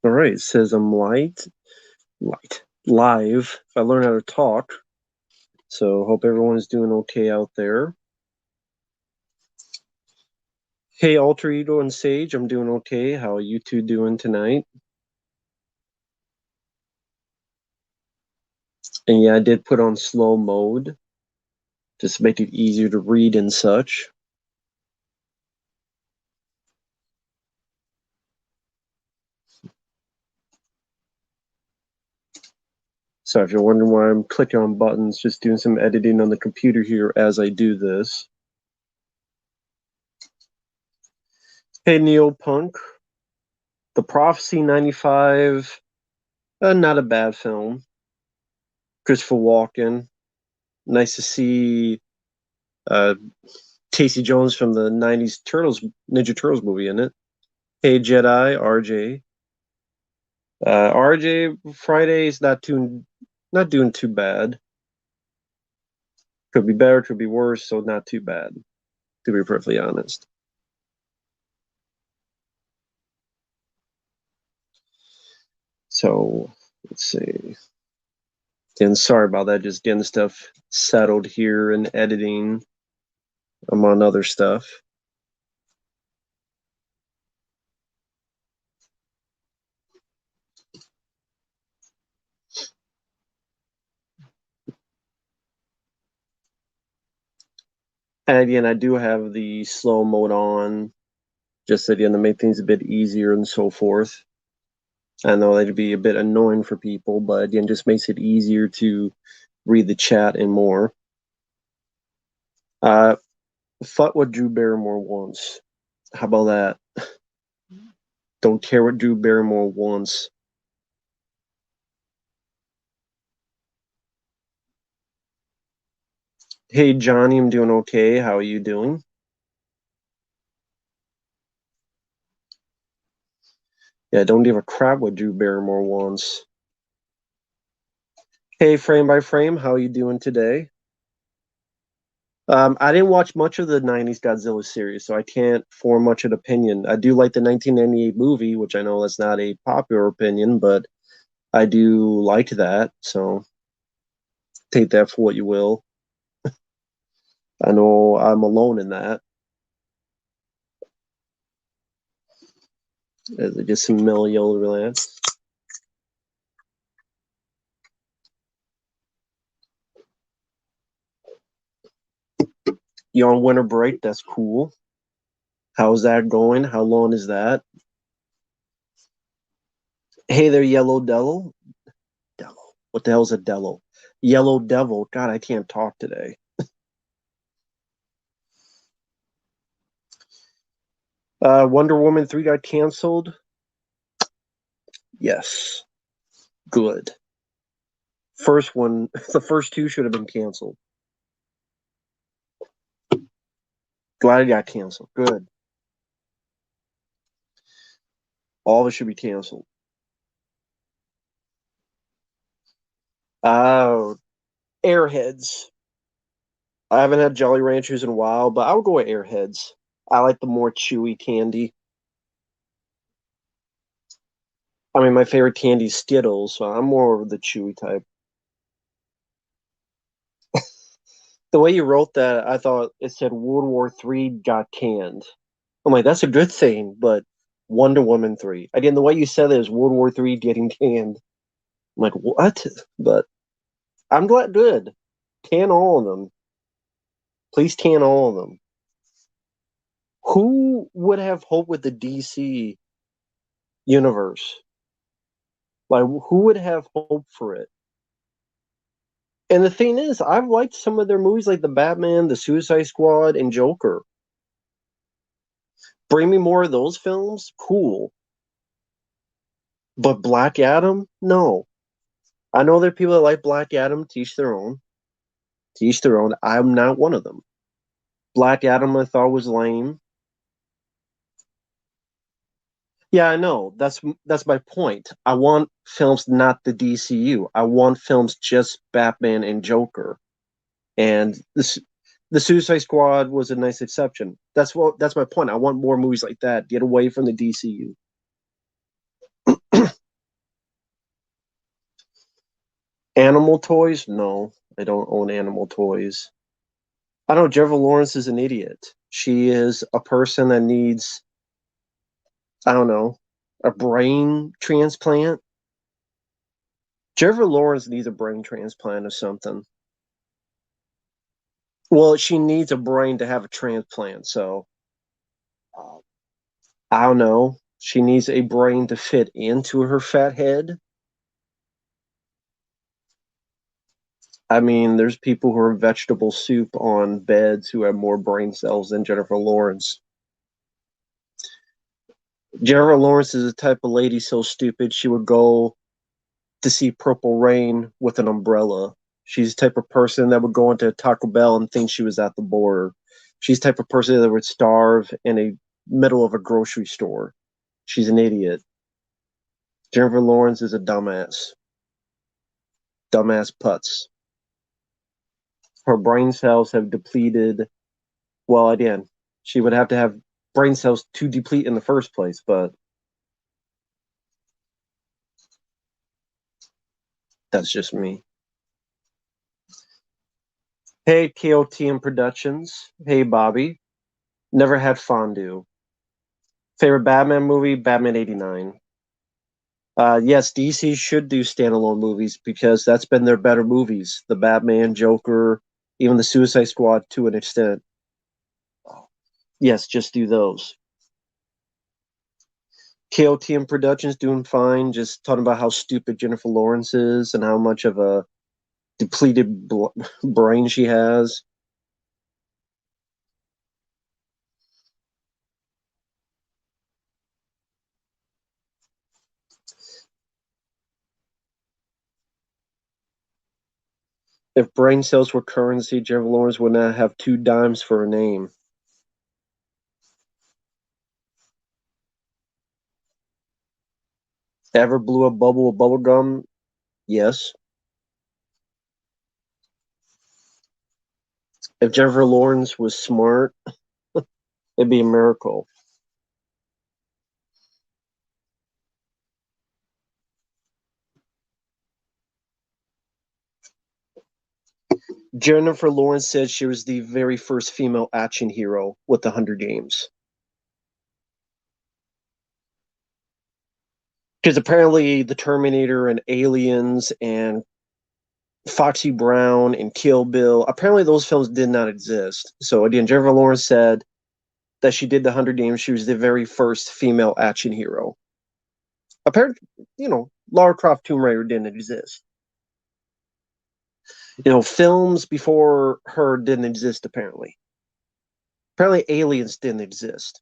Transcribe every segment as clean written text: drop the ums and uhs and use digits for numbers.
All right, it says I'm live. If I learn how to talk. So hope everyone is doing okay out there. Hey, Alter Ego and Sage, I'm doing okay. How are you two doing tonight? And yeah, I did put on slow mode just to make it easier to read and such. So if you're wondering why I'm clicking on buttons, just doing some editing on the computer here as I do this. Hey, Neopunk. The Prophecy 95, not a bad film. Christopher Walken. Nice to see uh, Casey Jones from the '90s Ninja Turtles movie in it. Hey Jedi, RJ. RJ Friday's not doing too bad. Could be better, could be worse, so not too bad, to be perfectly honest. So let's see. And sorry about that, just getting stuff settled here and editing among other stuff. And again, I do have the slow mode on, just again to make things a bit easier and so forth. I know that'd be a bit annoying for people, but again, just makes it easier to read the chat and more. Uh, Fuck what Drew Barrymore wants. How about that? Don't care what Drew Barrymore wants. Hey Johnny, I'm doing okay. How are you doing? Yeah, don't give a crap what Drew Barrymore wants. Hey, Frame by Frame, how are you doing today? I didn't watch much of the '90s Godzilla series, so I can't form much of an opinion. I do like the 1998 movie, which I know that's not a popular opinion, but I do like that, so take that for what you will. I know I'm alone in that. Just some yellow relance. You on winter break? That's cool. How's that going? How long is that? Hey there, Yellow Devil. Devil. What the hell's a devil? Yellow Devil. God, I can't talk today. Wonder Woman 3 got canceled. Yes. Good. First one, the first two should have been canceled. Glad it got canceled. Good. All of it should be canceled. Uh, Airheads. I haven't had Jolly Ranchers in a while, but I would go with Airheads. I like the more chewy candy. I mean, my favorite candy is Skittles, so I'm more of the chewy type. The way you wrote that, I thought it said World War III got canned. I'm like, that's a good thing, but Wonder Woman 3. Again, the way you said it is World War III getting canned. I'm like, what? But I'm glad, good. Can all of them. Please can all of them. Who would have hope with the DC universe? Like, who would have hope for it? And the thing is, I've liked some of their movies like The Batman, The Suicide Squad, and Joker. Bring me more of those films, cool. But Black Adam, no. I know there are people that like Black Adam, teach their own. Teach their own. I'm not one of them. Black Adam I thought was lame. Yeah, I know. That's my point. I want films not the DCU. I want films just Batman and Joker. And the Suicide Squad was a nice exception. That's my point. I want more movies like that. Get away from the DCU. Animal toys? No, I don't own animal toys. I know Jennifer Lawrence is an idiot. She is a person that needs, I don't know, a brain transplant. Jennifer Lawrence needs a brain transplant or something. Well, she needs a brain to have a transplant, so uh, I don't know. She needs a brain to fit into her fat head. I mean, there's people who are vegetable soup on beds who have more brain cells than Jennifer Lawrence. Jennifer Lawrence is the type of lady so stupid she would go to see Purple Rain with an umbrella. She's the type of person that would go into Taco Bell and think she was at the border. She's the type of person that would starve in a middle of a grocery store. She's an idiot. Jennifer Lawrence is a dumbass. Dumbass putz. Her brain cells have depleted. Well, again, she would have to have brain cells to deplete in the first place, but that's just me. Hey, KOTM Productions. Hey, Bobby. Never had fondue. Favorite Batman movie? Batman 89. Yes, DC should do standalone movies because that's been their better movies. The Batman, Joker, even the Suicide Squad to an extent. Yes, just do those. KOTM Productions doing fine. Just talking about how stupid Jennifer Lawrence is and how much of a depleted brain she has. If brain cells were currency, Jennifer Lawrence would not have two dimes for a name. Ever blew a bubble with bubble gum? Yes. If Jennifer Lawrence was smart, it'd be a miracle. Jennifer Lawrence said she was the very first female action hero with the Hunger Games. Because apparently the Terminator and Aliens and Foxy Brown and Kill Bill, apparently those films did not exist. So again, Jennifer Lawrence said that she did the Hunger Games. She was the very first female action hero. Apparently, Lara Croft Tomb Raider didn't exist. Films before her didn't exist, apparently. Apparently, Aliens didn't exist.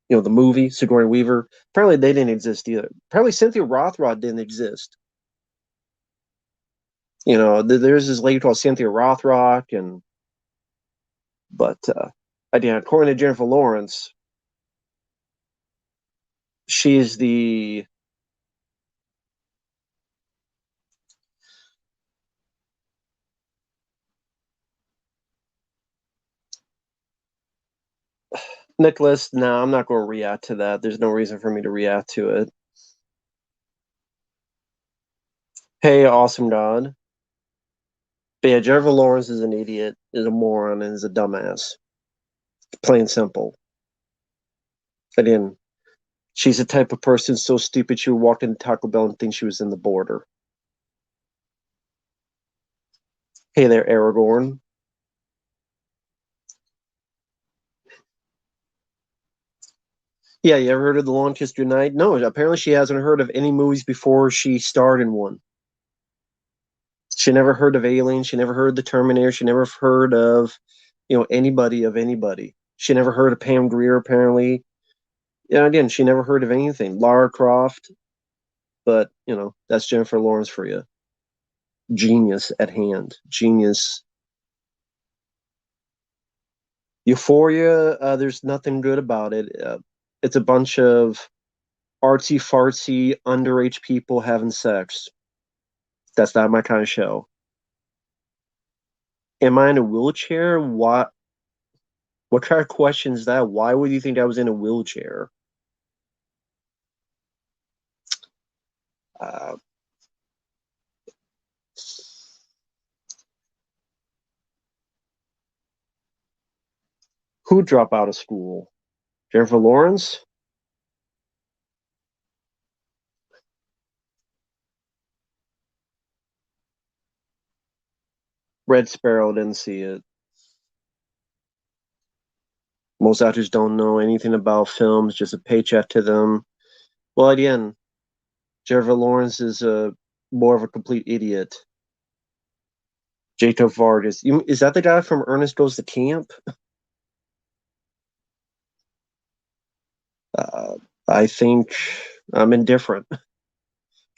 The movie, Sigourney Weaver, apparently they didn't exist either. Apparently, Cynthia Rothrock didn't exist. There's this lady called Cynthia Rothrock, but again, according to Jennifer Lawrence, she's the Nicholas. No, I'm not going to react to that. There's no reason for me to react to it. Hey, awesome God. But yeah, Jennifer Lawrence is an idiot, is a moron, and is a dumbass. Plain simple. Again, she's the type of person so stupid she would walk into Taco Bell and think she was in the border. Hey there, Aragorn. Yeah, you ever heard of The Long Kiss Goodnight? No, apparently she hasn't heard of any movies before she starred in one. She never heard of Alien. She never heard of The Terminator. She never heard of, anybody of anybody. She never heard of Pam Grier, apparently. Yeah, again, she never heard of anything. Lara Croft, but, that's Jennifer Lawrence for you. Genius at hand. Genius. Euphoria, there's nothing good about it. It's a bunch of artsy fartsy underage people having sex. That's not my kind of show. Am I in a wheelchair? What kind of question is that? Why would you think I was in a wheelchair? Uh, Who drop out of school? Jennifer Lawrence? Red Sparrow didn't see it. Most actors don't know anything about films, just a paycheck to them. Well, again, Jennifer Lawrence is a more of a complete idiot. Jacob Vargas. Is that the guy from Ernest Goes to Camp? Uh, I think I'm indifferent.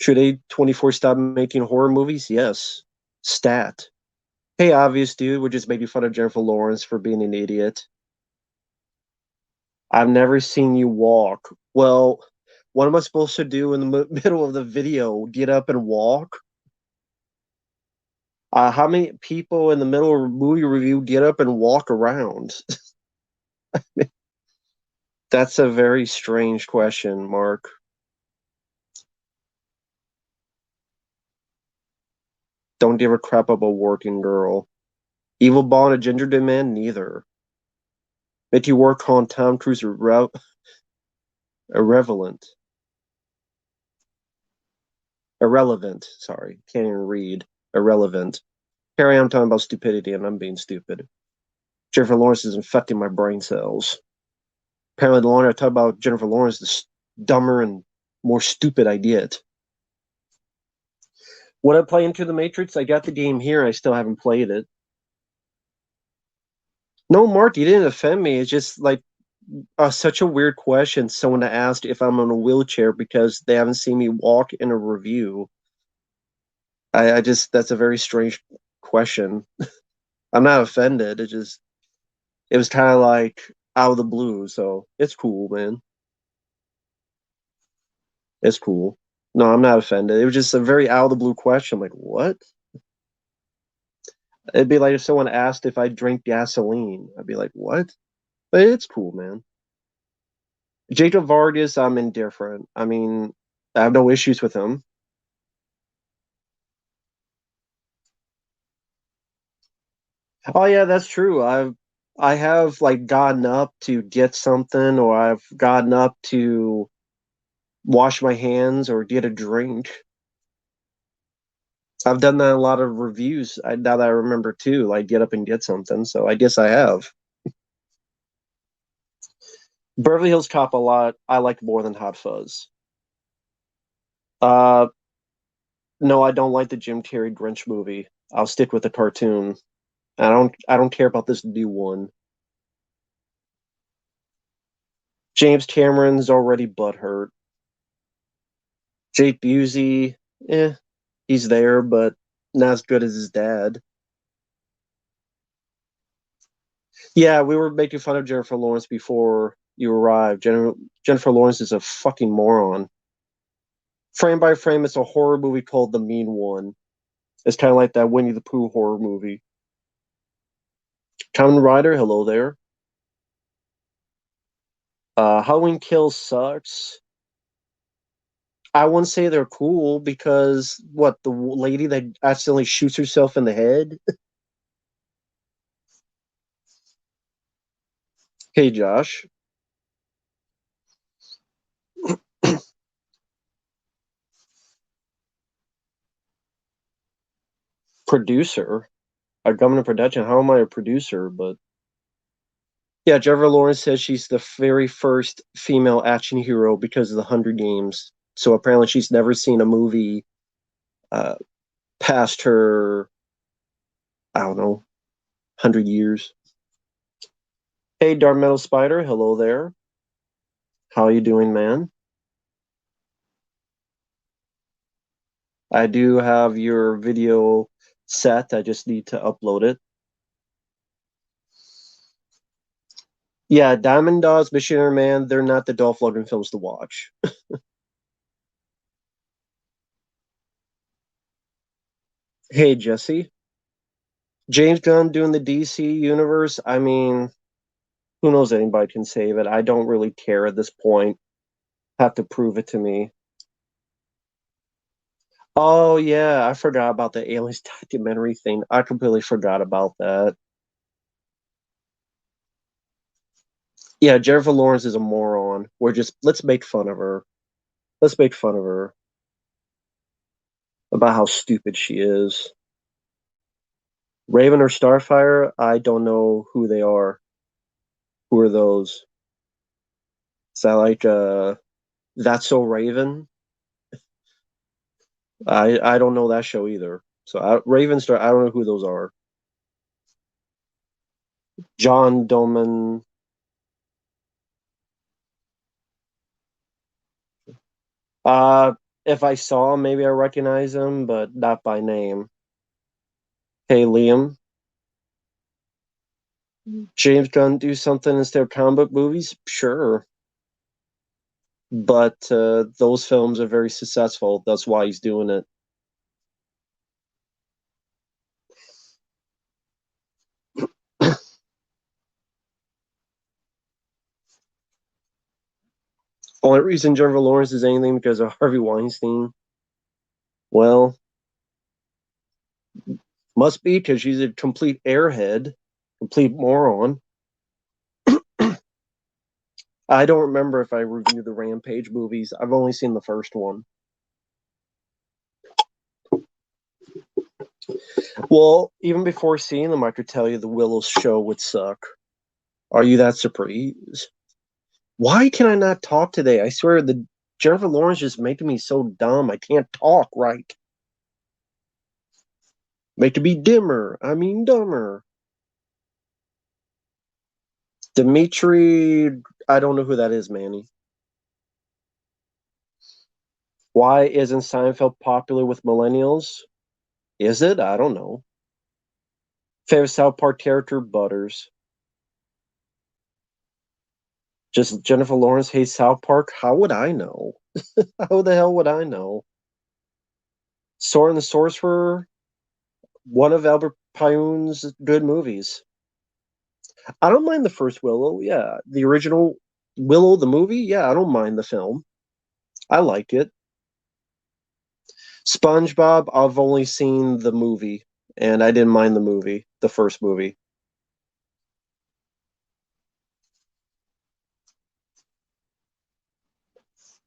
Should A24 stop making horror movies? Yes. Stat. Hey, obvious dude, we're just making fun of Jennifer Lawrence for being an idiot. I've never seen you walk. Well, what am I supposed to do in the middle of the video? Get up and walk? How many people in the middle of a movie review get up and walk around? That's a very strange question, Mark. Don't give a crap about working girl. Evil Ball and a Ginger Man, neither. Make you work on Tom Cruise irrelevant. Irrelevant. Sorry, can't even read. Irrelevant. Here I am talking about stupidity, and I'm being stupid. Jennifer Lawrence is infecting my brain cells. Apparently, the longer I talk about Jennifer Lawrence, the dumber and more stupid I get. Would I play Into the Matrix? I got the game here. I still haven't played it. No, Mark, you didn't offend me. It's just like such a weird question. Someone asked if I'm in a wheelchair because they haven't seen me walk in a review. I just that's a very strange question. I'm not offended. It was kind of like out of the blue, so it's cool, man. It's cool. No, I'm not offended. It was just a very out of the blue question. I'm like, what? It'd be like if someone asked if I drink gasoline. I'd be like, what? But it's cool, man. Jacob Vargas, I'm indifferent. I mean, I have no issues with him. Oh yeah, that's true. I have like gotten up to get something, or I've gotten up to wash my hands or get a drink. I've done that in a lot of reviews. Now that I remember too, like get up and get something. So I guess I have. Beverly Hills Cop a lot. I like more than Hot Fuzz. Uh, no, I don't like the Jim Carrey Grinch movie. I'll stick with the cartoon. I don't care about this new one. James Cameron's already butthurt. Jake Busey, eh, he's there, but not as good as his dad. Yeah, we were making fun of Jennifer Lawrence before you arrived. Jennifer Lawrence is a fucking moron. Frame by frame, it's a horror movie called The Mean One. It's kind of like that Winnie the Pooh horror movie. Kamen Rider, hello there. Halloween Kills sucks. I wouldn't say they're cool because what the lady that accidentally shoots herself in the head. Hey Josh, producer, a government production. How am I a producer? But yeah, Jennifer Lawrence says she's the very first female action hero because of the Hunger Games. So apparently, she's never seen a movie uh, past her. I don't know, 100 years. Hey, Dark Metal Spider, hello there. How you doing, man? I do have your video set. I just need to upload it. Yeah, Diamond Dogs, Missionary Man, they're not the Dolph Lundgren films to watch. Hey, Jesse. James Gunn doing the DC universe. I mean, who knows anybody can save it. I don't really care at this point. Have to prove it to me. Oh yeah, I forgot about the aliens documentary thing. I completely forgot about that. Yeah, Jennifer Lawrence is a moron. Let's make fun of her. Let's make fun of her about how stupid she is. Raven or Starfire, I don't know who they are. Who are those? Is that like That's So Raven? I don't know that show either. So Raven Star, I don't know who those are. John Doman. Uh, if I saw him, maybe I recognize him, but not by name. Hey, Liam, James Gunn do something instead of comic book movies? Sure, but those films are very successful. That's why he's doing it. Only reason Jennifer Lawrence is anything because of Harvey Weinstein. Well, must be because she's a complete airhead, complete moron. I don't remember if I reviewed the Rampage movies. I've only seen the first one. Well, even before seeing them, I could tell you the Willows show would suck. Are you that surprised? Why can I not talk today? I swear the Jennifer Lawrence just making me so dumb. I can't talk right. Make it be dimmer. I mean dumber. Dimitri, I don't know who that is, Manny. Why isn't Seinfeld popular with millennials? Is it? I don't know. Favorite South Park character, Butters. Just Jennifer Lawrence hates South Park? How would I know? How the hell would I know? Sora and the Sorcerer, one of Albert Pyun's good movies. I don't mind the first Willow. Yeah, the original Willow, the movie. Yeah, I don't mind the film. I like it. SpongeBob, I've only seen the movie, and I didn't mind the movie, the first movie.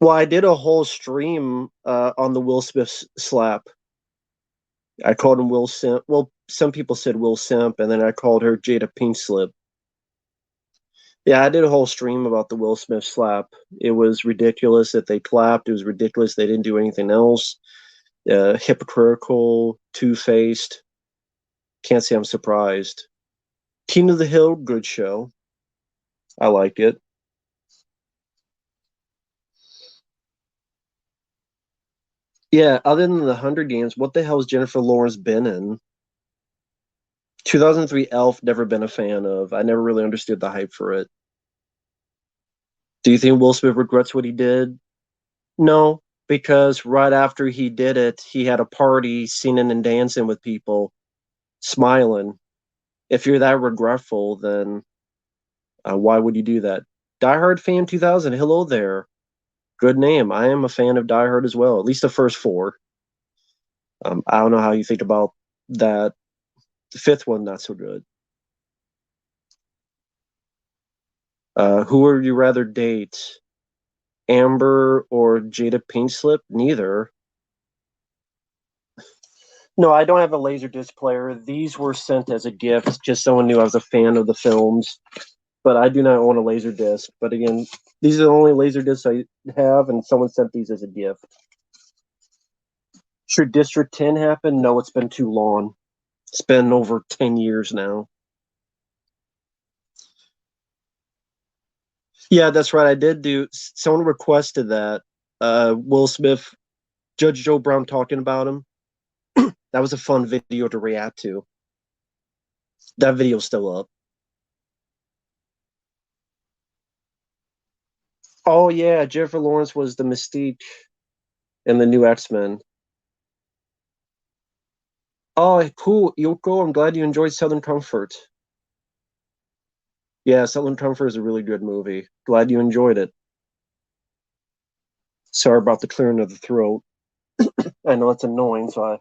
Well, I did a whole stream on the Will Smith slap. I called him Will Simp. Well, some people said Will Simp, and then I called her Jada Pink Slip. Yeah, I did a whole stream about the Will Smith slap. It was ridiculous that they clapped. It was ridiculous they didn't do anything else. Hypocritical, two-faced. Can't say I'm surprised. King of the Hill, good show. I like it. Yeah, other than the Hunger Games, what the hell has Jennifer Lawrence been in? 2003 Elf, never been a fan of. I never really understood the hype for it. Do you think Will Smith regrets what he did? No, because right after he did it, he had a party singing and dancing with people, smiling. If you're that regretful, then why would you do that? Die Hard fan 2000, hello there. Good name. I am a fan of Die Hard as well, at least the first four. I don't know how you think about that. The fifth one, not so good. Who would you rather date, Amber or Jada Pinkslip? Neither. No, I don't have a Laserdisc player. These were sent as a gift, just someone knew I was a fan of the films. But I do not own a Laserdisc. But again, these are the only Laserdiscs I have, and someone sent these as a gift. Should District 10 happen? No, it's been too long. It's been over 10 years now. Yeah, that's right. I did do. Someone requested that. Will Smith, Judge Joe Brown talking about him. That was a fun video to react to. That video's still up. Oh yeah, Jennifer Lawrence was the Mystique in the new X-Men. Oh, cool, Yoko. I'm glad you enjoyed Southern Comfort. Yeah, Southern Comfort is a really good movie. Glad you enjoyed it. Sorry about the clearing of the throat. I know it's annoying, so I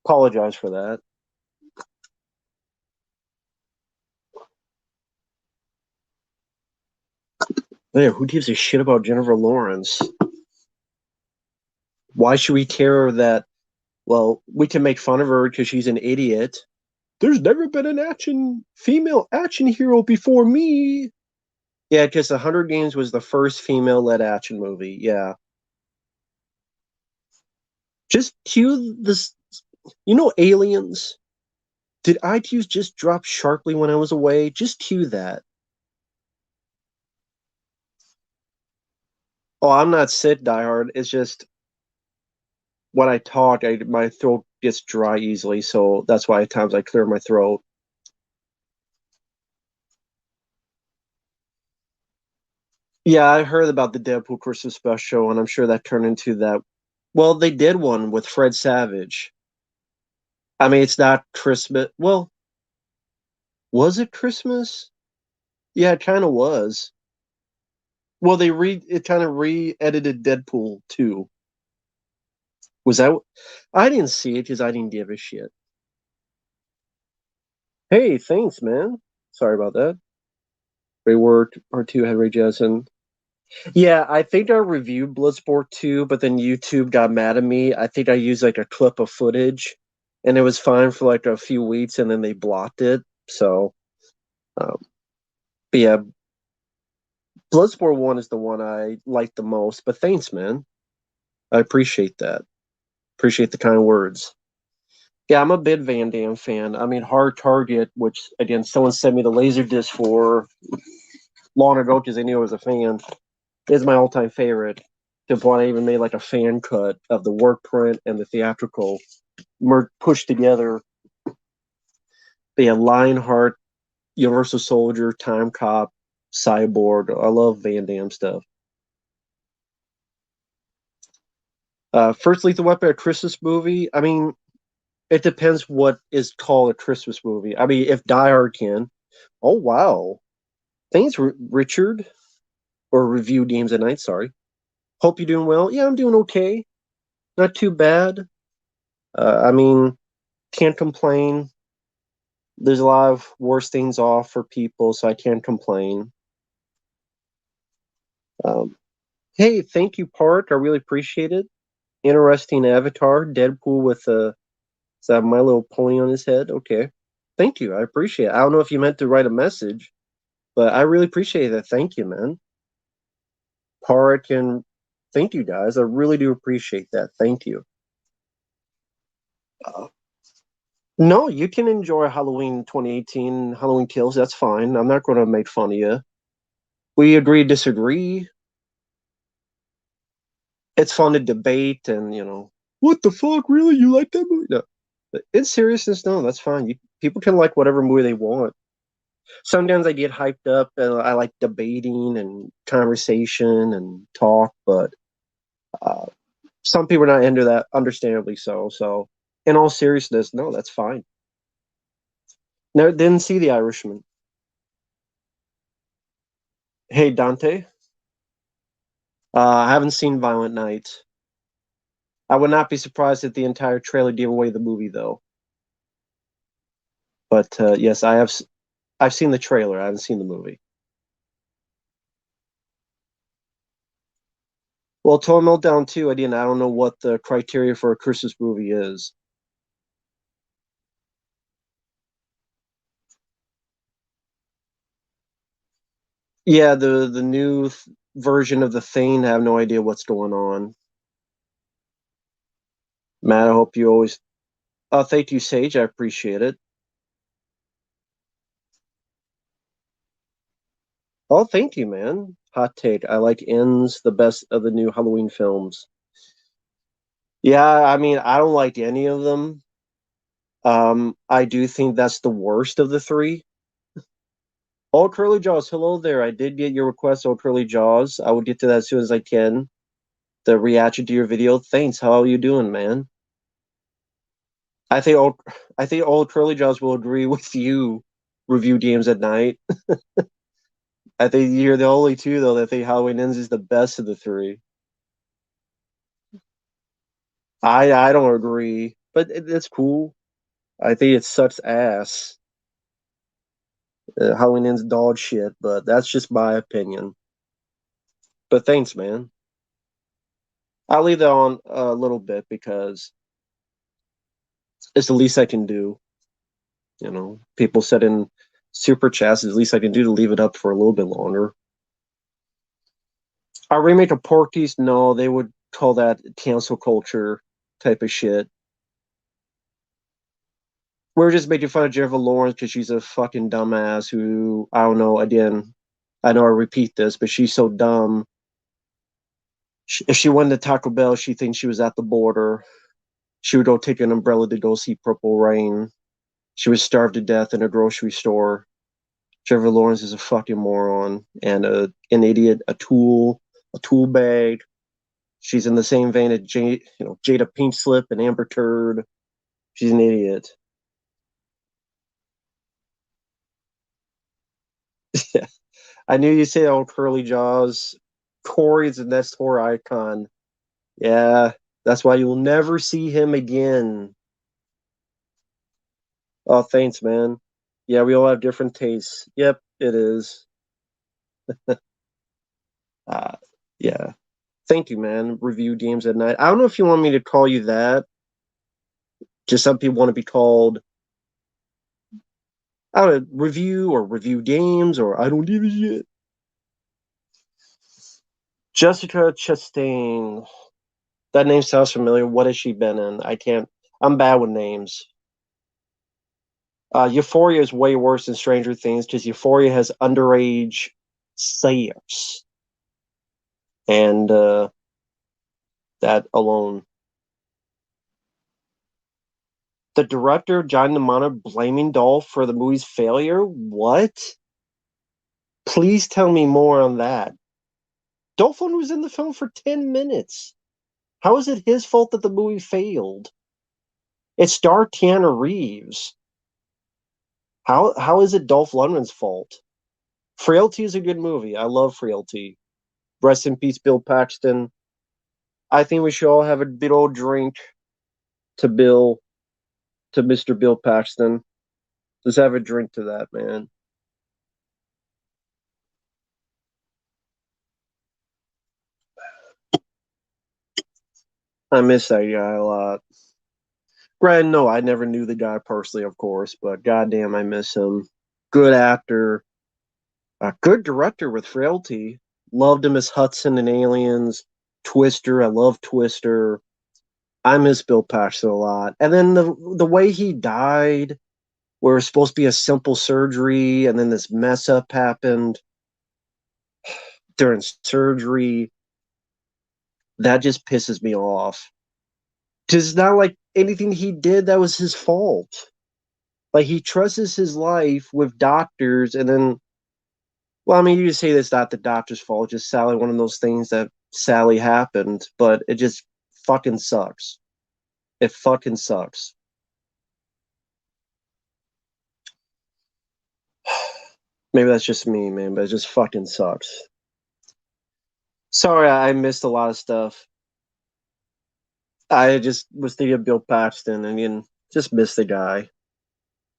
apologize for that. Yeah, who gives a shit about Jennifer Lawrence? Why should we care that? Well, we can make fun of her because she's an idiot. There's never been an female action hero before me. Yeah, because The Hunger Games was the first female-led action movie. Yeah, just cue this. Aliens. Did iTunes just drop sharply when I was away? Just cue that. Oh, I'm not sick, diehard. It's just when I talk, my throat gets dry easily, so that's why at times I clear my throat. Yeah, I heard about the Deadpool Christmas special, and I'm sure that turned into that. Well, they did one with Fred Savage. I mean, it's not Christmas. Well, was it Christmas? Yeah, it kind of was. Well, it kind of re-edited Deadpool too. Was that? I didn't see it because I didn't give a shit. Hey, thanks, man. Sorry about that. Ray Ward R2 had Ray Jessen. Yeah, I think I reviewed Bloodsport 2, but then YouTube got mad at me. I think I used like a clip of footage, and it was fine for like a few weeks, and then they blocked it. So, um, but yeah, Bloodsport 1 is the one I like the most. But thanks, man. I appreciate that. Appreciate the kind words. Yeah, I'm a big Van Damme fan. I mean, Hard Target, which again, someone sent me the laser disc for long ago because they knew I was a fan, is my all-time favorite. To the point I even made like a fan cut of the work print and the theatrical pushed together. They had Lionheart, Universal Soldier, Time Cop, Cyborg. I love Van Damme stuff. First Lethal Weapon, a Christmas movie. I mean, it depends what is called a Christmas movie. I mean, if Die Hard can. Oh wow, thanks, Richard, or Review Games at Night. Sorry. Hope you're doing well. Yeah, I'm doing okay. Not too bad. I mean, can't complain. There's a lot of worse things off for people, so I can't complain. Um, hey, thank you, Park. I really appreciate it. Interesting avatar, Deadpool with a My Little Pony on his head. Okay, thank you. I appreciate it. I don't know if you meant to write a message, but I really appreciate that. Thank you, man. Park and thank you, guys. I really do appreciate that. Thank you. Uh, no, you can enjoy Halloween 2018, Halloween Kills. That's fine. I'm not going to make fun of you. We agree, disagree. It's fun to debate and what the fuck, really, you like that movie? No, in seriousness, no, that's fine. People can like whatever movie they want. Sometimes I get hyped up and I like debating and conversation and talk, but uh, some people are not into that, understandably so in all seriousness, no, that's fine. No, didn't see The Irishman. Hey, Dante. I haven't seen Violent Night. I would not be surprised if the entire trailer gave away the movie, though. But yes, I've seen the trailer. I haven't seen the movie. Well, Total Meltdown 2, I don't know what the criteria for a Christmas movie is. Yeah, the new version of the Thing, I have no idea what's going on. Matt, I hope you always. Thank you, Sage. I appreciate it. Oh, thank you, man. Hot take. I like Ends the best of the new Halloween films. Yeah, I mean, I don't like any of them. I do think that's the worst of the three. Old Curly Jaws, hello there. I did get your request, Old Curly Jaws. I will get to that as soon as I can. The reaction to your video. Thanks. How are you doing, man? I think old I think Old Curly Jaws will agree with you. Review games at night. I think you're the only two though that think Halloween Ends is the best of the three. I don't agree, but it's cool. I think it's such ass. Halloween Ends dog shit, but that's just my opinion. But thanks, man. I'll leave that on a little bit because it's the least I can do. People said in super chats, it's the least I can do to leave it up for a little bit longer. A remake of Porky's, no, they would call that cancel culture type of shit. We're just making fun of Jennifer Lawrence because she's a fucking dumbass who, I don't know, again, I know I repeat this, but she's so dumb. If she went to Taco Bell, she thinks she was at the border. She would go take an umbrella to go see Purple Rain. She was starved to death in a grocery store. Jennifer Lawrence is a fucking moron and an idiot, a tool bag. She's in the same vein as Jada Pink Slip and Amber Turd. She's an idiot. I knew you'd say old curly jaws. Corey's the next horror icon. Yeah, that's why you'll never see him again. Oh, thanks, man. Yeah, we all have different tastes. Yep, it is. Uh, yeah. Thank you, man. Review games at night. I don't know if you want me to call you that. Just some people want to be called, I don't know, review or review games or I don't give a shit. Jessica Chastain. That name sounds familiar. What has she been in? I can't. I'm bad with names. Euphoria is way worse than Stranger Things because Euphoria has underage sayers, and that alone. The director John Namato blaming Dolph for the movie's failure. What? Please tell me more on that. Dolph Lundgren was in the film for 10 minutes. How is it his fault that the movie failed? It starred Keanu Reeves. How is it Dolph Lundgren's fault? Frailty is a good movie. I love Frailty. Rest in peace, Bill Paxton. I think we should all have a big old drink to Mr. Bill Paxton. Let's have a drink to that, man. I miss that guy a lot. Granted, no, I never knew the guy personally, of course, but goddamn, I miss him. Good actor, a good director with Frailty. Loved him as Hudson in Aliens. Twister, I love Twister. I miss Bill Paxton a lot. And then the way he died, where it was supposed to be a simple surgery, and then this mess up happened during surgery. That just pisses me off. Because it's not like anything he did that was his fault. Like he trusts his life with doctors, and then, well, I mean, you just say that's not the doctor's fault, just Sally, one of those things that Sally happened, but it just fucking sucks. It fucking sucks. Maybe that's just me, man, but it just fucking sucks. Sorry, I missed a lot of stuff. I just was thinking of Bill Paxton and again, just missed the guy.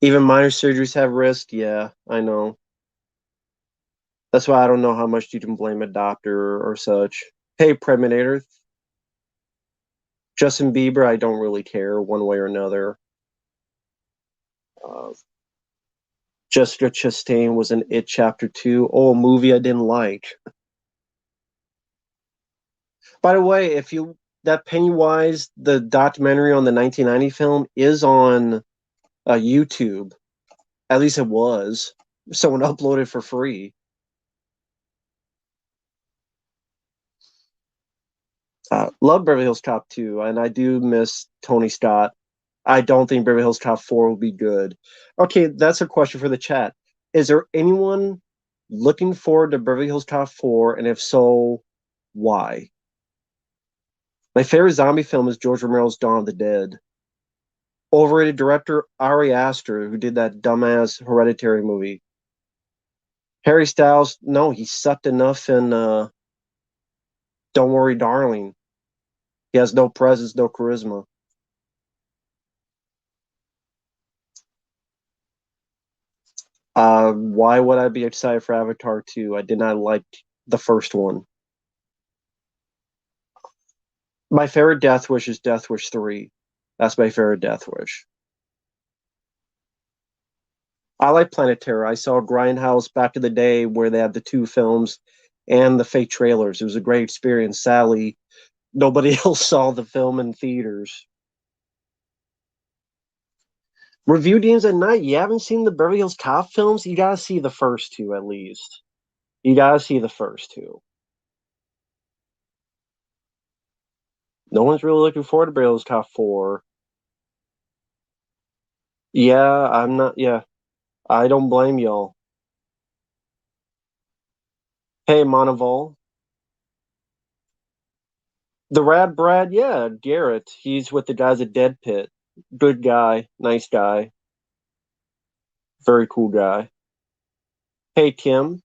Even minor surgeries have risk. Yeah, I know. That's why I don't know how much you can blame a doctor or such. Hey, Preminator, Justin Bieber, I don't really care one way or another. Uh, Jessica Chastain was in It Chapter 2. Oh, a movie I didn't like. By the way, if you that Pennywise, the documentary on the 1990 film, is on YouTube. At least it was. Someone uploaded for free. Love Beverly Hills Cop 2, and I do miss Tony Scott. I don't think Beverly Hills Cop 4 will be good. Okay, that's a question for the chat. Is there anyone looking forward to Beverly Hills Cop 4? And if so, why? My favorite zombie film is George Romero's Dawn of the Dead. Overrated director Ari Aster, who did that dumbass Hereditary movie. Harry Styles, no, he sucked enough in Don't Worry, Darling. He has no presence, no charisma. Why would I be excited for Avatar 2? I did not like the first one. My favorite Death Wish is Death Wish 3. That's my favorite Death Wish. I like Planet Terror. I saw Grindhouse back in the day where they had the two films and the fake trailers. It was a great experience. Sadly, nobody else saw the film in theaters. Review Games at Night. You haven't seen the Beverly Hills Cop films? You gotta see the first two at least. You gotta see the first two. No one's really looking forward to Beverly Hills Cop 4. Yeah, I'm not. Yeah, I don't blame y'all. Hey, Monteval. The Rad Brad, yeah, Garrett. He's with the guys at Dead Pit. Good guy, nice guy, very cool guy. Hey, Kim.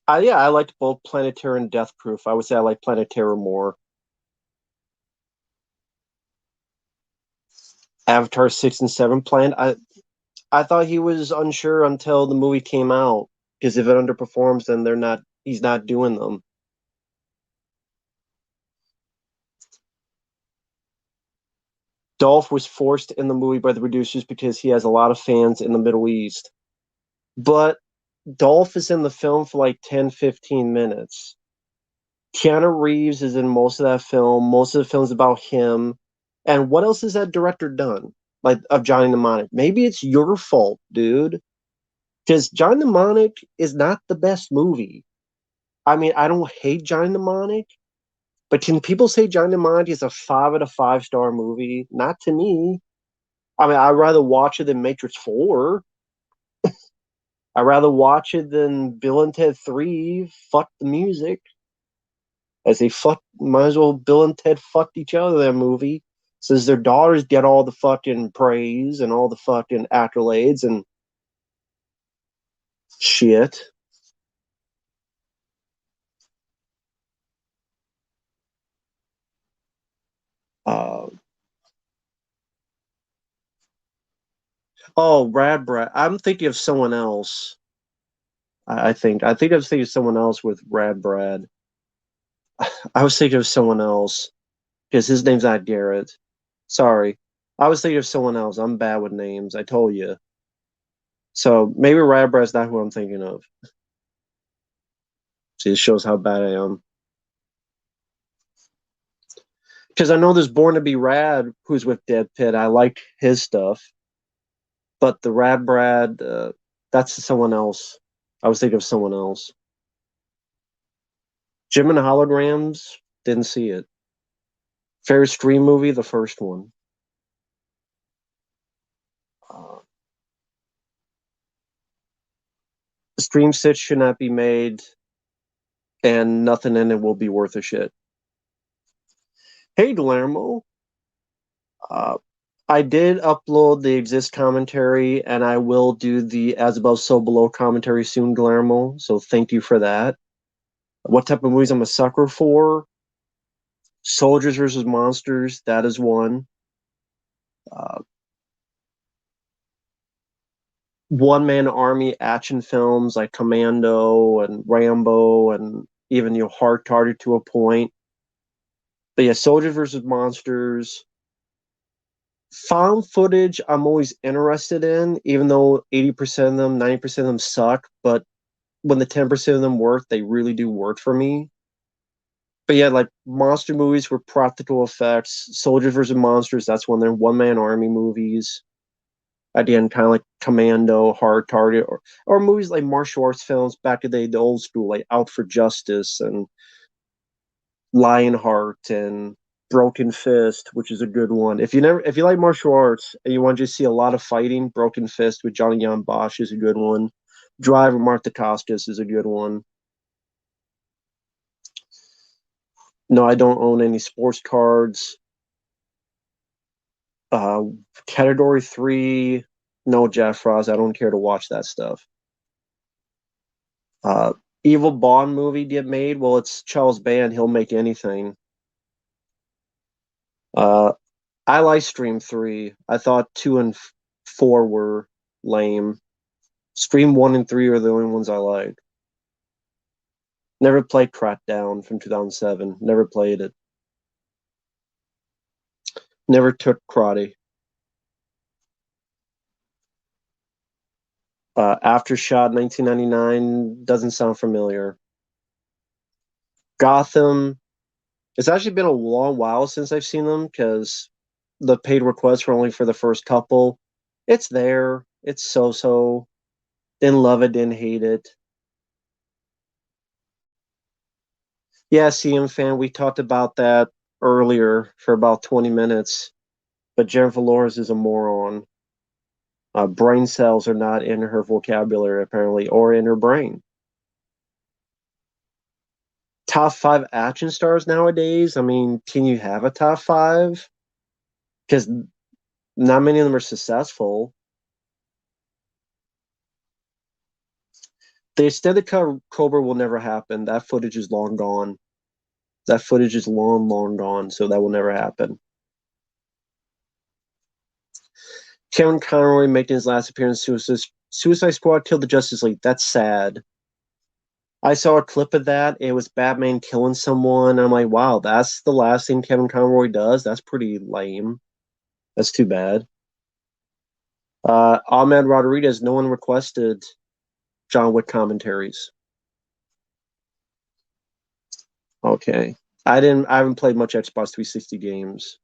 Yeah, I liked both Planet Terror and Death Proof. I would say I like Planet Terror more. Avatar 6 and 7 planned. I thought he was unsure until the movie came out because if it underperforms, then they're not. He's not doing them. Dolph was forced in the movie by the producers because he has a lot of fans in the Middle East. But Dolph is in the film for like 10, 15 minutes. Keanu Reeves is in most of that film. Most of the film's about him. And what else has that director done? Like of Johnny Mnemonic? Maybe it's your fault, dude. Because Johnny Mnemonic is not the best movie. I mean, I don't hate Johnny Mnemonic, but can people say Johnny Mnemonic is a 5 out of 5 star movie? Not to me. I mean, I'd rather watch it than Matrix 4. I'd rather watch it than Bill and Ted 3. Fuck the music. As they fuck, might as well Bill and Ted fucked each other. That movie says their daughters get all the fucking praise and all the fucking accolades and shit. Uh, oh, Brad, Brad. I'm thinking of someone else. I think I was thinking of someone else with Brad, Brad. I was thinking of someone else because his name's not Garrett. Sorry, I was thinking of someone else. I'm bad with names. I told you. So maybe Brad, Brad's not who I'm thinking of. See, it shows how bad I am. Because I know there's Born to Be Rad, who's with Dead Pit. I like his stuff, but the Rad Brad, that's someone else. I was thinking of someone else. Jim and the Holograms, didn't see it. Ferris Stream movie, the first one. Uh, Stream 6 should not be made, and nothing in it will be worth a shit. Hey, Guillermo. Uh, I did upload the Exist commentary, and I will do the As Above, So Below commentary soon, Guillermo. So thank you for that. What type of movies I'm a sucker for? Soldiers versus Monsters, that is one. Uh, One man army action films like Commando and Rambo and even Hard Target to a point. But yeah, Soldiers versus Monsters. Found footage I'm always interested in, even though 80% of them, 90% of them suck. But when the 10% of them work, they really do work for me. But yeah, like monster movies with practical effects, Soldiers versus Monsters, that's when they're one man army movies. Again, kind of like Commando, Hard Target, or movies like martial arts films back in the old school, like Out for Justice and Lionheart and Broken Fist, which is a good one. If you like martial arts and you want to just see a lot of fighting, Broken Fist with Johnny Young Bosch is a good one. Drive with Martha Costas is a good one. No, I don't own any sports cards. Uh, Category 3, no Jeff Frost. I don't care to watch that stuff. Uh, Evil Bond movie get made? Well, it's Charles Band. He'll make anything. Uh, I like Stream 3. I thought 2 and 4 were lame. Stream 1 and 3 are the only ones I like. Never played Crackdown from 2007. Never played it. Never took karate. Aftershock 1999 doesn't sound familiar. Gotham. It's actually been a long while since I've seen them because the paid requests were only for the first couple. It's there. It's so. Didn't love it, didn't hate it. Yeah, CM fan, we talked about that earlier for about 20 minutes, but Jennifer Lawrence is a moron. Brain cells are not in her vocabulary, apparently, or in her brain. Top five action stars nowadays? I mean, can you have a top five? Because not many of them are successful. The extended cut Cobra will never happen. That footage is long gone. That footage is long gone, so that will never happen. Kevin Conroy making his last appearance in Suicide Squad killed the Justice League. That's sad. I saw a clip of that. It was Batman killing someone. I'm like, wow, that's the last thing Kevin Conroy does. That's pretty lame. That's too bad. Ahmed Rodriguez, no one requested John Wick commentaries. Okay. I haven't played much Xbox 360 games.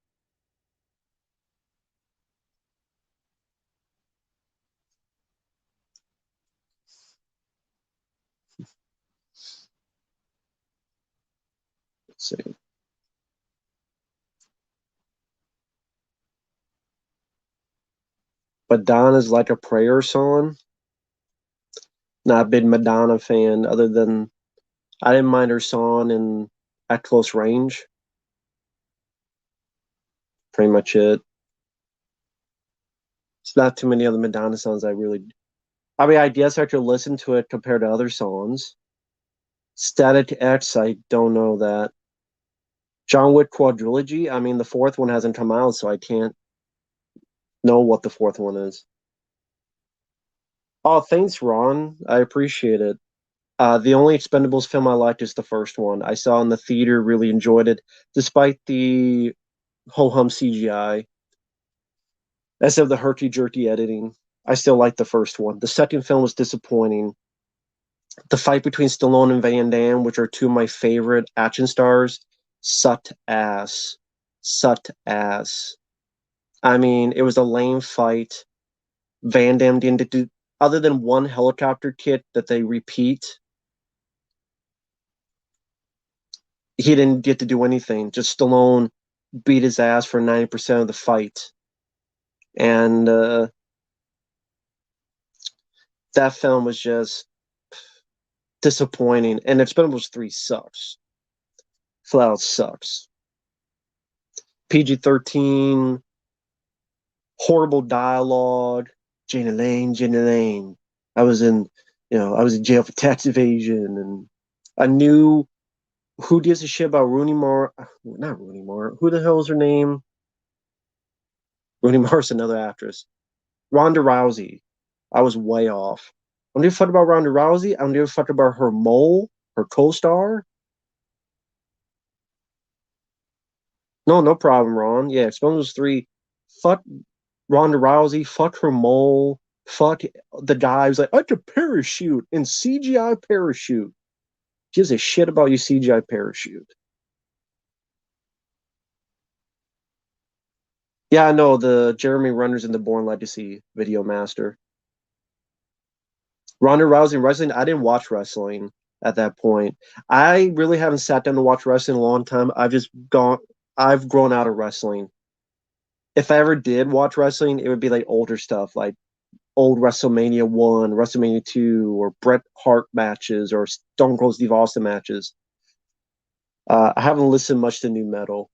Let's see. Madonna's Like a Prayer song. Not a big Madonna fan, other than I didn't mind her song in At Close Range. Pretty much it. It's not too many other Madonna songs I mean, I guess I could listen to it compared to other songs. Static X, I don't know that. John Wick Quadrilogy, I mean, the fourth one hasn't come out, so I can't know what the fourth one is. Oh, thanks, Ron. I appreciate it. The only Expendables film I liked is the first one. I saw in the theater, really enjoyed it, despite the ho hum CGI. As of the herky jerky editing, I still like the first one. The second film was disappointing. The fight between Stallone and Van Damme, which are two of my favorite action stars, sucked ass. Sucked ass. I mean, it was a lame fight. Van Damme didn't do, other than one helicopter kick that they repeat, he didn't get to do anything. Just Stallone beat his ass for 90% of the fight. And that film was just disappointing. And Expendables 3 sucks. Flat out sucks. PG-13, horrible dialogue. Jenny Lane, Jenny Lane. I was in, I was in jail for tax evasion, and I knew who gives a shit about Rooney Mara. Not Rooney Mara. Who the hell is her name? Rooney Mara's another actress. Ronda Rousey. I was way off. I don't give a fuck about Ronda Rousey. I don't give a fuck about her mole, her co-star. No, no problem, Ron. Yeah, Expendables 3. Fuck Ronda Rousey. Fuck her mole. Fuck the guy who's like, I could parachute in CGI parachute. Gives a shit about your CGI parachute. Yeah, I know the Jeremy Renner's in the Born Legacy video master. Ronda Rousey wrestling. I didn't watch wrestling at that point. I really haven't sat down to watch wrestling in a long time. I've grown out of wrestling. If I ever did watch wrestling, it would be like older stuff, like old WrestleMania 1, WrestleMania 2, or Bret Hart matches, or Stone Cold Steve Austin matches. I haven't listened much to new metal.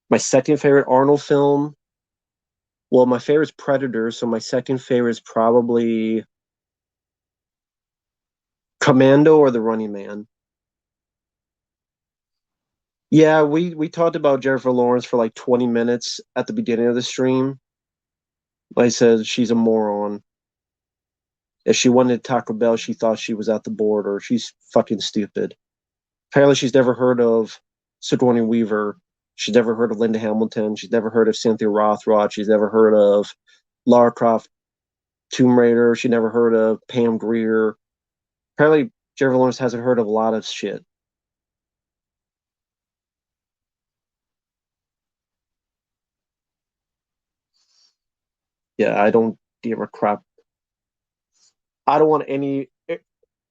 My second favorite Arnold film, well, my favorite is Predator, so my second favorite is probably Commando or The Running Man. Yeah, we talked about Jennifer Lawrence for like 20 minutes at the beginning of the stream. Like I said, she's a moron. If she wanted Taco Bell, she thought she was at the border. She's fucking stupid. Apparently, she's never heard of Sigourney Weaver. She's never heard of Linda Hamilton. She's never heard of Cynthia Rothrock. She's never heard of Lara Croft, Tomb Raider. She never heard of Pam Grier. Apparently, Jennifer Lawrence hasn't heard of a lot of shit. Yeah, I don't give a crap. I don't want any.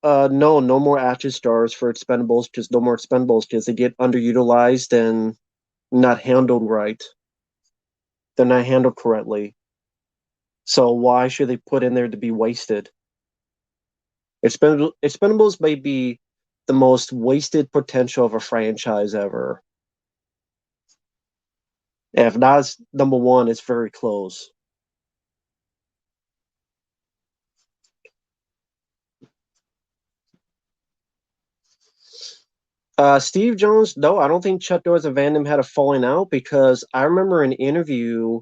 No, no more action stars for Expendables because no more Expendables because they get underutilized and not handled right. They're not handled correctly. So why should they put in there to be wasted? Expendables may be the most wasted potential of a franchise ever. And if not number one, it's very close. Steve Jones, no, I don't think Chuck Norris and Van Damme had a falling out because I remember an interview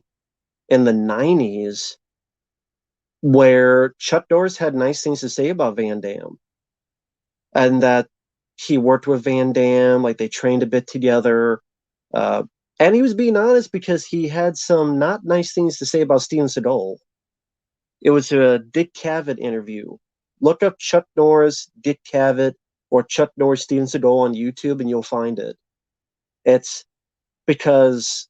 in the 90s where Chuck Norris had nice things to say about Van Damme and that he worked with Van Damme, like they trained a bit together. Uh, and he was being honest because he had some not nice things to say about Steven Seagal. It was a Dick Cavett interview. Look up Chuck Norris, Dick Cavett, or Chuck Norris, Steven Seagal on YouTube, and you'll find it. It's because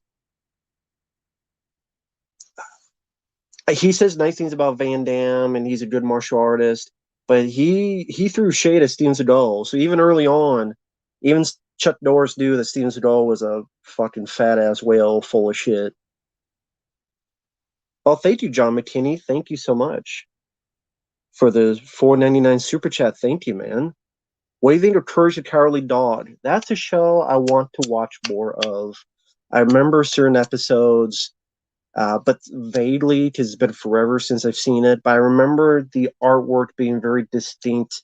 he says nice things about Van Damme and he's a good martial artist, but he threw shade at Steven Seagal. So even early on, even Chuck Norris knew that Steven Seagal was a fucking fat ass whale full of shit. Well, thank you, John McKinney. Thank you so much for the 4.99 super chat. Thank you, man. What do you think of Courage the Cowardly Dog? That's a show I want to watch more of. I remember certain episodes, but vaguely because it's been forever since I've seen it. But I remember the artwork being very distinct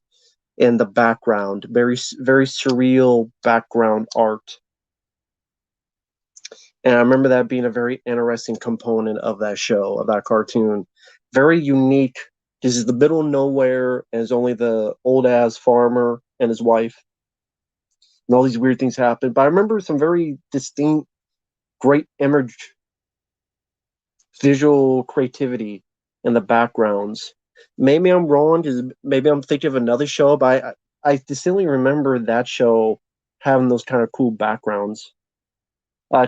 in the background, very surreal background art, and I remember that being a very interesting component of that show, of that cartoon. Very unique. This is the middle of nowhere, and it's only the old ass farmer and his wife, and all these weird things happen. But I remember some very distinct, great image, visual creativity in the backgrounds. Maybe I'm wrong, because maybe I'm thinking of another show, but I distinctly remember that show having those kind of cool backgrounds.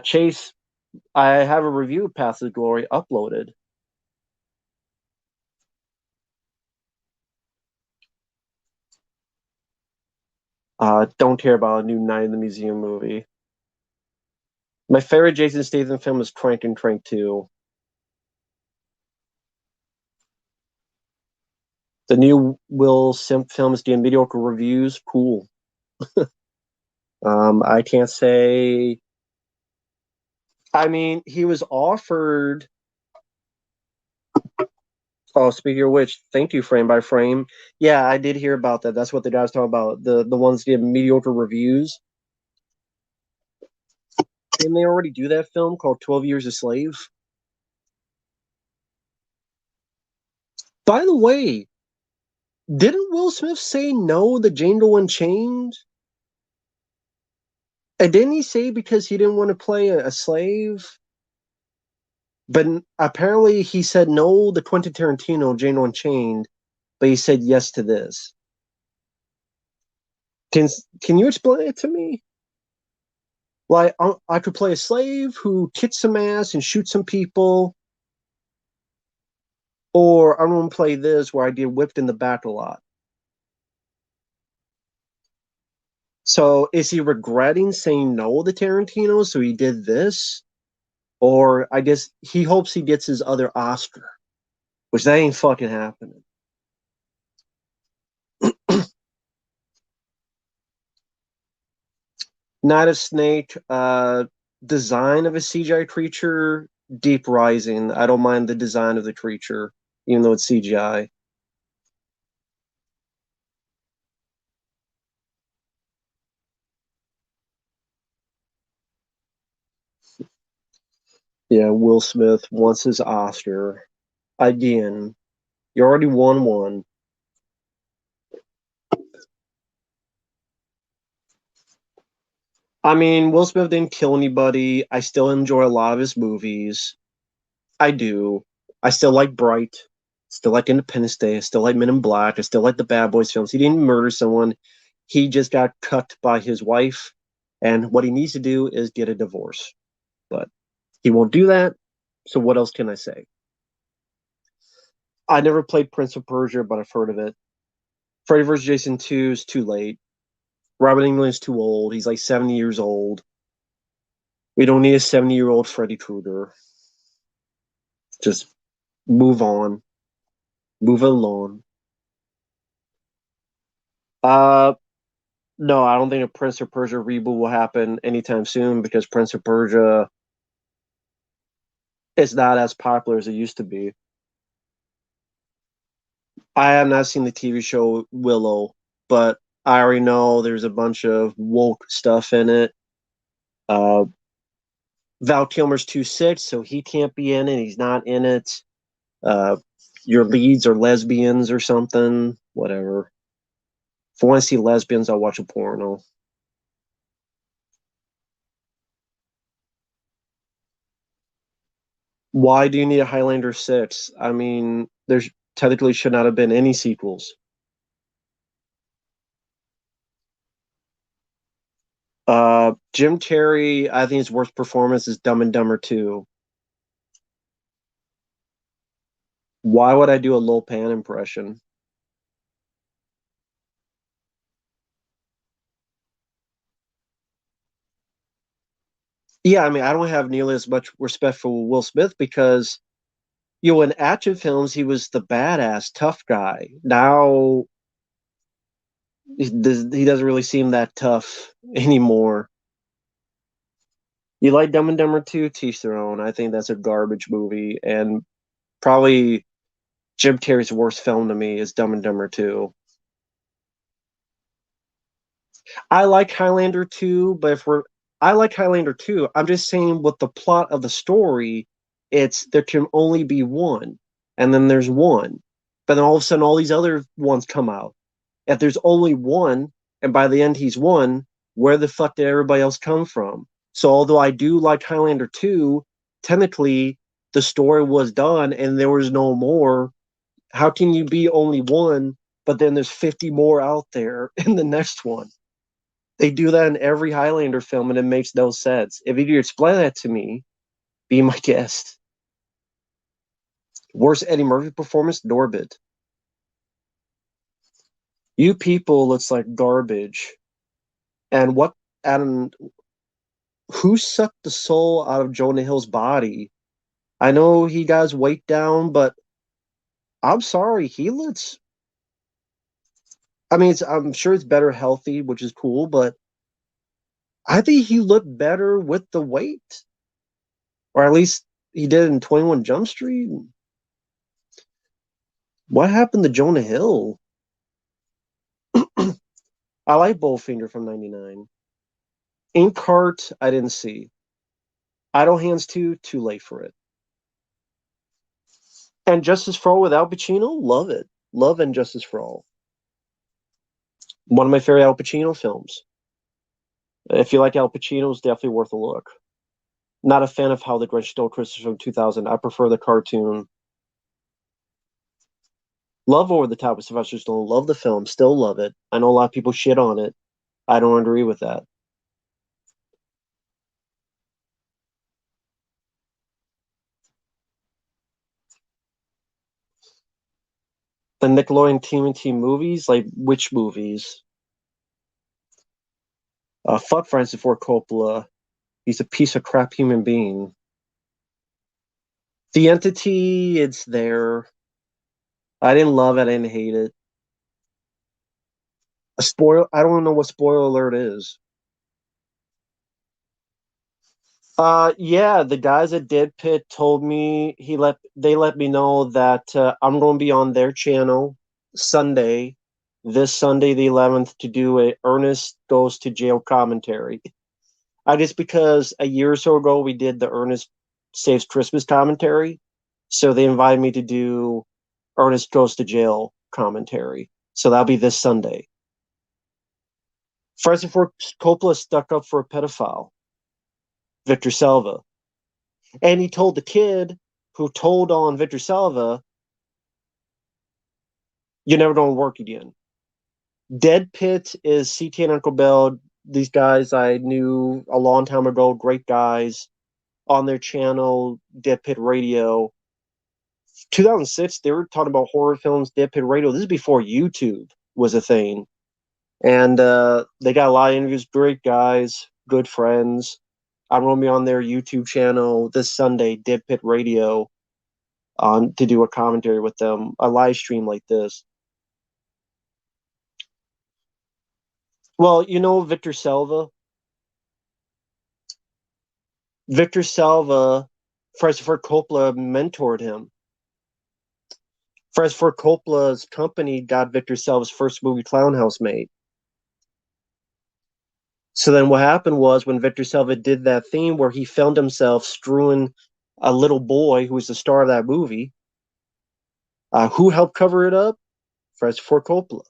Chase, I have a review of Path of Glory uploaded. Don't care about a new Night in the Museum movie. My favorite Jason Statham film is Crank and Crank 2. The new Will Simp film is getting mediocre reviews. Cool. I can't say. I mean, he was offered. Oh, speaking of which, thank you, Frame by Frame. Yeah, I did hear about that. That's what the guys talking about. The ones getting mediocre reviews. Didn't they already do that film called 12 Years a Slave? By the way, didn't Will Smith say no to Django Unchained? And didn't he say because he didn't want to play a slave? But apparently he said no to Quentin Tarantino, Django Unchained, but he said yes to this. Can can you explain it to me? Like I could play a slave who kicks some ass and shoots some people, or I'm gonna play this where I get whipped in the back a lot. So is he regretting saying no to Tarantino, so he did this? Or I guess he hopes he gets his other Oscar, which that ain't fucking happening. Not a snake. Design of a CGI creature, Deep Rising. I don't mind the design of the creature, even though it's CGI. Yeah, Will Smith wants his Oscar again. You already won one. I mean, Will Smith didn't kill anybody. I still enjoy a lot of his movies. I do. I still like Bright. Still like Independence Day. I still like Men in Black. I still like the Bad Boys films. He didn't murder someone. He just got cut by his wife. And what he needs to do is get a divorce. But he won't do that. So what else can I say? I never played Prince of Persia, but I've heard of it. Freddy vs. Jason 2 is too late. Robert Englund's too old. He's like 70 years old. We don't need a 70-year-old Freddy Krueger. Just move on. Move along. Uh, no, I don't think a Prince of Persia reboot will happen anytime soon because Prince of Persia is not as popular as it used to be. I have not seen the TV show Willow, but I already know there's a bunch of woke stuff in it. Uh, Val Kilmer's too sick, so he can't be in it. He's not in it. Uh, your leads are lesbians or something. Whatever. If I want to see lesbians, I'll watch a porno. Why do you need a Highlander 6? I mean, there's technically should not have been any sequels. Jim Carrey, I think his worst performance is Dumb and Dumber 2. Why would I do a Lil Pan impression? Yeah, I mean, I don't have nearly as much respect for Will Smith because, in action films, he was the badass, tough guy. Now, he doesn't really seem that tough anymore. You like Dumb and Dumber 2? Teach their own. I think that's a garbage movie. And probably Jim Carrey's worst film to me is Dumb and Dumber 2. I like Highlander 2, but I like Highlander 2. I'm just saying with the plot of the story, it's there can only be one, and then there's one. But then all of a sudden all these other ones come out. If there's only one, and by the end he's one, where the fuck did everybody else come from? So although I do like Highlander 2, technically the story was done and there was no more. How can you be only one, but then there's 50 more out there in the next one? They do that in every Highlander film, and it makes no sense. If you could explain that to me, be my guest. Worst Eddie Murphy performance, Norbit. You people looks like garbage. And what? And who sucked the soul out of Jonah Hill's body? I know he got his weight down, but I'm sorry, he looks. I mean, I'm sure it's better healthy, which is cool, but I think he looked better with the weight, or at least he did in 21 Jump Street. What happened to Jonah Hill? I like Bowfinger from '99. Inkheart, I didn't see. Idle Hands 2, too late for it. And Justice for All with Al Pacino, love it. Love and Justice for All. One of my favorite Al Pacino films. If you like Al Pacino, it's definitely worth a look. Not a fan of How the Grinch Stole Christmas from 2000. I prefer the cartoon. Love Over the Top with Sylvester Stallone. Love the film. Still love it. I know a lot of people shit on it. I don't agree with that. The Nickelodeon TMNT movies, like which movies? Fuck Francis Ford Coppola. He's a piece of crap human being. The Entity, it's there. I didn't love it. I didn't hate it. A spoil. I don't know what spoiler alert is. Yeah, the guys at Dead Pit told me they let me know that I'm going to be on their channel Sunday, this Sunday the 11th, to do a Ernest Goes to Jail commentary. I just because a year or so ago we did the Ernest Saves Christmas commentary, so they invited me to do Ernest Goes to Jail commentary. So that'll be this Sunday. Francis Ford Coppola stuck up for a pedophile, Victor Salva. And he told the kid who told on Victor Salva, "You're never going to work again." Dead Pit is CT and Uncle Bill. These guys I knew a long time ago, great guys on their channel, Dead Pit Radio. 2006, they were talking about horror films, Dead Pit Radio. This is before YouTube was a thing. And they got a lot of interviews, great guys, good friends. I'm going to be on their YouTube channel this Sunday, Dead Pit Radio, to do a commentary with them, a live stream like this. Well, you know Victor Salva? Victor Salva, Francis Ford Coppola mentored him. Francis Ford Coppola's company got Victor Salva's first movie, Clown House, made. So then what happened was when Victor Salva did that theme where he filmed himself screwing a little boy who was the star of that movie, who helped cover it up? Francis Ford Coppola.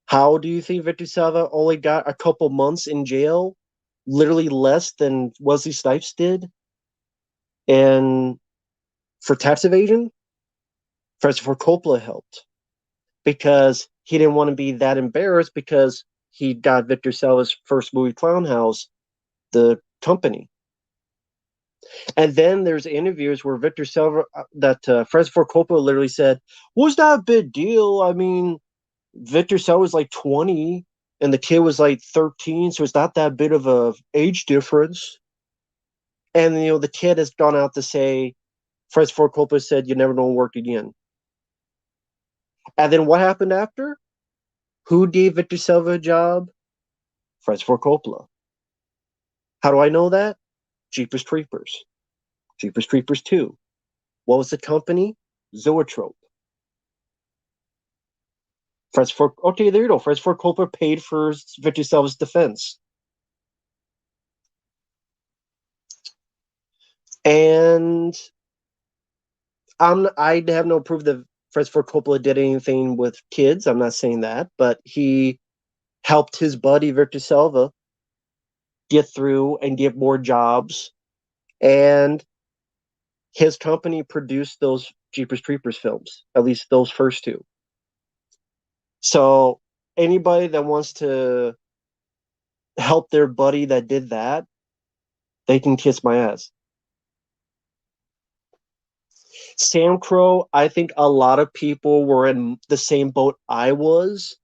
How do you think Victor Salva only got a couple months in jail? Literally less than Wesley Snipes did. And for tax evasion, Francis Ford Coppola helped because he didn't want to be that embarrassed because he got Victor Salva's first movie, Clown House, the company. And then there's interviews where Victor Salva, Francis Ford Coppola literally said, "Was that a big deal? I mean, Victor Salva was like 20 and the kid was like 13, so it's not that big of a age difference." And the kid has gone out to say, Francis Ford Coppola said, "You're never going to work again." And then what happened after? Who gave Victor Salva a job? Francis Ford Coppola. How do I know that? Jeepers Creepers. Jeepers Creepers 2. What was the company? Zoetrope. Okay, there you go. Francis Ford Coppola paid for Victor Salva's defense. And I have no proof that Francis Ford Coppola did anything with kids. I'm not saying that, but he helped his buddy Victor Salva get through and get more jobs. And his company produced those Jeepers Creepers films, at least those first two. So anybody that wants to help their buddy that did that, they can kiss my ass. Sam Crow, I think a lot of people were in the same boat I was.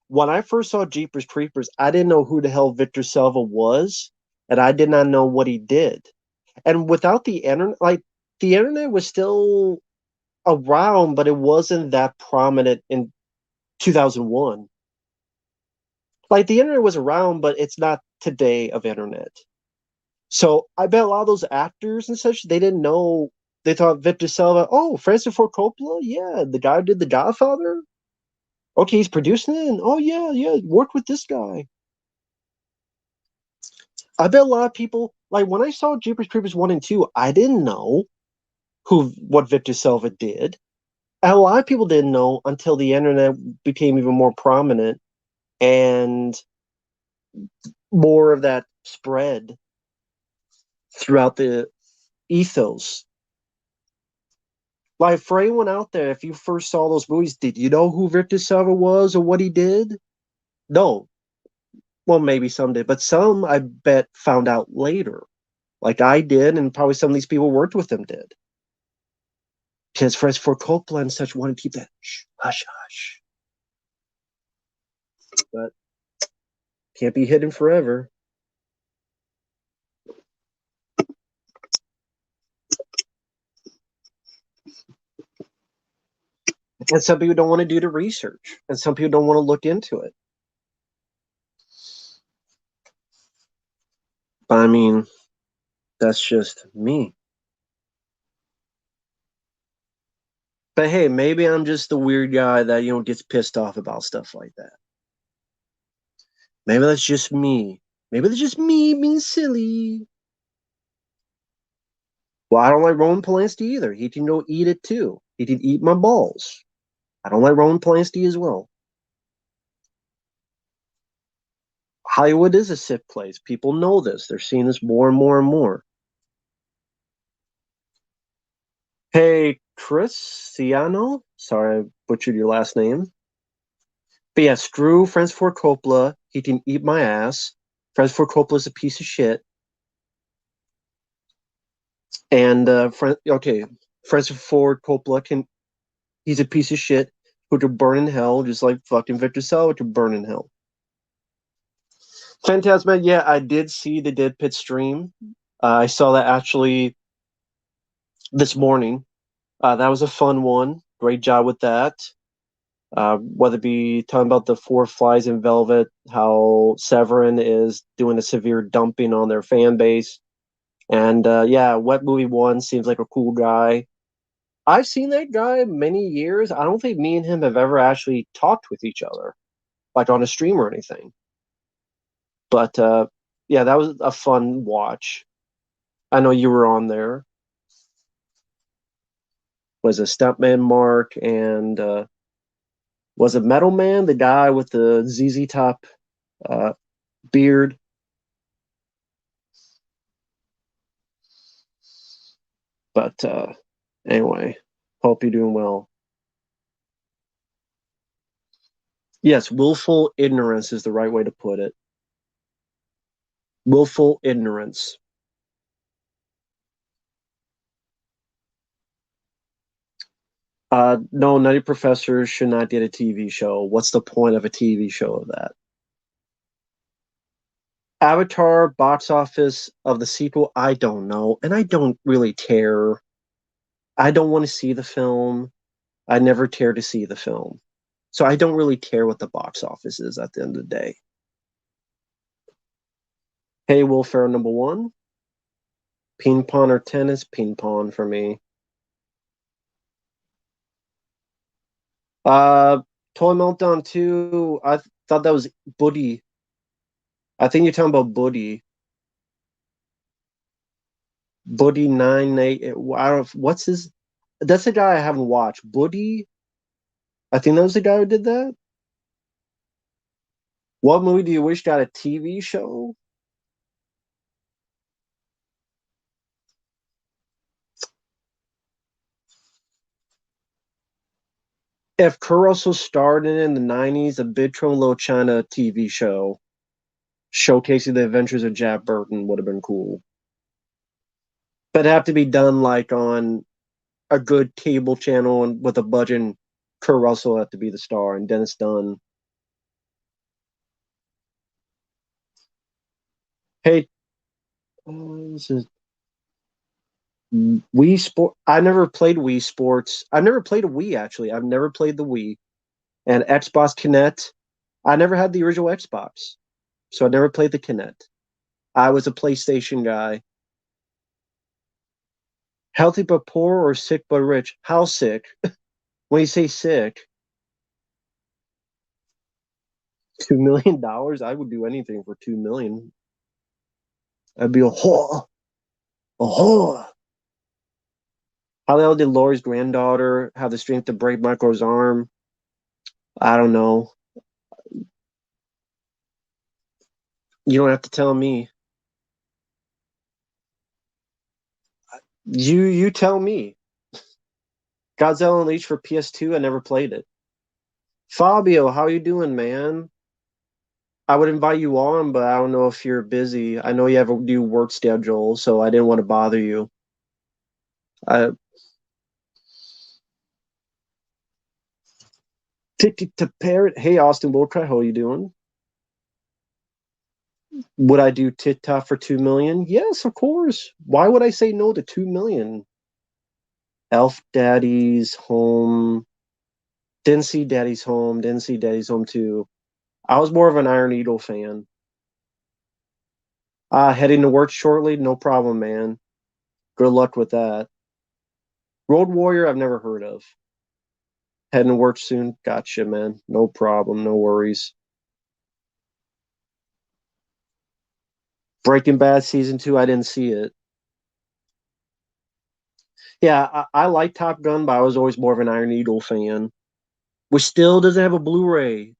When I first saw Jeepers Creepers, I didn't know who the hell Victor Salva was, and I did not know what he did. And without the internet, the internet was still around, but it wasn't that prominent in 2001. Like the internet was around, but it's not today of internet. So I bet a lot of those actors and such, they didn't know. They thought Victor Salva, oh, Francis Ford Coppola, yeah, the guy who did The Godfather. Okay, he's producing it. And, oh yeah, worked with this guy. I bet a lot of people, like when I saw Jeepers Creepers 1 and 2, I didn't know what Victor Salva did. And a lot of people didn't know until the internet became even more prominent and more of that spread throughout the ethos. Like for anyone out there, if you first saw those movies, did you know who Victor Salva was or what he did? No. Well, maybe some did, but some I bet found out later. Like I did, and probably some of these people worked with him did. Because Francis Ford Coppola and such wanted to keep that hush hush. But can't be hidden forever. And some people don't want to do the research, and some people don't want to look into it. But I mean, that's just me. But hey, maybe I'm just the weird guy that gets pissed off about stuff like that. Maybe that's just me. Maybe that's just me being silly. Well, I don't like Roman Polanski either. He can go eat it too. He can eat my balls. I don't like Roman Polanski as well. Hollywood is a sick place. People know this. They're seeing this more and more and more. Hey, Cristiano. Sorry, I butchered your last name. But yeah, screw Francis Ford Coppola. He can eat my ass. Francis Ford Coppola's a piece of shit. And okay, Francis Ford Coppola can. He's a piece of shit who could burn in hell, just like fucking Victor Salva could burn in hell. Phantasm, yeah, I did see the Dead Pit stream. I saw that actually this morning. That was a fun one. Great job with that. Whether it be talking about the Four Flies in Velvet, how Severin is doing a severe dumping on their fan base. And yeah, Wet Movie One seems like a cool guy. I've seen that guy many years. I don't think me and him have ever actually talked with each other, like on a stream or anything. But yeah, that was a fun watch. I know you were on there. Was a Stuntman Mark and was it Metal Man, the guy with the ZZ Top uh, beard? But anyway, hope you're doing well. Yes, willful ignorance is the right way to put it. Willful ignorance. No, Nutty Professor should not get a TV show. What's the point of a TV show of that? Avatar box office of the sequel, I don't know, and I don't really care. I don't want to see the film. I never care to see the film. So I don't really care what the box office is at the end of the day. Hey, Will Ferrell number one. Ping pong or tennis? Ping pong for me. Uh, Toy Meltdown 2, I thought that was Buddy. I think you're talking about Buddy. Buddy 98. Wow, what's his? That's the guy I haven't watched. Buddy. I think that was the guy who did that. What movie do you wish got a TV show? If Kurt Russell starred in the 90s, a Big Trouble in Little China TV show showcasing the adventures of Jack Burton would have been cool. But it'd have to be done like on a good cable channel and with a budget. And Kurt Russell had to be the star and Dennis Dunn. Hey, this is Wii Sport. I never played Wii Sports. I've never played a Wii actually. I've never played the Wii and Xbox Kinect. I never had the original Xbox, so I never played the Kinect. I was a PlayStation guy. Healthy but poor or sick but rich? How sick? When you say sick, $2 million, I would do anything for 2 million. I'd be a whore, a whore. How the hell did Lori's granddaughter have the strength to break Michael's arm? I don't know. You don't have to tell me. You tell me. Godzilla Unleashed for PS2. I never played it. Fabio, how you doing, man? I would invite you on, but I don't know if you're busy. I know you have a new work schedule, so I didn't want to bother you. I Ticket to Parrot. Hey, Austin Wilcry, how are you doing? Would I do TikTok for 2 million? Yes, of course. Why would I say no to 2 million? Elf Daddy's Home. Didn't see Daddy's Home. Didn't see Daddy's Home 2. I was more of an Iron Eagle fan. Heading to work shortly, no problem, man. Good luck with that. Road Warrior, I've never heard of. Heading to work soon. Gotcha, man. No problem. No worries. Breaking Bad season 2, I didn't see it. Yeah, I like Top Gun, but I was always more of an Iron Eagle fan, which still doesn't have a Blu-ray.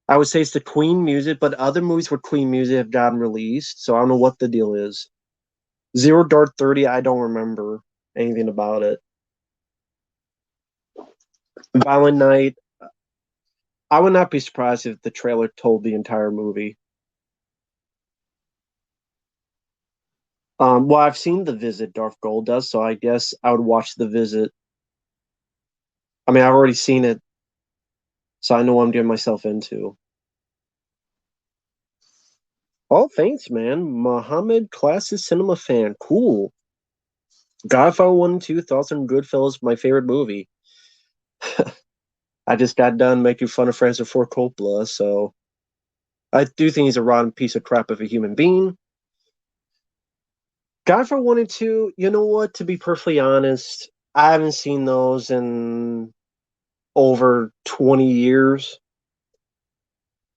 I would say it's the Queen music, but other movies with Queen music have gotten released, so I don't know what the deal is. Zero Dark 30, I don't remember anything about it. Violent Night, I would not be surprised if the trailer told the entire movie. Well, I've seen The Visit, Darth Gold does, so I guess I would watch The Visit. I mean, I've already seen it, so I know what I'm getting myself into. Oh, thanks, man. Mohammed, classic cinema fan. Cool. Godfather 1 and 2, thoughts on Goodfellas, my favorite movie. I just got done making fun of Francis Ford Coppola, so I do think he's a rotten piece of crap of a human being. Godfather 1 and 2, you know what? To be perfectly honest, I haven't seen those in over 20 years.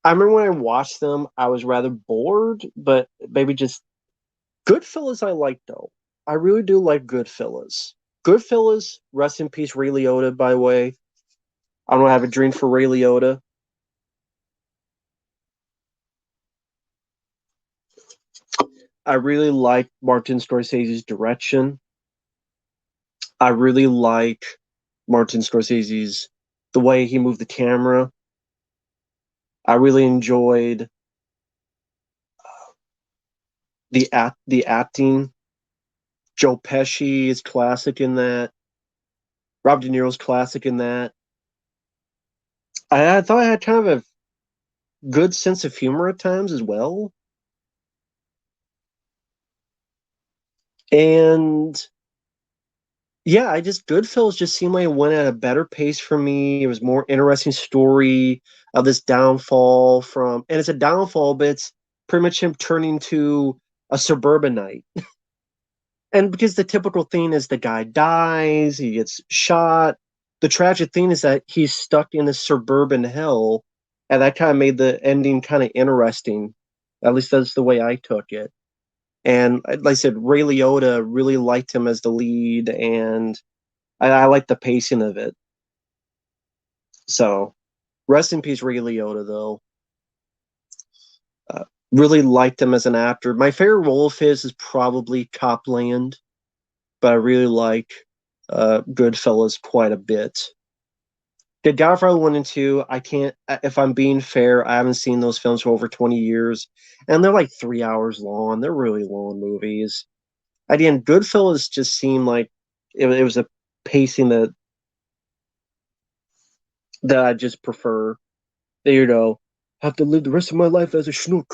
I remember when I watched them, I was rather bored, but maybe just Goodfellas I like though. I really do like Goodfellas. Goodfellas, rest in peace, Ray Liotta, by the way. I don't have a dream for Ray Liotta. I really like Martin Scorsese's direction. I really like Martin Scorsese's the way he moved the camera. I really enjoyed the acting. Joe Pesci is classic in that. Rob De Niro's classic in that. I thought I had kind of a good sense of humor at times as well. And yeah, I just Goodfellas just seemed like it went at a better pace for me. It was more interesting story of this downfall from, and it's a downfall, but it's pretty much him turning to a suburbanite. And because the typical thing is the guy dies, he gets shot. The tragic thing is that he's stuck in a suburban hell, and that kind of made the ending kind of interesting. At least that's the way I took it. And like I said, Ray Liotta really liked him as the lead, and I like the pacing of it. So rest in peace, Ray Liotta, though. Really liked him as an actor. My favorite role of his is probably Copland, but I really like Goodfellas quite a bit. The Godfather 1 and 2, I can't, if I'm being fair, I haven't seen those films for over 20 years, and they're like 3 hours long. They're really long movies. Again, Goodfellas just seemed like it was a pacing that I just prefer. You know, have to live the rest of my life as a schnook,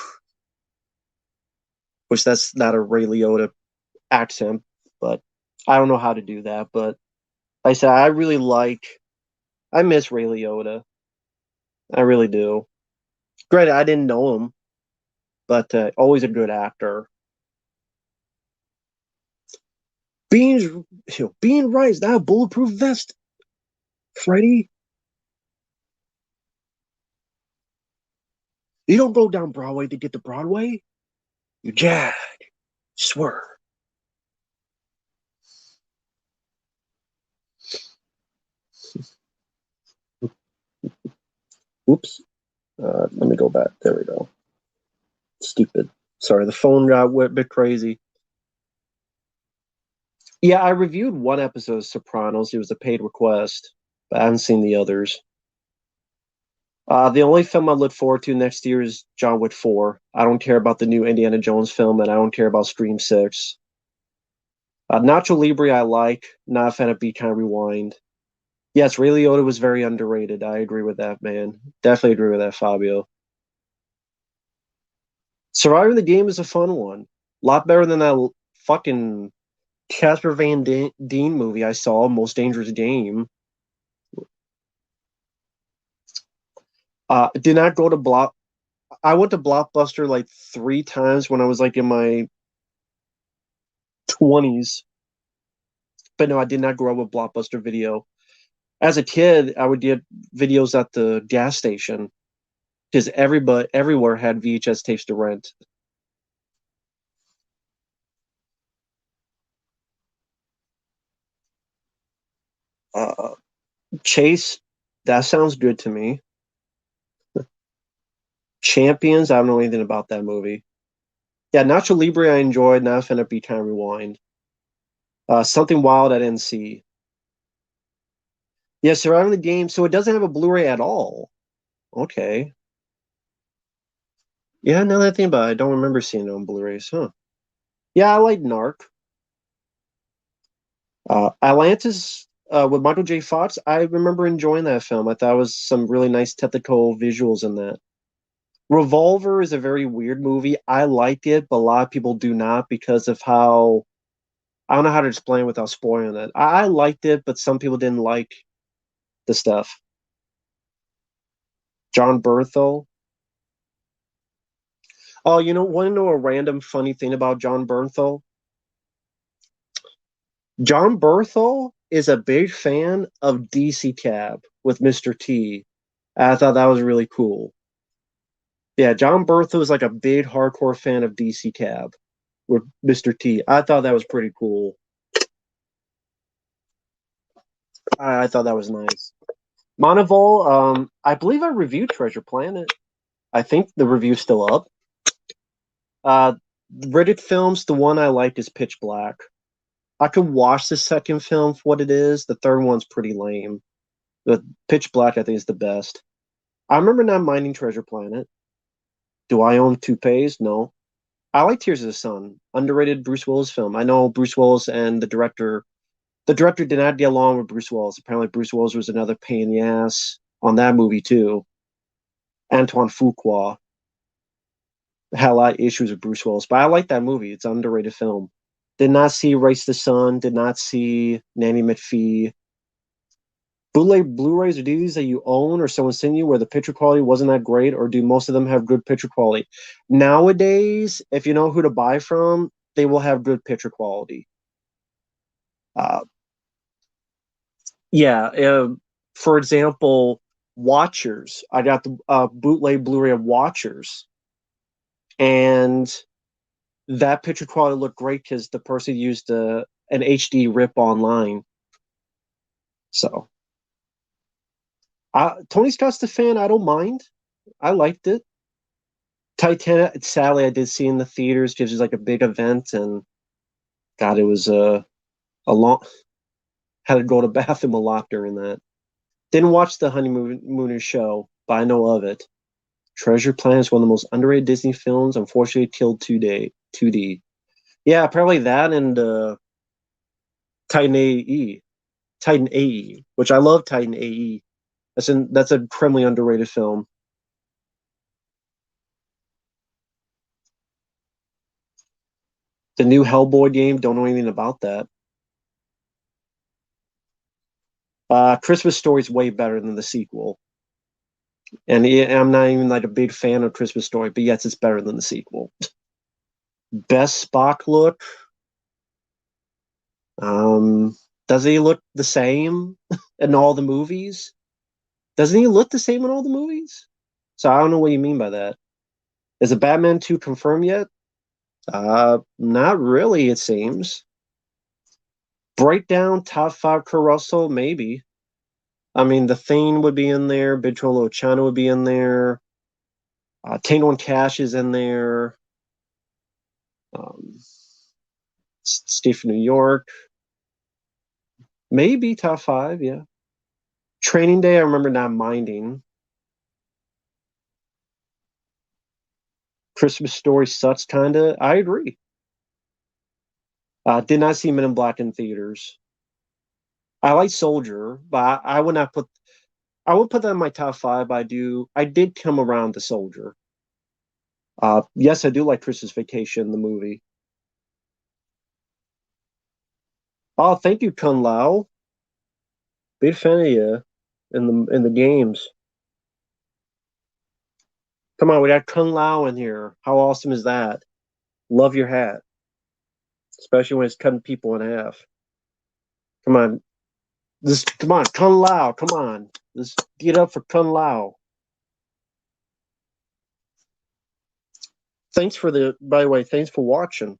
which that's not a Ray Liotta accent, but I don't know how to do that. But like I said, I miss Ray Liotta. I really do. Granted, I didn't know him, but always a good actor. Beans, Bean Rice, that bulletproof vest, Freddy. You don't go down Broadway to get to Broadway. You jag, swerve. Whoops. Let me go back. There we go. Stupid. Sorry, the phone got a bit crazy. Yeah, I reviewed one episode of Sopranos. It was a paid request, but I haven't seen the others. The only film I look forward to next year is John Wick 4. I don't care about the new Indiana Jones film, and I don't care about Scream 6. Nacho Libre I like, not a fan of Be Kind Rewind. Yes, Ray Liotta was very underrated. I agree with that, man. Definitely agree with that, Fabio. Surviving the Game is a fun one. A lot better than that fucking Casper Van Dien movie I saw, Most Dangerous Game. Did not go to Block. I went to Blockbuster like 3 times when I was like in my 20s, but no, I did not grow up with Blockbuster Video. As a kid, I would get videos at the gas station because everybody everywhere had VHS tapes to rent. Uh, Chase, that sounds good to me. Champions. I don't know anything about that movie. Yeah, Nacho Libre I enjoyed. Now Finna Be Time Rewind. Something Wild I didn't see. Yeah, Surviving the Game. So it doesn't have a Blu-ray at all. Okay. Yeah, now that I think about it, I don't remember seeing it on Blu-rays. Huh. Yeah, I like Narc. Atlantis with Michael J. Fox. I remember enjoying that film. I thought it was some really nice technical visuals in that. Revolver is a very weird movie. I liked it, but a lot of people do not because of how I don't know how to explain without spoiling it. I liked it, but some people didn't like the stuff. John Bernthal. Oh, want to know a random funny thing about John Bernthal? John Bernthal is a big fan of DC Cab with Mr. T. I thought that was really cool. Yeah, John Bernthal is like a big hardcore fan of DC Cab with Mr. T. I thought that was pretty cool. I thought that was nice. Monovol, I believe I reviewed Treasure Planet. I think the review's still up. Uh, Riddick films, the one I liked is Pitch Black. I could watch the second film for what it is. The third one's pretty lame. The Pitch Black, I think, is the best. I remember not minding Treasure Planet. Do I own toupees? No. I like Tears of the Sun. Underrated Bruce Willis film. I know Bruce Willis and the director did not get along with Bruce Willis. Apparently, Bruce Willis was another pain in the ass on that movie too. Antoine Fuqua had a lot of issues with Bruce Willis, but I like that movie. It's an underrated film. Did not see Race the Sun. Did not see Nanny McPhee. Bootleg Blu-rays are these that you own or someone sent you where the picture quality wasn't that great, or do most of them have good picture quality? Nowadays, if you know who to buy from, they will have good picture quality. Uh, yeah, for example, Watchers. I got the bootleg Blu-ray of Watchers, and that picture quality looked great because the person used an HD rip online. So, Tony Scott's the fan. I don't mind. I liked it. Titanic. Sadly, I did see in the theaters because it was like a big event, and God, it was a long. Had to go to the bathroom a lot during that. Didn't watch the Honeymooners show, but I know of it. Treasure Planet is one of the most underrated Disney films. Unfortunately, killed 2D. Yeah, probably that and Titan AE, Titan AE, which I love. Titan AE. That's a criminally underrated film. The new Hellboy game. Don't know anything about that. Christmas Story is way better than the sequel, and I'm not even like a big fan of Christmas Story, but yes, it's better than the sequel. Best Spock look. Um, does he look the same in all the movies? Doesn't he look the same in all the movies? So I don't know what you mean by that. Is a Batman 2 confirmed yet? Not really, it seems. Breakdown top five Kurt Russell, maybe. I mean, The Thing would be in there. Big Trouble China would be in there. Tango and Cash is in there. Um, Steve from New York, maybe top five. Yeah. Training Day, I remember not minding. Christmas Story sucks, kinda. I agree. Did not see Men in Black in theaters. I like Soldier, but I would not put. I would put that in my top five. I did come around to Soldier. Yes, I do like Christmas Vacation, the movie. Oh, thank you, Kun Lao. Big fan of you in the games. Come on, we got Kung Lao in here. How awesome is that? Love your hat, especially when it's cutting people in half. Come on, come on, Kung Lao. Come on, let's get up for Kung Lao. By the way, thanks for watching.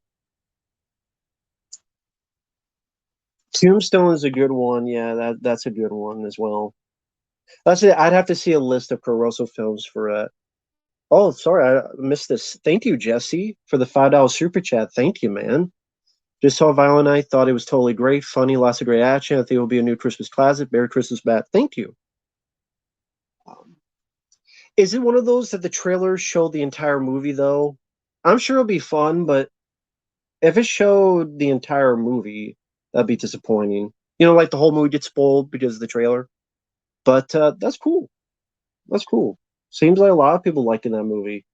Tombstone is a good one. Yeah, that's a good one as well. That's it. I'd have to see a list of Caruso films for it. Oh, sorry, I missed this. Thank you, Jesse, for the $5 super chat. Thank you, man. Just saw Violent Night, thought it was totally great, funny, lots of great action. I think it will be a new Christmas classic. Merry Christmas, Matt. Thank you. Um, is it one of those that the trailers show the entire movie though? I'm sure it'll be fun, but if it showed the entire movie, that'd be disappointing. You know, like the whole movie gets spoiled because of the trailer. But that's cool. That's cool. Seems like a lot of people liking that movie.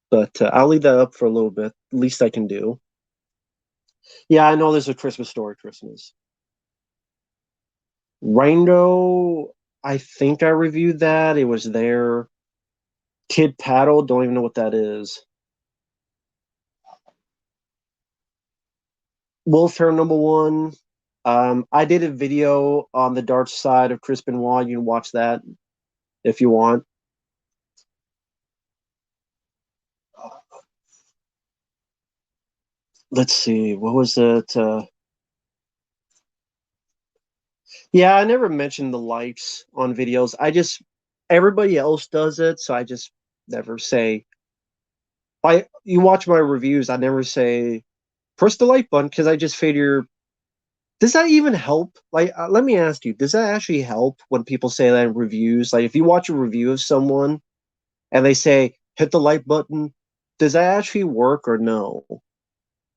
But I'll leave that up for a little bit. Least I can do. Yeah, I know there's a Christmas Story Christmas. Rango, I think I reviewed that. It was there. Kid Paddle, don't even know what that is. Wolfare number one. I did a video on the dark side of Chris Benoit. You can watch that if you want. Let's see, what was it? Yeah, I never mentioned the likes on videos. I just everybody else does it, so I just never say. I you watch my reviews, I never say press the like button because I just figure does that even help? Like, let me ask you, does that actually help when people say that in reviews? Like, if you watch a review of someone and they say hit the like button, does that actually work or no?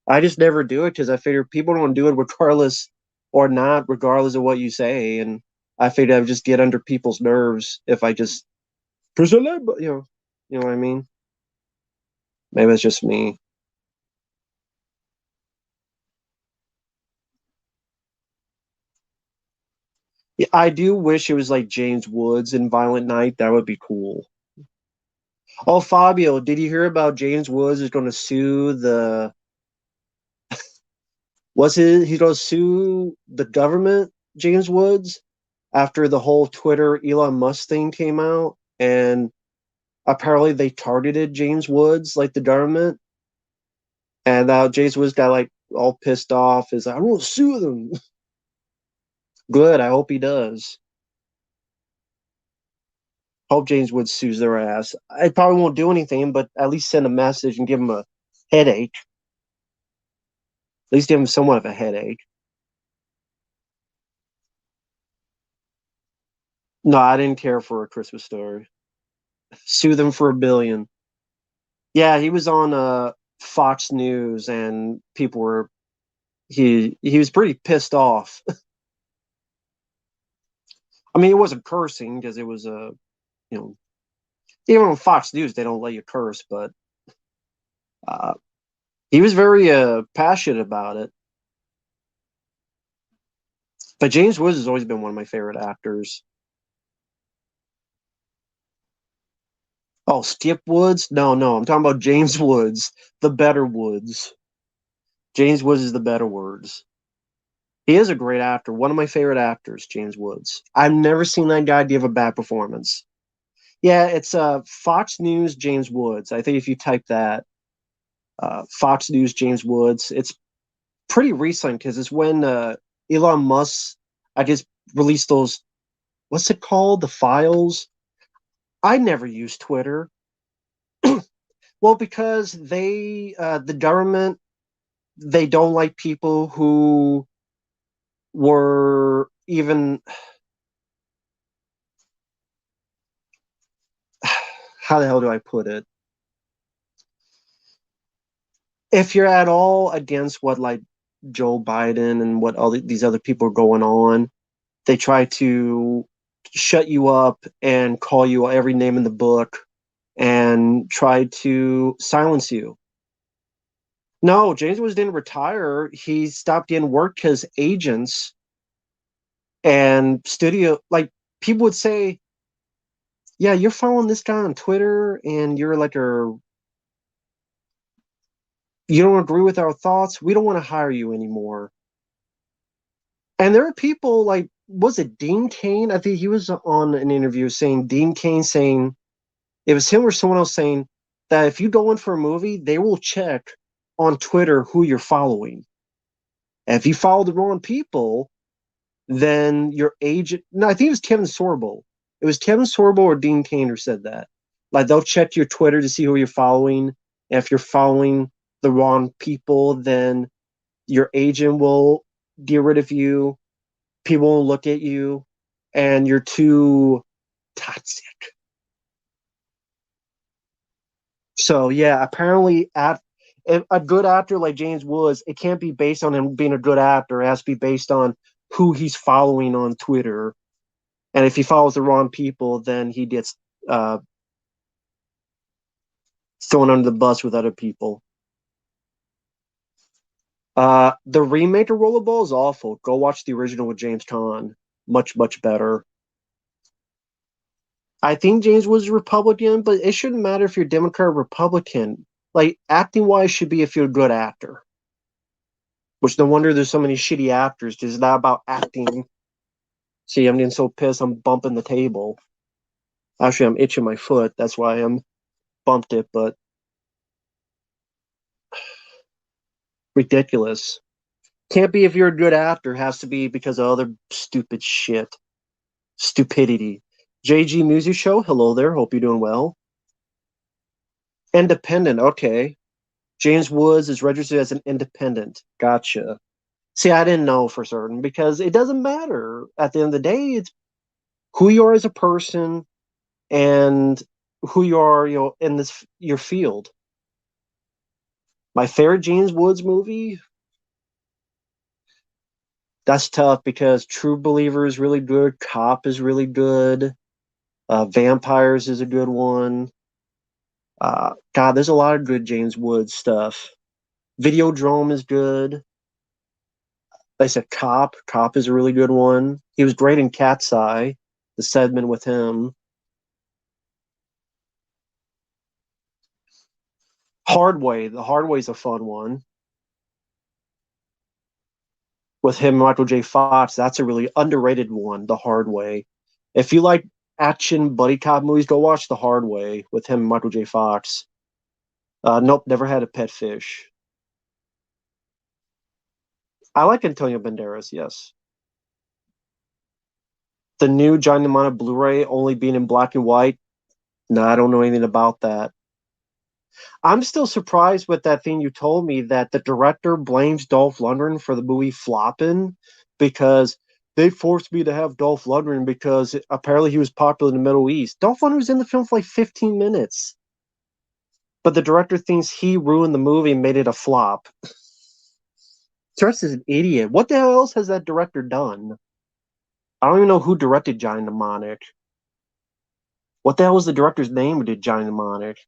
I just never do it because I figure people don't do it regardless or not, regardless of what you say. And I figured I would just get under people's nerves if I just press the like button, you know what I mean? Maybe it's just me. Yeah, I do wish it was like James Woods in Violent Night. That would be cool. Oh, Fabio, did you hear about James Woods is going to sue the he's going to sue the government, James Woods, after the whole Twitter Elon Musk thing came out and apparently they targeted James Woods like the government and James Woods got like all pissed off is like, I won't sue them. Good, I hope he does. Hope James Woods sues their ass. I probably won't do anything, but at least send a message and give him a headache. At least give him somewhat of a headache. No, I didn't care for A Christmas Story. Sue them for $1 billion. Yeah, he was on Fox News, and people were he was pretty pissed off. I mean, it wasn't cursing because it was a you know even on Fox News they don't let you curse, but uh, he was very passionate about it. But James Woods has always been one of my favorite actors. Oh, Skip Woods? No, no, I'm talking about James Woods, the better Woods. James Woods is the better Woods. He is a great actor. One of my favorite actors, James Woods. I've never seen that guy give a bad performance. Yeah, it's Fox News James Woods. I think if you type that, Fox News James Woods, it's pretty recent because it's when Elon Musk, I just released those. What's it called? The files. I never use Twitter. Well, because the government, they don't like people who were even how the hell do I put it? If you're at all against what like Joe Biden and what all these other people are going on, they try to shut you up and call you every name in the book and try to silence you. No, James Woods didn't retire. He stopped getting work because agents and studio like people would say, "Yeah, you're following this guy on Twitter, and you're like a you don't agree with our thoughts. We don't want to hire you anymore." And there are people like, was it Dean Cain? I think he was on an interview saying Dean Cain saying it was him or someone else saying that if you go in for a movie, they will check on Twitter who you're following. And if you follow the wrong people, then your agent. No, I think it was Kevin Sorbo. It was Kevin Sorbo or Dean Cain who said that. Like they'll check your Twitter to see who you're following. And if you're following the wrong people, then your agent will get rid of you. People will look at you, and you're too toxic. So yeah, apparently, at a good actor like James Woods, it can't be based on him being a good actor. It has to be based on who he's following on Twitter. And if he follows the wrong people, then he gets uh, thrown under the bus with other people. The remake of Rollerball is awful. Go watch the original with James Caan. Much, much better. I think James was Republican, but it shouldn't matter if you're Democrat or Republican. Like, acting wise should be if you're a good actor. Which no wonder there's so many shitty actors, because it's not about acting. See, I'm getting so pissed I'm bumping the table. Actually, I'm itching my foot. That's why I'm bumped it, but ridiculous. Can't be if you're a good actor, has to be because of other stupid shit. Stupidity. JG Music Show, hello there. Hope you're doing well. Independent, okay. James Woods is registered as an independent. Gotcha. See, I didn't know for certain because it doesn't matter. At the end of the day, it's who you are as a person and who you are, in this your field. My favorite James Woods movie, that's tough because True Believer is really good. Cop is really good. Vampires is a good one. God, there's a lot of good James Woods stuff. Videodrome is good. Like I said, Cop. Cop is a really good one. He was great in Cat's Eye, the segment with him. Hard Way. The Hard Way is a fun one. With him, Michael J. Fox, that's a really underrated one, The Hard Way. If you like action buddy cop movies, go watch The Hard Way with him and Michael J. Fox. Nope, never had a pet fish. I like Antonio Banderas, yes. The new John Mnemonic Blu-ray only being in black and white. No, I don't know anything about that. I'm still surprised with that thing you told me that the director blames Dolph Lundgren for the movie flopping because they forced me to have Dolph Lundgren because apparently he was popular in the Middle East. Dolph Lundgren was in the film for like 15 minutes, but the director thinks he ruined the movie and made it a flop. Stress is an idiot. What the hell else has that director done? I don't even know who directed Johnny Mnemonic. What the hell was the director's name who did Johnny Mnemonic?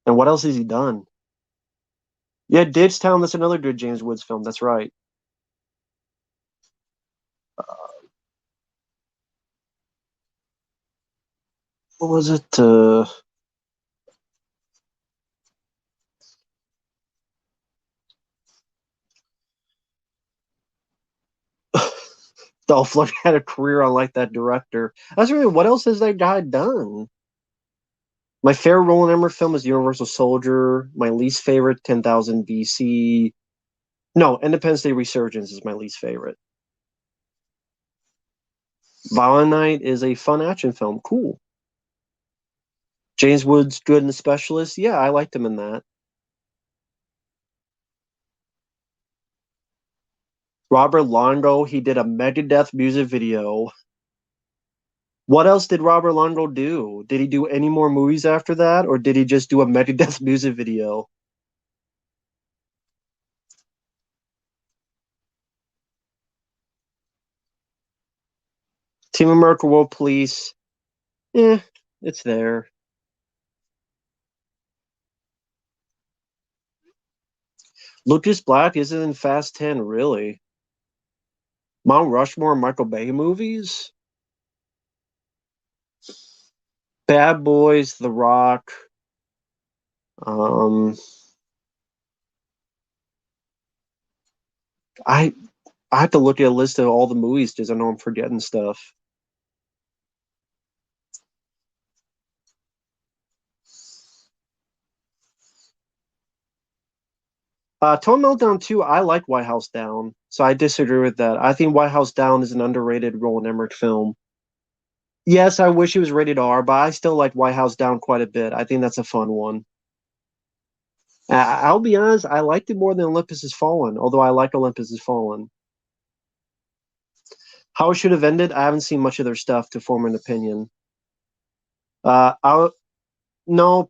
And what else has he done? Yeah, Digstown, that's another good James Woods film. That's right. What was it? Dolph Lundgren had a career unlike that director. That's really what else has that guy done? My favorite Roland Emmerich film is Universal Soldier. My least favorite, 10,000 BC. No, Independence Day Resurgence is my least favorite. Violent Night is a fun action film. Cool. James Woods, good in The Specialist. Yeah, I liked him in that. Robert Longo, he did a Megadeth music video. What else did Robert Longo do? Did he do any more movies after that, or did he just do a Megadeth music video? Team America World Police, eh, it's there. Lucas Black isn't in Fast 10, really. Mount Rushmore Michael Bay movies? Bad Boys, The Rock. Um, I I have to look at a list of all the movies because I know I'm forgetting stuff. Tone Meltdown 2, I like White House Down, so I disagree with that. I think White House Down is an underrated Roland Emmerich film. Yes, I wish it was rated R, but I still like White House Down quite a bit. I think that's a fun one. I'll be honest, I liked it more than Olympus Has Fallen, although I like Olympus Has Fallen. How it should have ended, I haven't seen much of their stuff to form an opinion. I no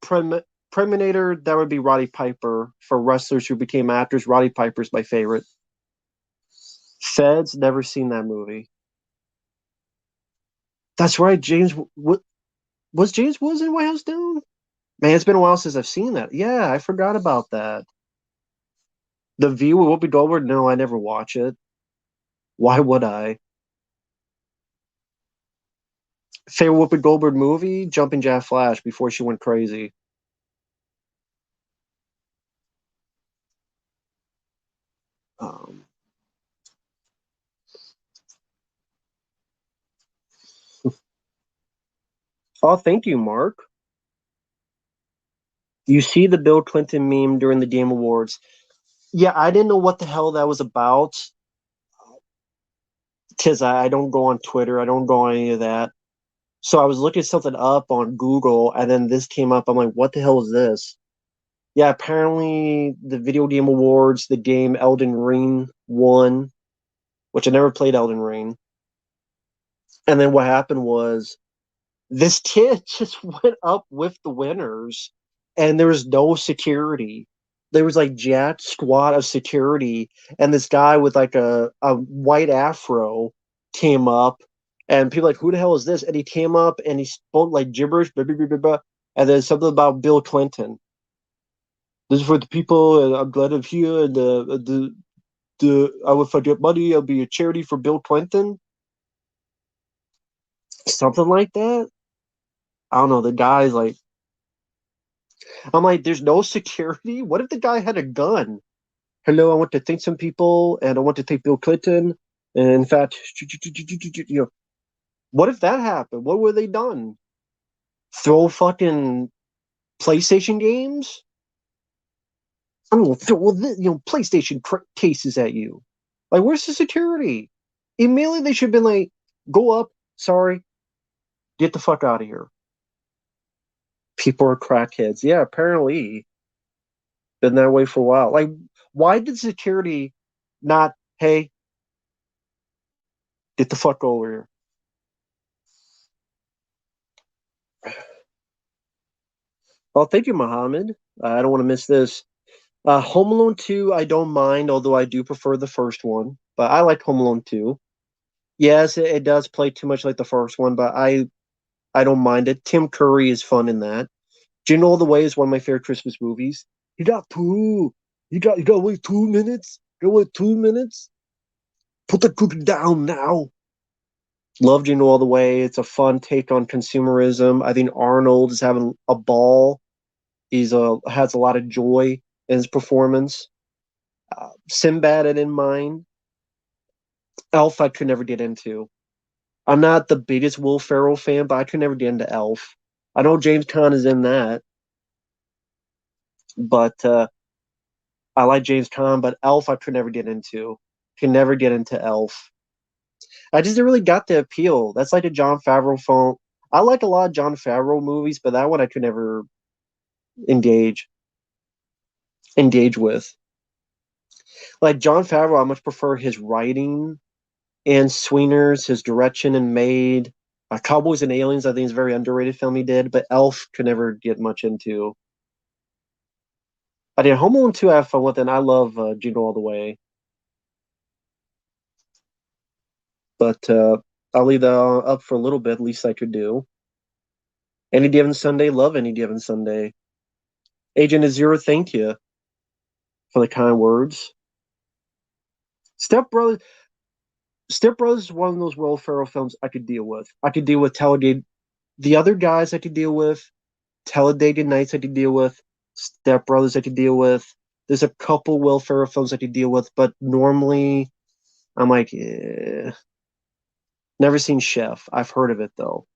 Preminator, that would be Roddy Piper. For wrestlers who became actors, Roddy Piper's my favorite. Feds, never seen that movie. That's right, James. What was James Woods in White House Down? Man, it's been a while since I've seen that. Yeah, I forgot about that. The View with Whoopi Goldberg? No, I never watch it. Why would I? Favorite Whoopi Goldberg movie? Jumping Jack Flash before she went crazy. Um, oh, thank you, Mark. You see the Bill Clinton meme during the Game Awards. Yeah, I didn't know what the hell that was about because I don't go on Twitter. I don't go on any of that. So I was looking something up on Google, and then this came up. I'm like, what the hell is this? Yeah, apparently the Video Game Awards, the game Elden Ring won, which I never played Elden Ring. And then what happened was this kid just went up with the winners, and there was no security. There was like jack squad of security, and this guy with like a white afro came up, and people were like, who the hell is this? And he came up and he spoke like gibberish, blah, blah, blah, blah, blah, and then something about Bill Clinton. This is for the people, and I'm glad I'm here, and the I would forget money, I'll be a charity for Bill Clinton, something like that. I don't know. The guy's like, I'm like, there's no security. What if the guy had a gun? Hello, I want to thank some people, and I want to thank Bill Clinton. And in fact, you know, what if that happened? What would they done? Throw fucking PlayStation games? I'm gonna throw PlayStation cases at you. Like, where's the security? Immediately, they should have been like, go up. Sorry, get the fuck out of here. People are crackheads. Yeah, apparently been that way for a while. Like, why did security not? Hey, get the fuck over here. Well, thank you, Mohammed. I don't want to miss this. Home Alone 2, I don't mind, although I do prefer the first one. But I like Home Alone 2. Yes, it does play too much like the first one, but I don't mind it. Tim Curry is fun in that. Jingle All the Way is one of my favorite Christmas movies. You got two. You got to wait 2 minutes. You got to wait 2 minutes. Put the cookie down now. Love Jingle All the Way. It's a fun take on consumerism. I think Arnold is having a ball. He's has a lot of joy in his performance. Sinbad, I didn't mind. Elf, I could never get into. I'm not the biggest Will Ferrell fan, but I could never get into Elf. I know James Caan is in that, but I like James Caan. But Elf, I could never get into. Could never get into Elf. I just didn't really got the appeal. That's like a John Favreau film. I like a lot of John Favreau movies, but that one I could never engage engage with. Like John Favreau, I much prefer his writing and Swingers, his direction and Made. Cowboys and Aliens, I think is a very underrated film he did, but Elf could never get much into. I did Home Alone 2 I have fun with, and I love Jingle All the Way. But I'll leave that up for a little bit, least I could do. Any Given Sunday, love Any Given Sunday. Agent Azura, thank you for the kind words. Step Brothers, Step Brothers is one of those Will Ferrell films I could deal with. I could deal with Talladega. The other guys I could deal with. Talladega Nights I could deal with. Step Brothers I could deal with. There's a couple Will Ferrell films I could deal with, but normally I'm like, never seen Chef. I've heard of it though.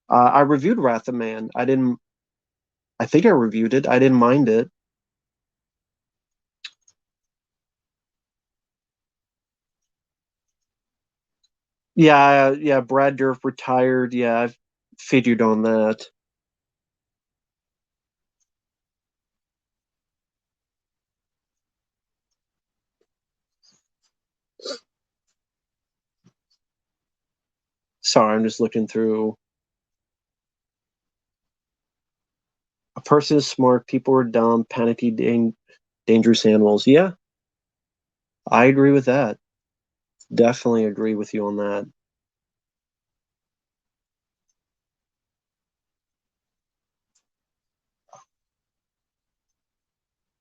I reviewed Wrath of Man. I didn't. I think I reviewed it. I didn't mind it. Yeah, yeah. Brad Dourif retired. Yeah, I've figured on that. Sorry, I'm just looking through. A person is smart, people are dumb, panicky, dangerous animals. Yeah, I agree with that. Definitely agree with you on that.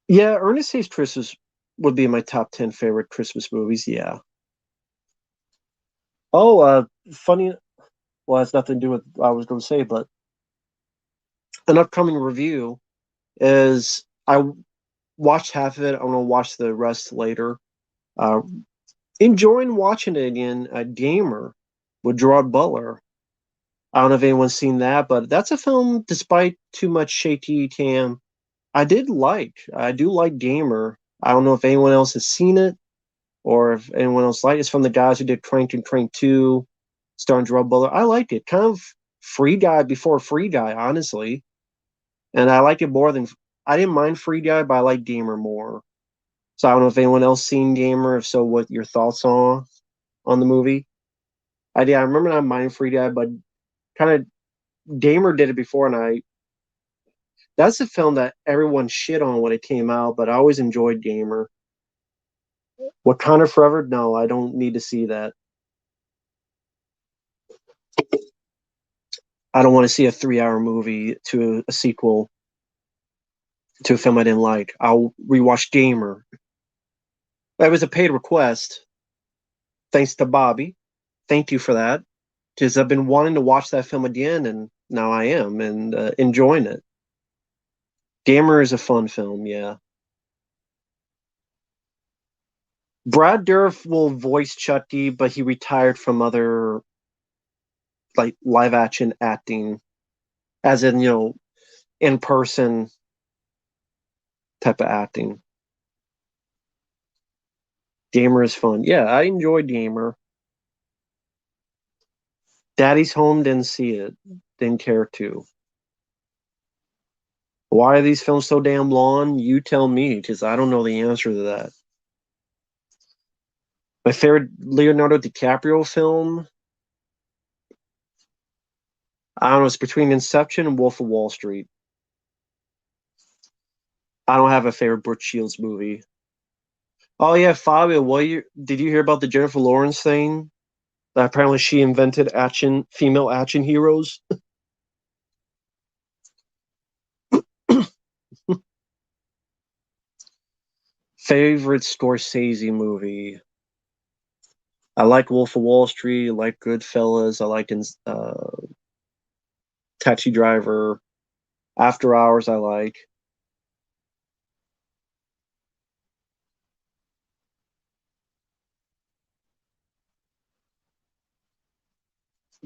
Yeah, Ernest Saves Christmas would be my top 10 favorite Christmas movies. Yeah. Oh, funny. Well, has nothing to do with what I was going to say, but an upcoming review is I watched half of it. I'm going to watch the rest later. Uh, Enjoying watching it again. Gamer with Gerard Butler. I don't know if anyone's seen that, but that's a film, despite too much shaky cam, I did like. I do like Gamer. I don't know if anyone else has seen it or if anyone else liked it. It's from the guys who did Crank and Crank 2, starring Gerard Butler. I liked it. Kind of Free Guy before Free Guy, honestly. And I liked it more than I didn't mind Free Guy, but I like Gamer more. So I don't know if anyone else seen Gamer. If so, what your thoughts are on the movie? I remember not minding Free Guy, but kind of Gamer did it before, and I that's a film that everyone shit on when it came out, but I always enjoyed Gamer. Wakanda Forever? No, I don't need to see that. I don't want to see a 3 hour movie to a sequel to a film I didn't like. I'll rewatch Gamer. That was a paid request. Thanks to Bobby. Thank you for that. Because I've been wanting to watch that film again, and now I am, and enjoying it. Gamer is a fun film, yeah. Brad Dourif will voice Chucky, but he retired from other like live action acting, as in in person type of acting. Gamer is fun. Yeah, I enjoyed Gamer. Daddy's Home didn't see it. Didn't care to. Why are these films so damn long? You tell me, because I don't know the answer to that. My favorite Leonardo DiCaprio film, I don't know, it's between Inception and Wolf of Wall Street. I don't have a favorite Brooke Shields movie. Oh yeah, Fabio, did you hear about the Jennifer Lawrence thing? That apparently she invented female action heroes. Favorite Scorsese movie. I like Wolf of Wall Street. I like Goodfellas. I like Taxi Driver. After Hours. I like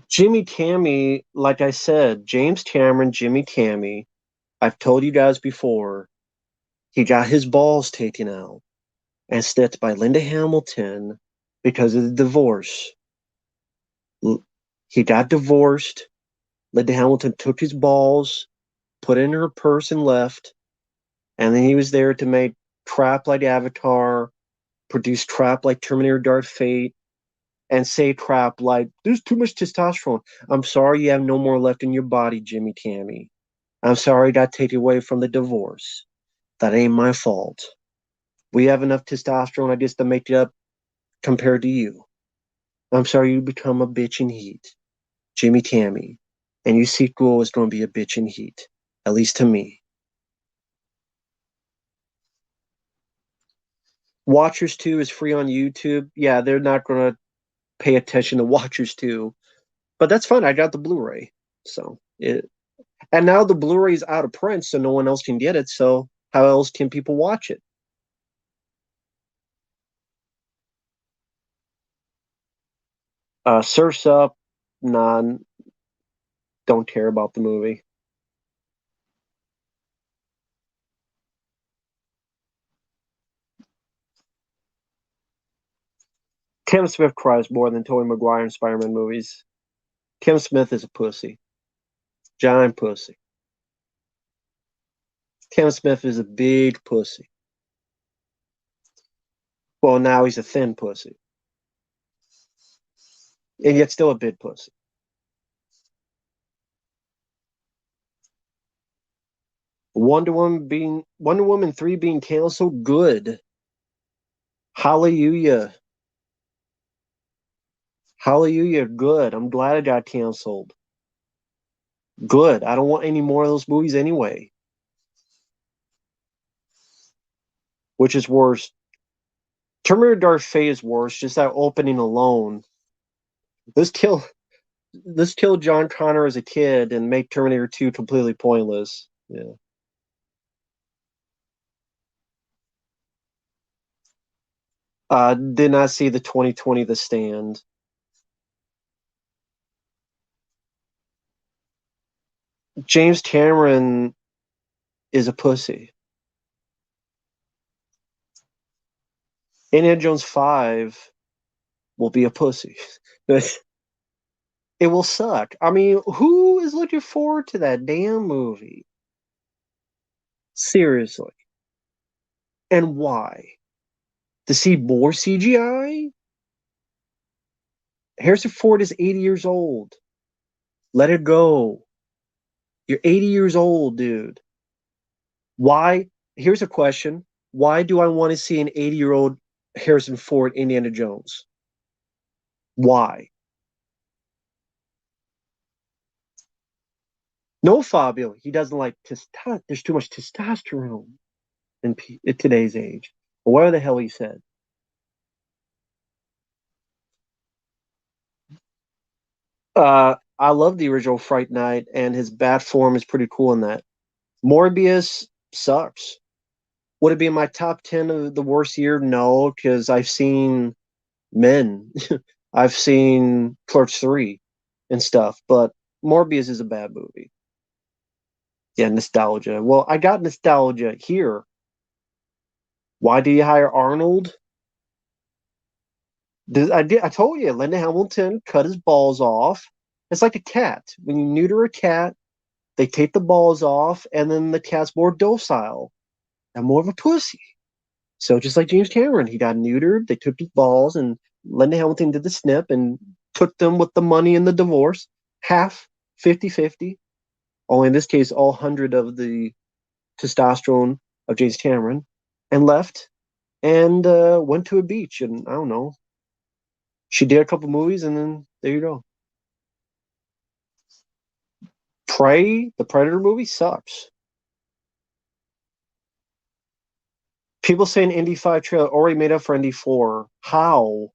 Jimmy Tammy. Like I said, James Cameron, Jimmy Tammy. I've told you guys before. He got his balls taken out and snitched by Linda Hamilton because of the divorce. He got divorced. Linda Hamilton took his balls, put it in her purse, and left. And then he was there to make crap like Avatar, produce crap like Terminator Dark Fate, and say crap like, there's too much testosterone. I'm sorry you have no more left in your body, Jimmy Tammy. I'm sorry I got taken away from the divorce. That ain't my fault. We have enough testosterone, I guess, to make it up compared to you. I'm sorry you become a bitch in heat, Jimmy Tammy. And your sequel is going to be a bitch in heat, at least to me. Watchers 2 is free on YouTube. Yeah, they're not going to pay attention to Watchers 2, but that's fine. I got the Blu-ray. So it and now the Blu-ray is out of print, so no one else can get it. So how else can people watch it? Surfs Up, non, don't care about the movie. Tim Smith cries more than Tobey Maguire in Spider-Man movies. Tim Smith is a pussy. Giant pussy. Tim Smith is a big pussy. Well, now he's a thin pussy. And yet still a big pussy. Wonder Woman 3 being canceled, good. Hallelujah. Hallelujah, good. I'm glad it got canceled. Good. I don't want any more of those movies anyway. Which is worse? Terminator Dark Fate is worse, just that opening alone. Let's kill John Connor as a kid and make Terminator 2 completely pointless. Yeah. Did not see the 2020 The Stand. James Cameron is a pussy. Indiana Jones 5 will be a pussy. It will suck. I mean, who is looking forward to that damn movie? Seriously. And why? To see more CGI? Harrison Ford is 80 years old. Let it go. You're 80 years old, dude. Why? Here's a question. Why do I want to see an 80-year-old Harrison Ford Indiana Jones? Why? No, Fabio. He doesn't like testosterone. There's too much testosterone in today's age. Or whatever the hell he said. I love the original Fright Night, and his bat form is pretty cool in that. Morbius sucks. Would it be in my top 10 of the worst year? No, because I've seen Men. I've seen Clerks 3 and stuff, but Morbius is a bad movie. Yeah, nostalgia. Well, I got nostalgia here. Why do you hire Arnold? I told you, Linda Hamilton cut his balls off. It's like a cat. When you neuter a cat, they take the balls off, and then the cat's more docile and more of a pussy. So just like James Cameron, he got neutered. They took his balls, and Linda Hamilton did the snip and took them with the money in the divorce, half, 50-50. Only in this case, all 100 of the testosterone of James Cameron, and left and went to a beach. And I don't know. She did a couple movies, and then there you go. Prey, the Predator movie, sucks. People saying Indy 5 trailer already made up for Indy 4. How?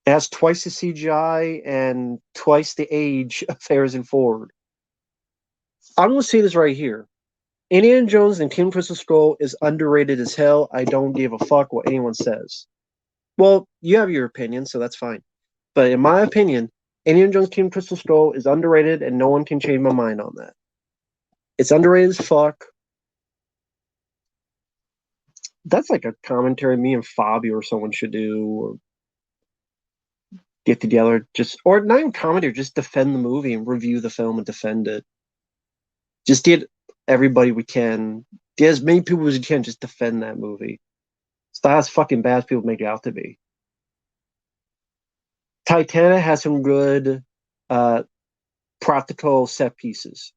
It has twice the CGI and twice the age of Harrison Ford. I'm going to say this right here. Indiana Jones and Kingdom Crystal Skull is underrated as hell. I don't give a fuck what anyone says. Well, you have your opinion, so that's fine. But in my opinion, Indiana Jones Kingdom Crystal Skull is underrated, and no one can change my mind on that. It's underrated as fuck. That's like a commentary me and Fabio or someone should do, or get together, or not even commentary, just defend the movie and review the film and defend it. Just get everybody we can, get as many people as you can, just defend that movie. It's not as fucking bad as people make it out to be. Titanic has some good practical set pieces.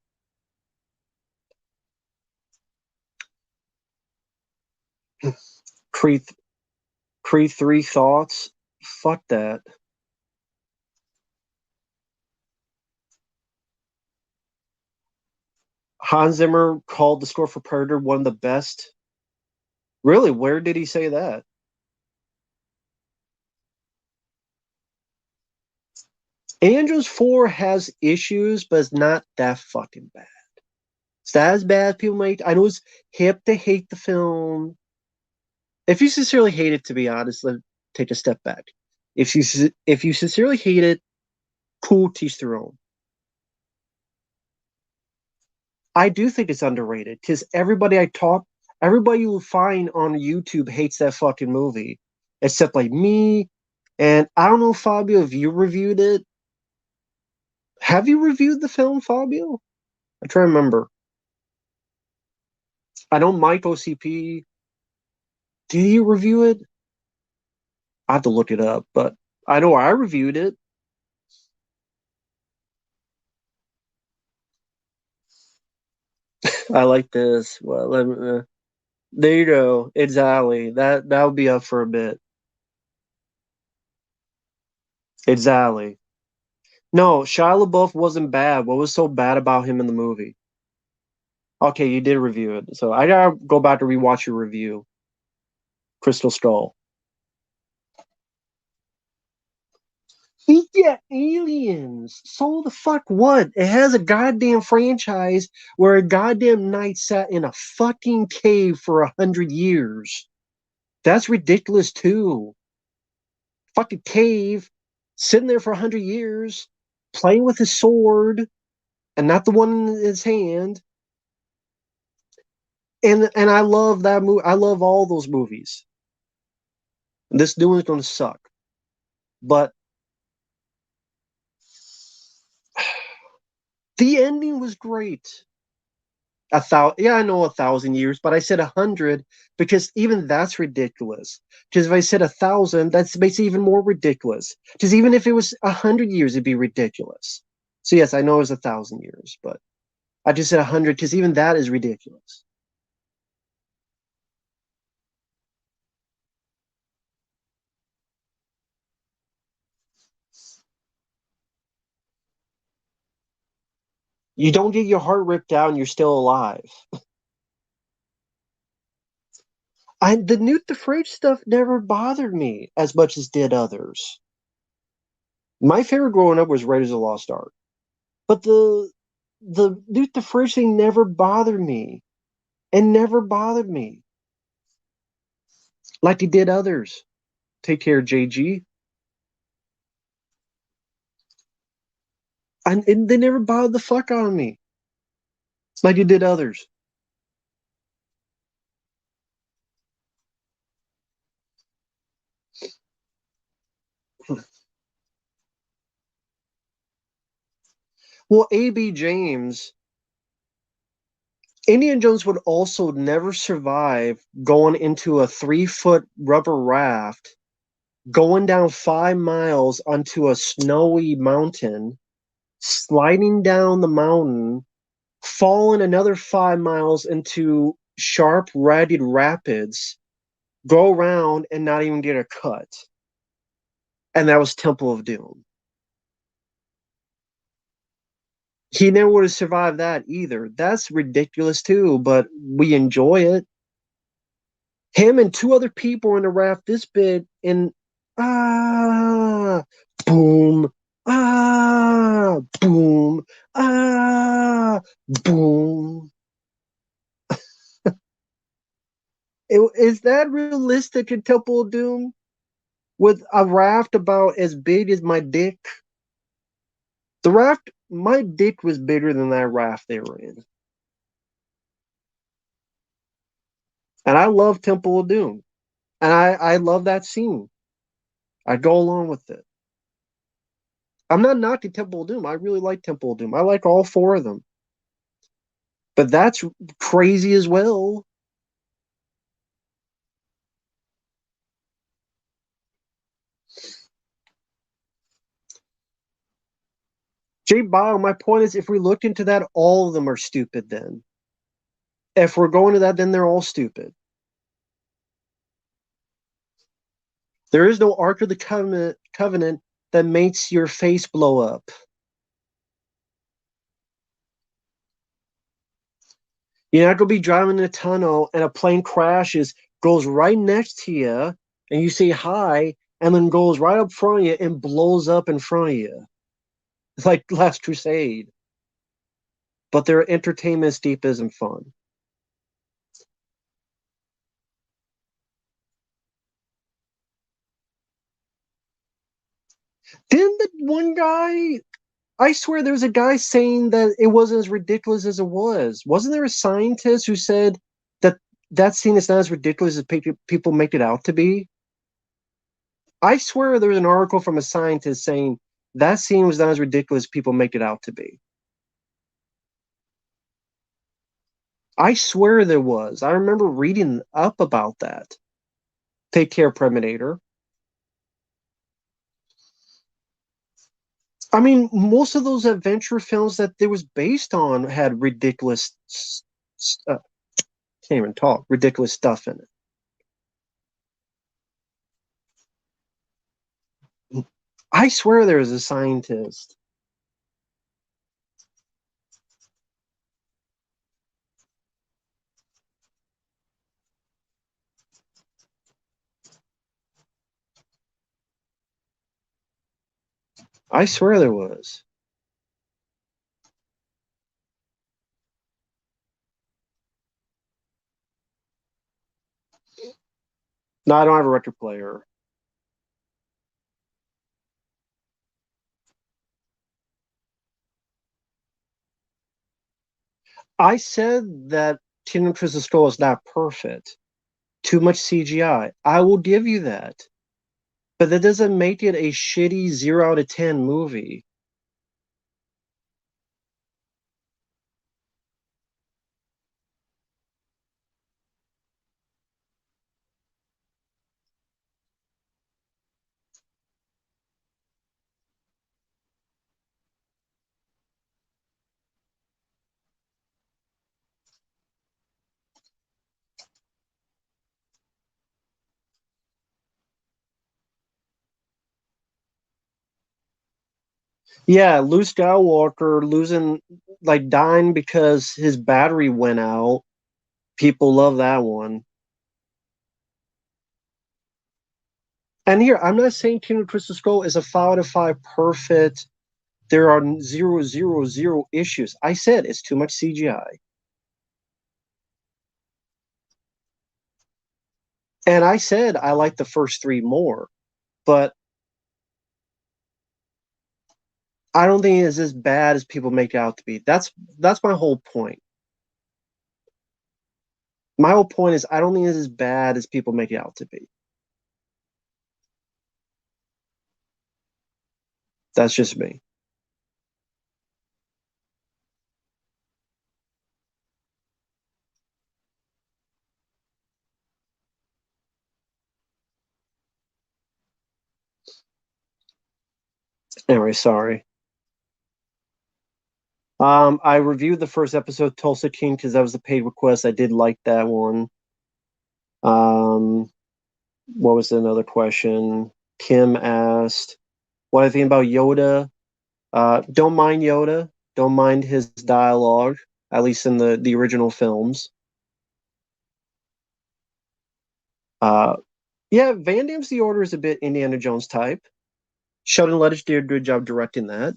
Creed 3 thoughts? Fuck that. Hans Zimmer called the score for Predator one of the best. Really? Where did he say that? Andrews 4 has issues, but it's not that fucking bad. It's not as bad as people make. I know it's hip to hate the film. If you sincerely hate it, to be honest, let's take a step back. If you sincerely hate it, cool, teach their own. I do think it's underrated because everybody you will find on YouTube hates that fucking movie. except like me. And I don't know, Fabio, if you reviewed it. Have you reviewed the film, Fabio? I try to remember. I know Mike OCP. Did he review it? I have to look it up, but I know I reviewed it. I like this. Well, there you go. Exactly. That would be up for a bit. Exactly. No, Shia LaBeouf wasn't bad. What was so bad about him in the movie? Okay, you did review it, so I gotta go back to rewatch your review. Crystal Skull. Yeah, aliens. So the fuck what? It has a goddamn franchise where a goddamn knight sat in a fucking cave for 100 years. That's ridiculous too. Fucking cave, sitting there for 100 years, playing with his sword, and not the one in his hand. And I love that movie. I love all those movies. This new one's gonna suck, but the ending was great. Yeah, I know 1,000 years, but I said 100 because even that's ridiculous. Because if I said 1,000, that makes it even more ridiculous. Because even if it was 100 years, it'd be ridiculous. So yes, I know it was 1,000 years, but I just said 100 because even that is ridiculous. You don't get your heart ripped out and you're still alive. The Newt the Fridge stuff never bothered me as much as did others. My favorite growing up was Raiders of the Lost Ark, but the Newt the Fridge thing never bothered me and never bothered me like it did others. Take care, JG. And they never bothered the fuck out of me like it did others. Well, A.B. James, Indiana Jones would also never survive going into a 3 foot rubber raft, going down 5 miles onto a snowy mountain, sliding down the mountain, falling another 5 miles into sharp, ragged rapids, go around and not even get a cut. And that was Temple of Doom. He never would have survived that either. That's ridiculous too, but we enjoy it. Him and two other people in a raft this big, and ah, boom, boom, boom. Is that realistic in Temple of Doom? With a raft about as big as my dick? The raft, my dick was bigger than that raft they were in. And I love Temple of Doom. And I love that scene. I go along with it. I'm not knocking Temple of Doom. I really like Temple of Doom. I like all four of them. But that's crazy as well. Jay Bio, my point is if we look into that, all of them are stupid then. If we're going to that, then they're all stupid. There is no Ark of the Covenant that makes your face blow up. You're not going to be driving in a tunnel and a plane crashes, goes right next to you, and you say hi, and then goes right up front of you and blows up in front of you. It's like Last Crusade. But they're entertainment, escapism, fun. Didn't the one guy? I swear there was a guy saying that it wasn't as ridiculous as it was. Wasn't there a scientist who said that that scene is not as ridiculous as people make it out to be? I swear there was an article from a scientist saying that scene was not as ridiculous as people make it out to be. I swear there was. I remember reading up about that. Take care, Predator. I mean, most of those adventure films that it was based on had ridiculous, can't even talk, ridiculous stuff in it. I swear there was a scientist. I swear there was. No, I don't have a record player. I said that Teen Twisted Skull is not perfect. Too much CGI. I will give you that. But that doesn't make it a shitty 0 out of 10 movie. Yeah, Luke Skywalker losing, like dying because his battery went out. People love that one. And here, I'm not saying Kingdom Crystal Skull is a 5 out of 5 perfect. There are zero, zero, zero issues. I said it's too much CGI. And I said I like the first three more, but I don't think it's as bad as people make it out to be. That's my whole point. My whole point is I don't think it's as bad as people make it out to be. That's just me. Anyway, sorry. I reviewed the first episode, Tulsa King, because that was the paid request. I did like that one. Um, what was another question? Kim asked, "What I think about Yoda?" Don't mind Yoda. Don't mind his dialogue, at least in the original films. Uh, yeah, Van Damme's The Order is a bit Indiana Jones type. Sheldon Lettich did a good job directing that.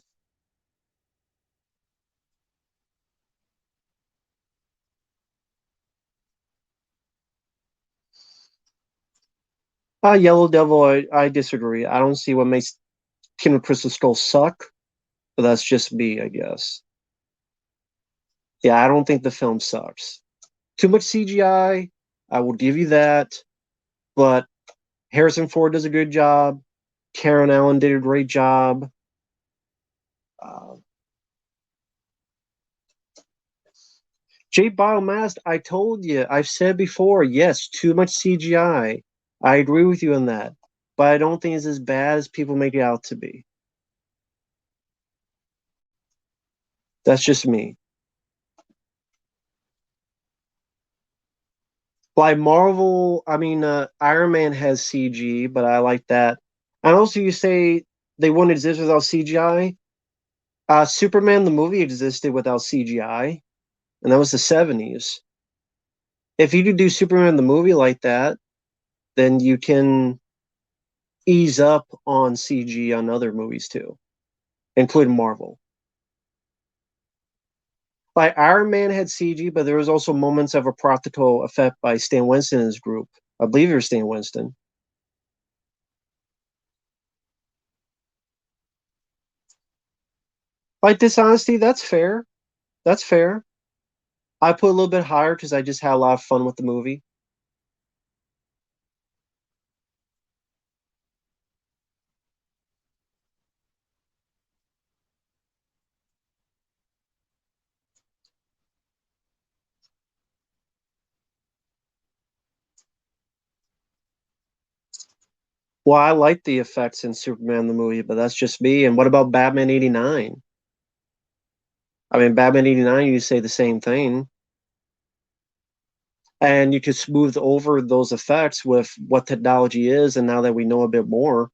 Yellow Devil, I disagree. I don't see what makes Kingdom Crystal Skull suck, but that's just me, I guess. Yeah, I don't think the film sucks. Too much CGI, I will give you that, but Harrison Ford does a good job. Karen Allen did a great job. Uh, Jay Biomast, I told you, I've said before, yes, too much CGI. I agree with you on that, but I don't think it's as bad as people make it out to be. That's just me. Like Marvel, I mean, Iron Man has CG, but I like that. And also, you say they wouldn't exist without CGI. Superman the movie existed without CGI, and that was the 70s. If you could do Superman the movie like that, then you can ease up on CG on other movies too, including Marvel. Like Iron Man had CG, but there was also moments of a practical effect by Stan Winston and his group. I believe it was Stan Winston. Like dishonesty, that's fair. That's fair. I put a little bit higher because I just had a lot of fun with the movie. Well, I like the effects in Superman the movie, but that's just me. And what about Batman 89? I mean, Batman 89, you say the same thing. And you could smooth over those effects with what technology is, and now that we know a bit more,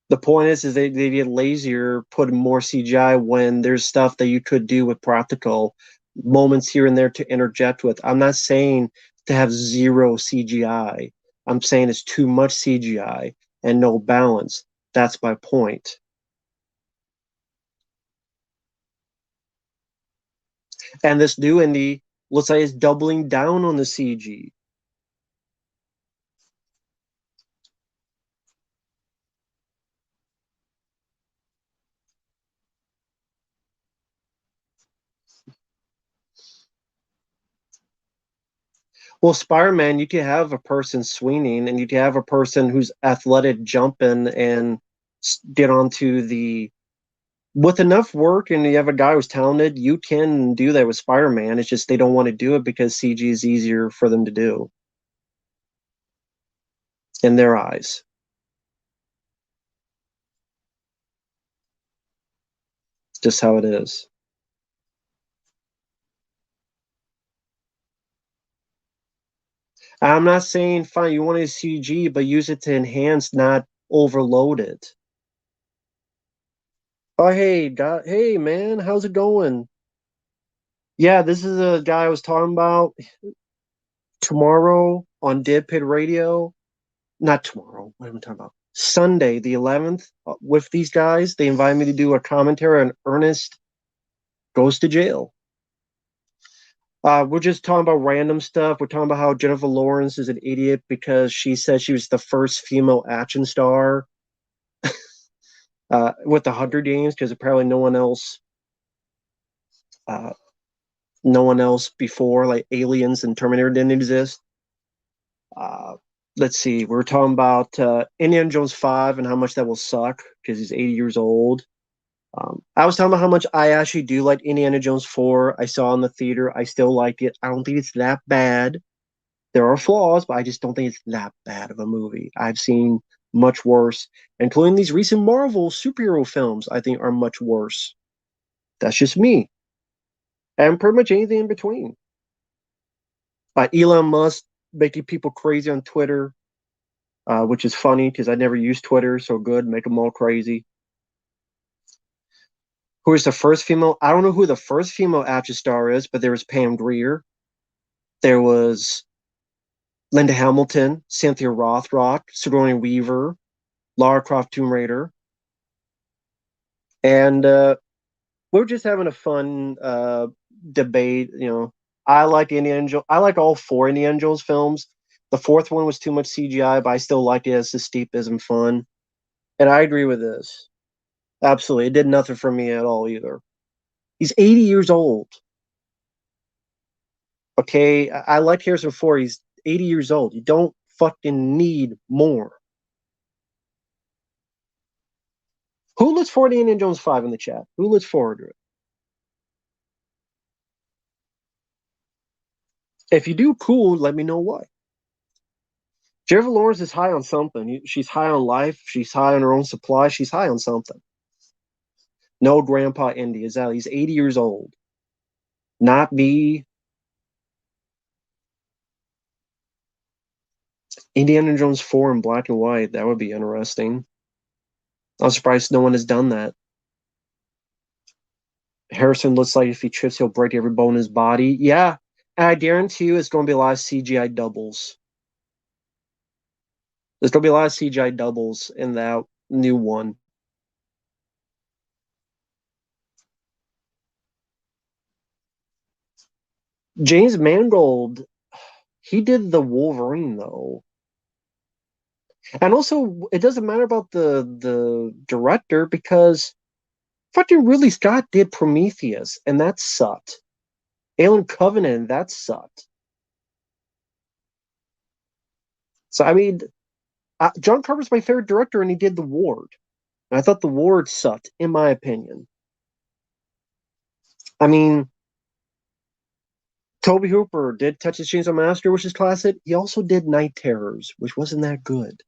the point is they get lazier, putting more CGI when there's stuff that you could do with practical moments here and there to interject with. I'm not saying to have zero CGI. I'm saying it's too much CGI and no balance. That's my point. And this new indie looks like it's doubling down on the CG. Well, Spider-Man, you could have a person swinging, and you could have a person who's athletic jumping and get onto the. With enough work, and you have a guy who's talented, you can do that with Spider-Man. It's just they don't want to do it because CG is easier for them to do in their eyes. It's just how it is. I'm not saying fine, you want a CG, but use it to enhance, not overload it. Oh, hey, hey, man, how's it going? Yeah, this is a guy I was talking about tomorrow on Dead Pit Radio. Not tomorrow. What am I talking about? Sunday, the 11th, with these guys. They invited me to do a commentary on Ernest Goes to Jail. We're just talking about random stuff. We're talking about how Jennifer Lawrence is an idiot because she said she was the first female action star with the Hunger Games because apparently uh, no one else before, like Aliens and Terminator, didn't exist. Uh, let's see. We are talking about Indiana Jones 5 and how much that will suck because he's 80 years old. I was talking about how much I actually do like Indiana Jones 4. I saw in the theater. I still liked it. I don't think it's that bad. There are flaws, but I just don't think it's that bad of a movie. I've seen much worse, including these recent Marvel superhero films, I think are much worse. That's just me. And pretty much anything in between. Elon Musk making people crazy on Twitter, which is funny because I never used Twitter, so good, make them all crazy. Who is the first female? I don't know who the first female action star is, but there was Pam Grier. There was Linda Hamilton, Cynthia Rothrock, Sigourney Weaver, Lara Croft Tomb Raider. And we're just having a fun debate. I like Indiana Jones. I like all four Indiana Jones films. The fourth one was too much CGI, but I still liked it as escapism fun. And I agree with this. Absolutely. It did nothing for me at all either. He's 80 years old. Okay. I like Harrison Ford. He's 80 years old. You don't fucking need more. Who looks forward to Indiana Jones 5 in the chat? Who looks forward to it? If you do, cool, let me know why. Jennifer Lawrence is high on something. She's high on life. She's high on her own supply. She's high on something. No, Grandpa Indy is out. He's 80 years old. Not me. Indiana Jones 4 in black and white. That would be interesting. I'm surprised no one has done that. Harrison looks like if he trips, he'll break every bone in his body. Yeah. And I guarantee you it's going to be a lot of CGI doubles. There's going to be a lot of CGI doubles in that new one. James Mangold, he did the Wolverine though. And also, it doesn't matter about the director because fucking Ridley Scott did Prometheus, and that sucked. Alien Covenant, that sucked. So I mean, John Carpenter's my favorite director, and he did The Ward. And I thought The Ward sucked, in my opinion. I mean, Toby Hooper did Texas Chainsaw Massacre, which is classic. He also did Night Terrors, which wasn't that good.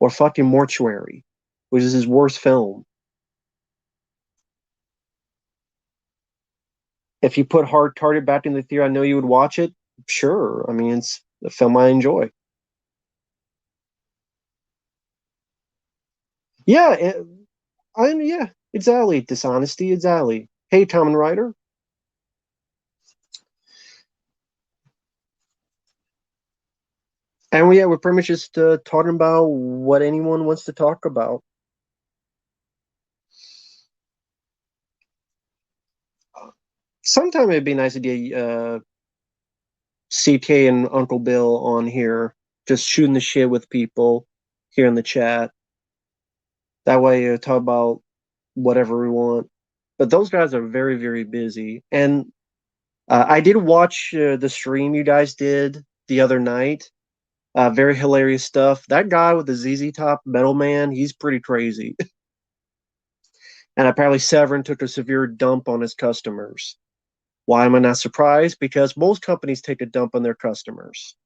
Or fucking Mortuary, which is his worst film. If you put Hard Target back in the theater, I know you would watch it. Sure. I mean, it's a film I enjoy. Yeah, yeah, exactly. Dishonesty, exactly. Hey, Tom and Ryder. And we're pretty much just talking about what anyone wants to talk about. Sometime it'd be nice to get CK and Uncle Bill on here, just shooting the shit with people here in the chat. That way, talk about whatever we want. But those guys are very, very busy. And I did watch the stream you guys did the other night. Very hilarious stuff. That guy with the ZZ Top Metal Man, he's pretty crazy. And apparently Severin took a severe dump on his customers. Why am I not surprised? Because most companies take a dump on their customers.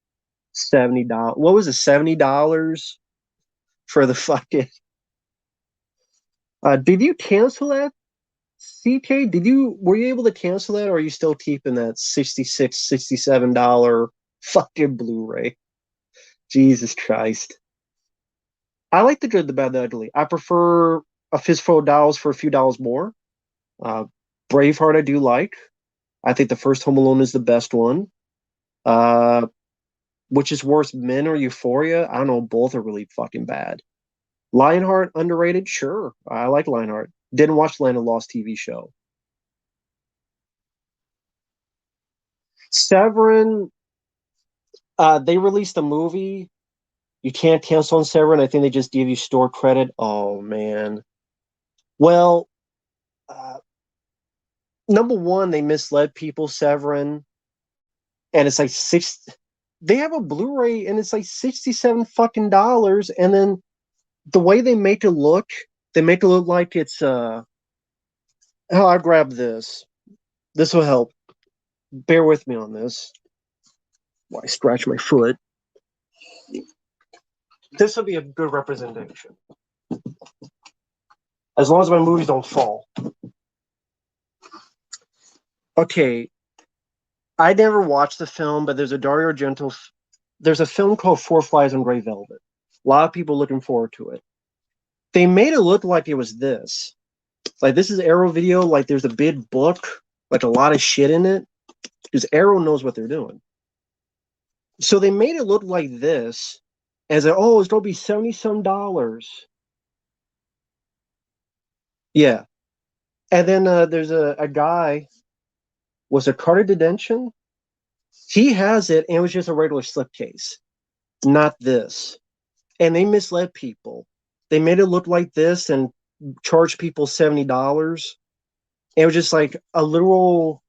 $70. What was it? $70 for the fucking. Did you cancel that, CK? Were you able to cancel that, or are you still keeping that 66, $67 fucking Blu-ray? Jesus Christ. I like the good, the bad, the ugly. I prefer a fistful of dollars for a few dollars more. Uh, Braveheart, I do like. I think the first Home Alone is the best one. Uh, which is worse, Men or Euphoria? I don't know. Both are really fucking bad. Lionheart, underrated? Sure. I like Lionheart. Didn't watch Land of Lost TV show. Severin, they released a movie. You can't cancel on Severin. I think they just give you store credit. Oh, man. Well, uh, number one, they misled people, Severin. And it's like they have a Blu-ray and it's like 67 fucking dollars. And then the way they make it look like it's oh, I grabbed this. This will help. Bear with me on this. Why scratch my foot? This will be a good representation. As long as my movies don't fall. Okay. I never watched the film, but there's a Dario Argento. There's a film called Four Flies on Grey Velvet. A lot of people looking forward to it. They made it look like it was this. Like this is Arrow Video. Like there's a big book, like a lot of shit in it. Because Arrow knows what they're doing. So they made it look like this, as a, oh, it's gonna be 70 some dollars. Yeah. And then there's a guy was a Carter Detention. He has it, and it was just a regular slipcase, not this. And they misled people. They made it look like this and charged people $70. It was just like a literal.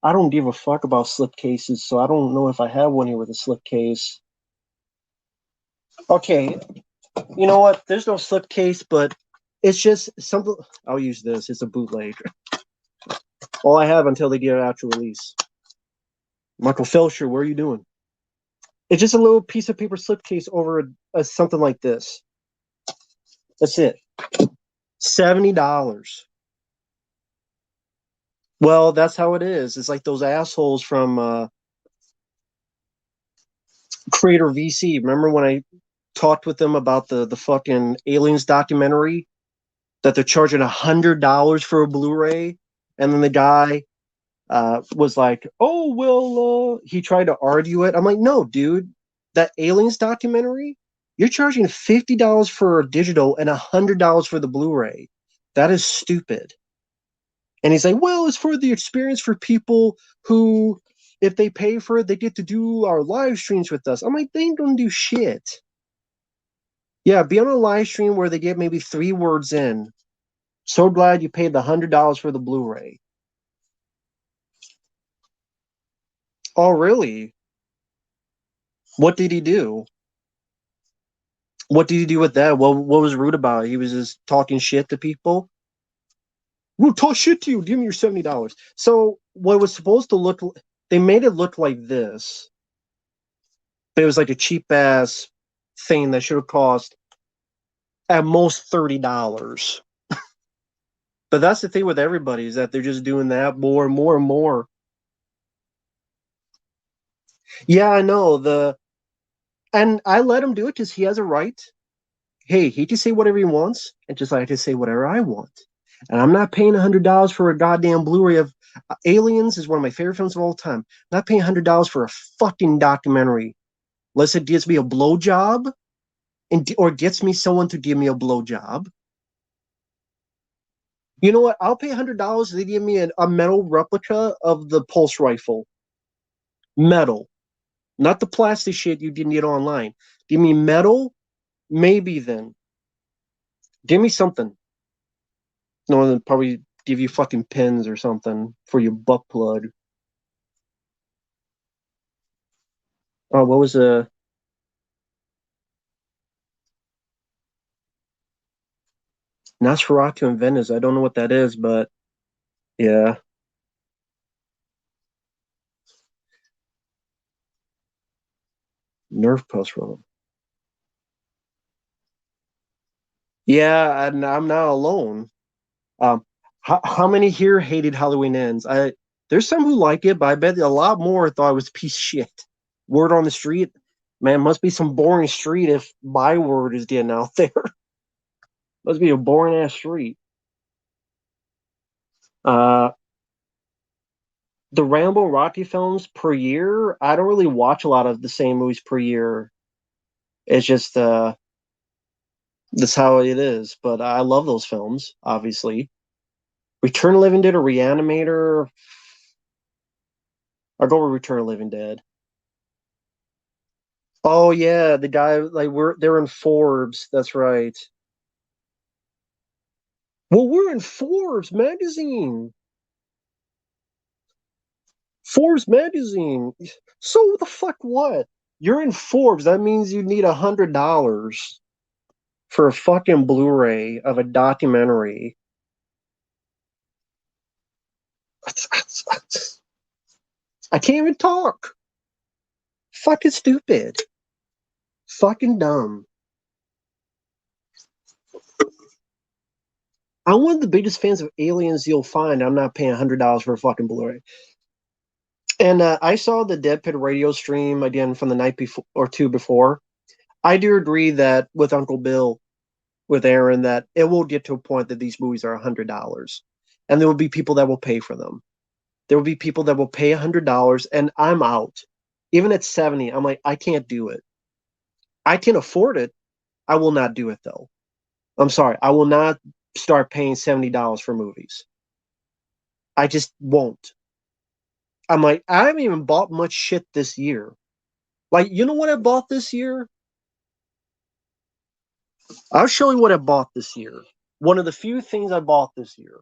I don't give a fuck about slipcases, so I don't know if I have one here with a slipcase. Okay, you know what? There's no slipcase, but it's just something. I'll use this. It's a bootleg. All I have until they get an actual release. Michael Felcher, what are you doing? It's just a little piece of paper slipcase over something like this. That's it. $70. Well, that's how it is. It's like those assholes from Creator VC. Remember when I talked with them about the fucking aliens documentary that they're charging $100 for a Blu-ray, and then the guy was like, "Oh well," he tried to argue it. I'm like, "No, dude, that aliens documentary, you're charging $50 for a digital and $100 for the Blu-ray. That is stupid." And he's like, "Well, it's for the experience for people who, if they pay for it, they get to do our live streams with us." I'm like, "They ain't gonna do shit." Yeah, be on a live stream where they get maybe 3 words in. So glad you paid the $100 for the Blu-ray. Oh, really? What did he do? What did he do with that? What was rude about it? He was just talking shit to people. We'll talk shit to you. Give me your $70. So what it was supposed to look, they made it look like this. But it was like a cheap ass thing that should have cost at most $30. But that's the thing with everybody is that they're just doing that more and more and more. Yeah, I know and I let him do it because he has a right. Hey, he can say whatever he wants, and just like I can say whatever I want. And I'm not paying $100 for a goddamn Blu-ray of Aliens is one of my favorite films of all time. I'm not paying $100 for a fucking documentary, unless it gives me a blowjob, or gets me someone to give me a blowjob. You know what? I'll pay $100 if they give me a metal replica of the pulse rifle. Metal, not the plastic shit you didn't get online. Give me metal, maybe then. Give me something. No, then probably give you fucking pins or something for your butt plug. Oh, what was Nosferatu in Venice? I don't know what that is, but yeah, Nerf post roll. Yeah, and I'm not alone. How many here hated Halloween Ends? There's some who like it, but I bet a lot more thought it was a piece of shit. Word on the street, man, must be some boring street if my word is getting out there. Must be a boring ass street. Uh, the Rambo Rocky films per year, I don't really watch a lot of the same movies per year. It's just that's how it is. But I love those films, obviously. Return of the Living Dead or Reanimator. I'll go with Return of the Living Dead. Oh yeah, the guy like they're in Forbes. That's right. Well, we're in Forbes magazine. Forbes magazine. So the fuck what? You're in Forbes. That means you need $100 for a fucking Blu-ray of a documentary. I can't even talk. Fucking stupid. Fucking dumb. I'm one of the biggest fans of Aliens you'll find. I'm not paying $100 for a fucking Blu-ray. And I saw the Dead Pit radio stream again from the night before or two before. I do agree that with Uncle Bill, with Aaron, that it will get to a point that these movies are $100, and there will be people that will pay for them. There will be people that will pay $100, and I'm out. Even at 70, I'm like, I can't do it. I can afford it. I will not do it though. I'm sorry. I will not start paying $70 for movies. I just won't. I'm like, I haven't even bought much shit this year. Like, you know what I bought this year? I'll show you what I bought this year. One of the few things I bought this year.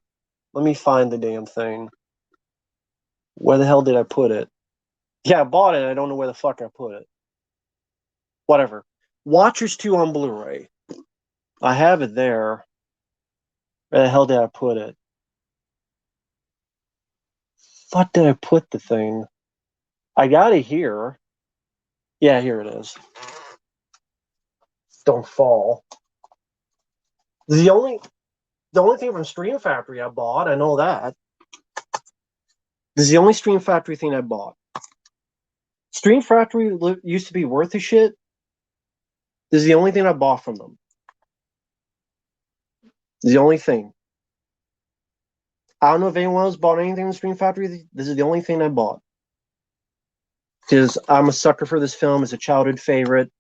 Let me find the damn thing. Where the hell did I put it? Yeah, I bought it. I don't know where the fuck I put it. Whatever. Watchers 2 on Blu-ray. I have it there. Where the hell did I put it? Fuck did I put the thing? I got it here. Yeah, here it is. Don't fall. The only thing from Stream Factory I bought, I know that. This is the only Stream Factory thing I bought. Stream Factory used to be worth a shit. This is the only thing I bought from them. This is the only thing. I don't know if anyone else bought anything in Stream Factory. This is the only thing I bought. Because I'm a sucker for this film. It's a childhood favorite.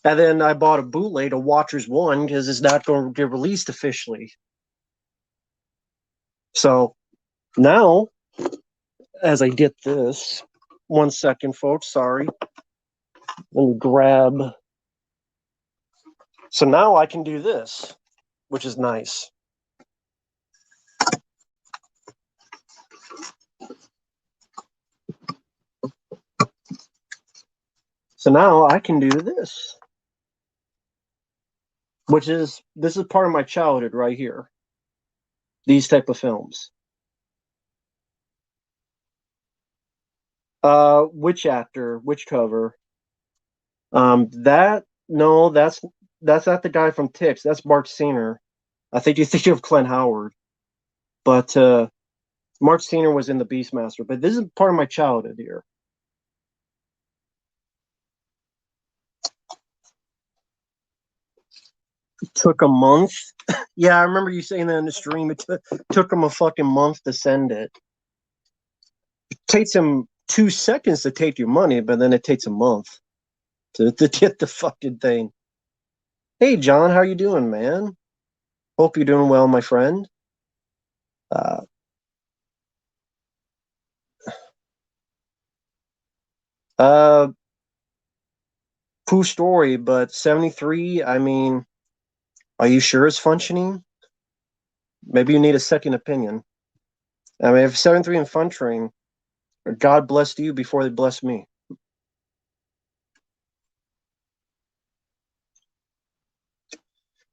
And then I bought a bootleg of Watchers 1 because it's not going to get released officially. So now, as I get this, 1 second, folks, sorry. Let me grab. So now I can do this, which is nice. So now I can do this, this is part of my childhood right here. These type of films. Which actor? Which cover? That no, that's not the guy from Tix. That's Mark Senior. I think you think of Clint Howard, but Mark Senior was in the Beastmaster. But this is part of my childhood here. Took a month. Yeah, I remember you saying that in the stream. Took him a fucking month to send it. It takes him 2 seconds to take your money, but then it takes a month to get the fucking thing. Hey, John, how you doing, man? Hope you're doing well, my friend. Uh, uh, Cool story, but 73, I mean, are you sure it's functioning? Maybe you need a second opinion. I mean, if 73 and functioning, God blessed you before they blessed me.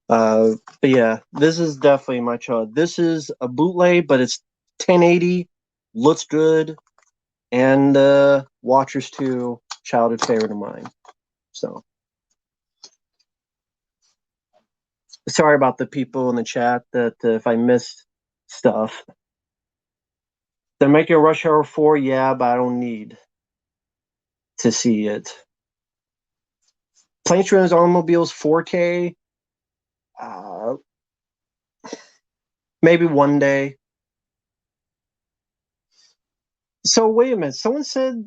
But yeah, this is definitely my child. This is a bootleg, but it's 1080, looks good, and Watchers 2, childhood favorite of mine. So sorry about the people in the chat that if I missed stuff. They're making a Rush Hour 4, yeah, but I don't need to see it. Planes, Trains, Automobiles 4K, uh, maybe one day. So wait a minute. Someone said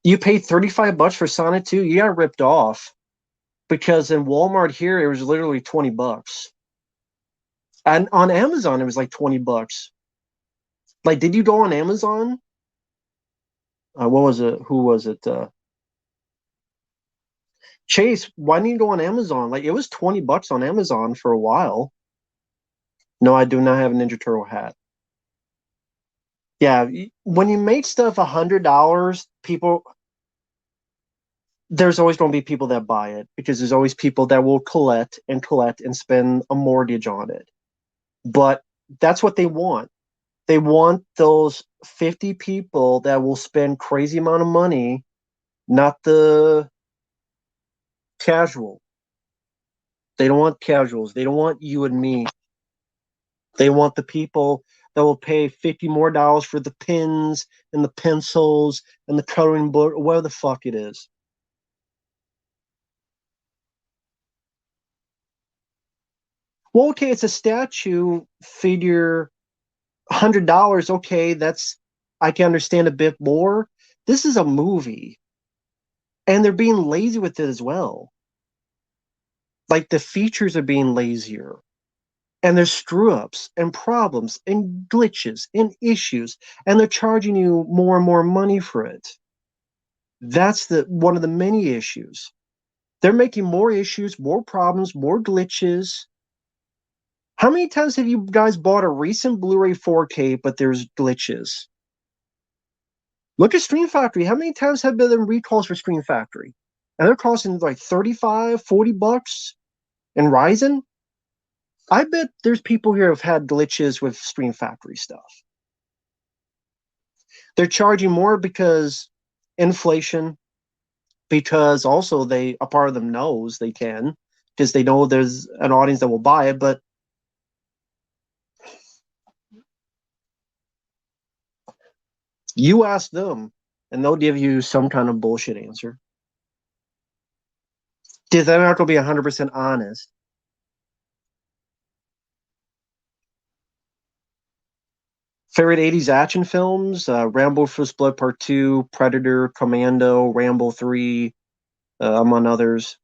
you paid $35 for Sonic 2. You got ripped off because in Walmart here it was literally $20, and on Amazon it was like $20. Like, did you go on Amazon? What was it? Who was it? Chase. Why didn't you go on Amazon? Like, it was $20 on Amazon for a while. No, I do not have a Ninja Turtle hat. Yeah, when you make stuff $100, people there's always going to be people that buy it because there's always people that will collect and spend a mortgage on it. But that's what they want. They want those 50 people that will spend crazy amount of money, not the casual. They don't want casuals. They don't want you and me. They want the people that will pay 50 more dollars for the pens and the pencils and the coloring book, or whatever the fuck it is. Well, okay, it's a statue figure, $100. Okay, that's I can understand a bit more. This is a movie, and they're being lazy with it as well. Like the features are being lazier, and there's screw ups and problems and glitches and issues, and they're charging you more and more money for it. That's the one of the many issues. They're making more issues, more problems, more glitches. How many times have you guys bought a recent Blu-ray 4K, but there's glitches? Look at Screen Factory. How many times have there been recalls for Screen Factory? And they're costing like 35, $40. And Ryzen, I bet there's people here who've had glitches with Screen Factory stuff. They're charging more because inflation, because also a part of them knows they can, because they know there's an audience that will buy it, but you ask them and they'll give you some kind of bullshit answer. They're not going to be 100% honest. Favorite 80s action films: Rambo First Blood Part 2, Predator, Commando, Rambo 3, among others.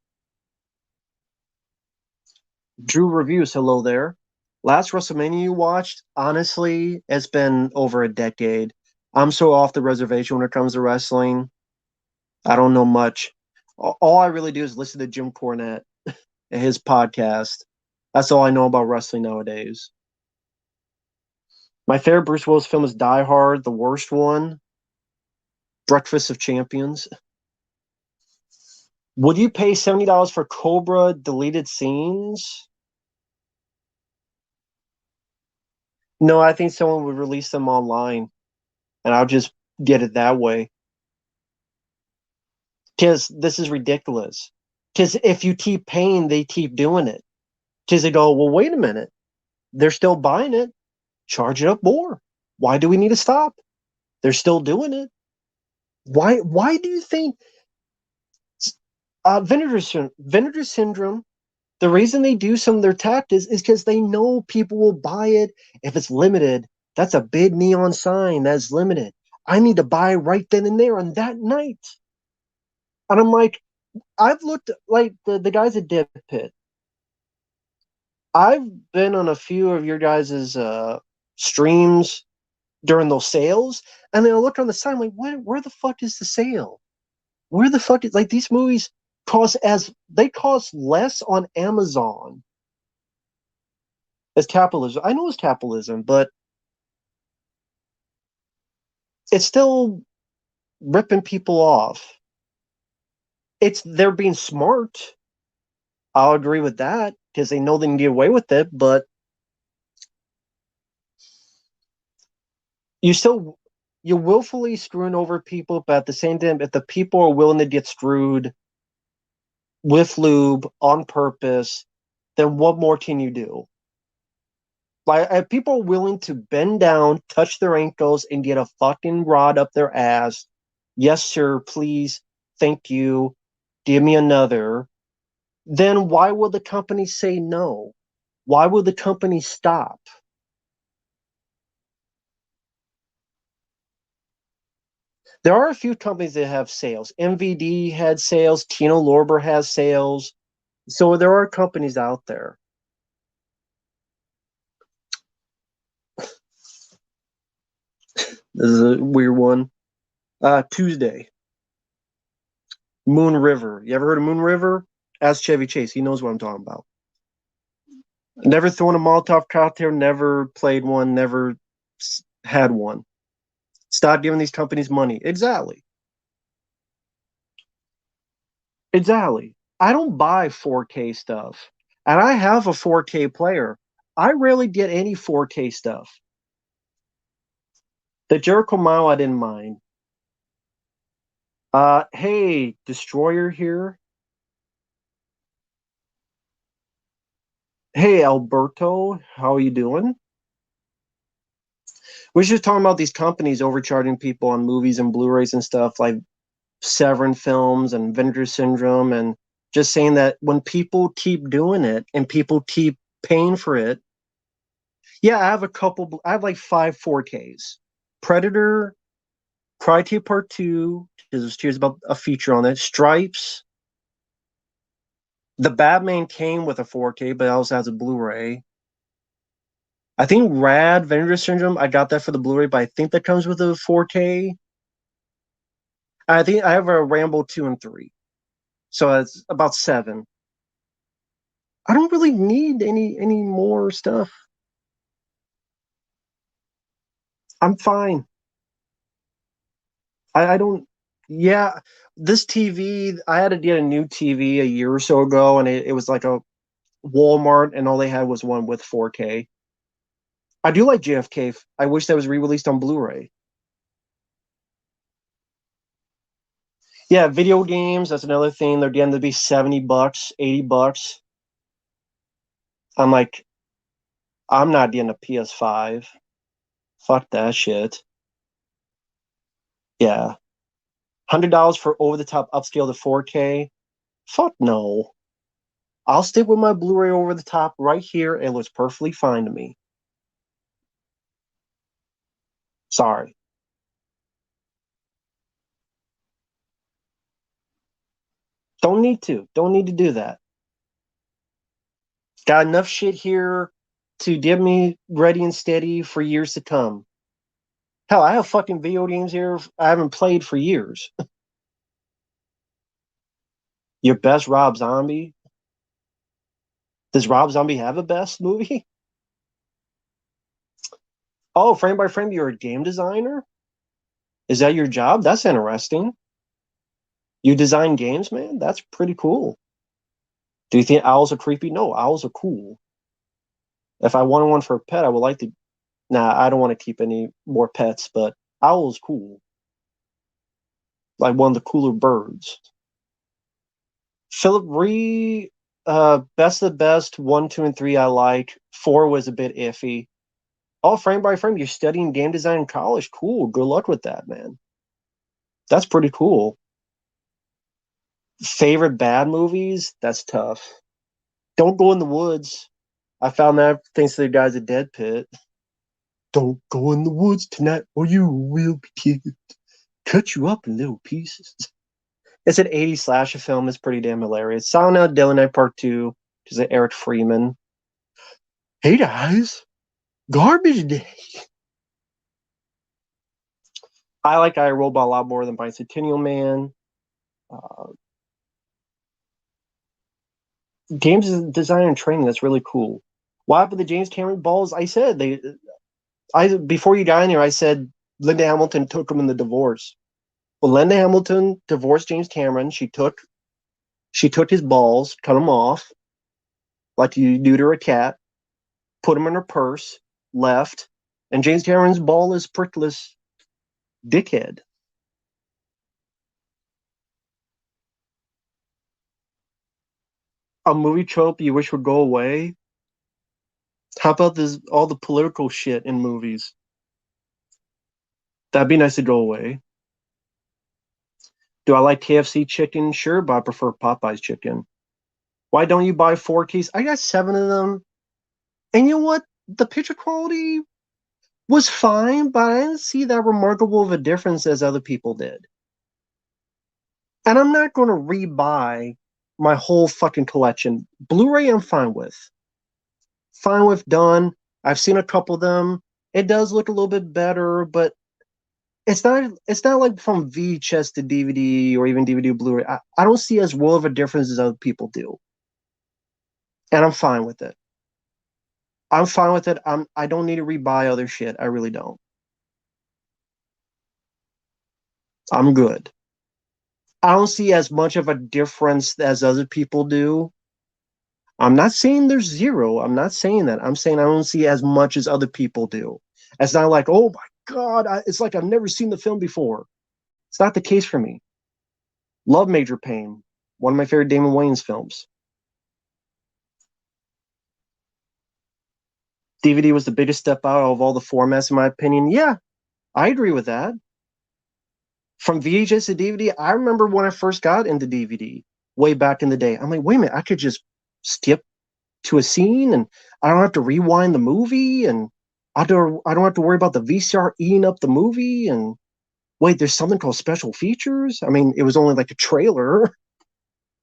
Drew Reviews, hello there. Last WrestleMania you watched? Honestly, it's been over a decade. I'm so off the reservation when it comes to wrestling. I don't know much. All I really do is listen to Jim Cornette and his podcast. That's all I know about wrestling nowadays. My favorite Bruce Willis film is Die Hard, the worst one, Breakfast of Champions. Would you pay $70 for Cobra deleted scenes? No, I think someone would release them online. and I'll just get it that way. Because this is ridiculous. Because if you keep paying, they keep doing it. Because they go, well, wait a minute, they're still buying it. Charge it up more. Why do we need to stop? They're still doing it. Why do you think Vinegar syndrome? The reason they do some of their tactics is because they know people will buy it if it's limited. That's a big neon sign that's limited. I need to buy right then and there on that night. And I'm like, I've looked like the guys at Dip Pit. I've been on a few of your guys' streams during those sales, and then I look on the side, I'm like, where the fuck is the sale? Where the fuck is like these movies cost less on Amazon as capitalism. I know it's capitalism, but it's still ripping people off. They're being smart. I'll agree with that because they know they can get away with it, but you're willfully screwing over people, but at the same time, if the people are willing to get screwed with lube on purpose, then what more can you do? Like, if people are willing to bend down, touch their ankles, and get a fucking rod up their ass, yes, sir, please, thank you, give me another, then why will the company say no? Why will the company stop? There are a few companies that have sales. MVD had sales, Tino Lorber has sales. So there are companies out there. This is a weird one. Tuesday. Moon River. You ever heard of Moon River? Ask Chevy Chase. He knows what I'm talking about. Never thrown a Molotov cocktail, never played one, never had one. Stop giving these companies money. Exactly. Exactly. I don't buy 4K stuff. And I have a 4K player. I rarely get any 4K stuff. The Jericho Mile, I didn't mind. Hey, Destroyer here. Hey, Alberto, how are you doing? We're just talking about these companies overcharging people on movies and Blu-rays and stuff like Severin Films and Vinegar Syndrome, and just saying that when people keep doing it and people keep paying for it, yeah, I have like five 4Ks. Predator, Crytek Part 2, because there's about a feature on it. Stripes, the Batman came with a 4K, but it also has a Blu-ray. I think Rad Vinegar Syndrome, I got that for the Blu-ray, but I think that comes with a 4K. I think I have a Rambo 2 and 3. So it's about 7. I don't really need any more stuff. I'm fine. I don't. Yeah, this TV. I had to get a new TV a year or so ago, and it was like a Walmart, and all they had was one with 4K. I do like JFK. I wish that was re-released on Blu-ray. Yeah, video games. That's another thing. They're getting to be $70, $80. I'm like, I'm not getting a PS5. Fuck that shit. Yeah, $100 for over the top upscale to 4K. Fuck no. I'll stick with my Blu-ray over the top right here. It looks perfectly fine to me. Sorry. Don't need to. Don't need to do that. Got enough shit here to get me ready and steady for years to come. Hell, I have fucking video games here I haven't played for years. Your best Rob Zombie? Does Rob Zombie have a best movie? Oh, frame by frame, you're a game designer? Is that your job? That's interesting. You design games, man? That's pretty cool. Do you think owls are creepy? No, owls are cool. If I wanted one for a pet, I would like to. Nah, I don't want to keep any more pets, but Owl's cool, like one of the cooler birds. Philip Ree, best of the best. One, two, and three I like. Four was a bit iffy. All frame by frame. You're studying game design in college. Cool. Good luck with that, man. That's pretty cool. Favorite bad movies? That's tough. Don't Go in the Woods. I found that thanks to the guys at Dead Pit. Don't go in the woods tonight, or you will be killed. Cut you up in little pieces. It's an 80s slasher film. It's pretty damn hilarious. Silent Night, Deadly Night Part 2, which is Eric Freeman. Hey guys, garbage day. I like I, Robot a lot more than Bicentennial Man. Uh, Games design and training, that's really cool. What happened to James Cameron balls? I said I before you got in here, I said Linda Hamilton took him in the divorce. Well, Linda Hamilton divorced James Cameron. She took his balls, cut them off, like you do to a cat, put them in her purse, left, and James Cameron's ball is prickless dickhead. A movie trope you wish would go away? How about this all the political shit in movies? That'd be nice to go away. Do I like KFC chicken? Sure, but I prefer Popeye's chicken. Why don't you buy 4 keys? I got 7 of them. And you know what? The picture quality was fine, but I didn't see that remarkable of a difference as other people did. And I'm not going to rebuy my whole fucking collection. Blu-ray, I'm fine with. Fine with done. I've seen a couple of them. It does look a little bit better, but it's not like from VHS to DVD or even DVD to Blu-ray. I don't see as well of a difference as other people do. And I'm fine with it. I'm fine with it. I don't need to rebuy other shit. I really don't. I'm good. I don't see as much of a difference as other people do. I'm not saying there's zero. I'm not saying that. I'm saying I don't see as much as other people do. It's not like, oh my God, it's like I've never seen the film before. It's not the case for me. Love Major Payne, one of my favorite Damon Wayans films. DVD was the biggest step out of all the formats, in my opinion. Yeah, I agree with that. From VHS to DVD, I remember when I first got into DVD way back in the day. I'm like, wait a minute, I could just skip to a scene and I don't have to rewind the movie and I don't have to worry about the VCR eating up the movie and wait, there's something called special features. I mean, it was only like a trailer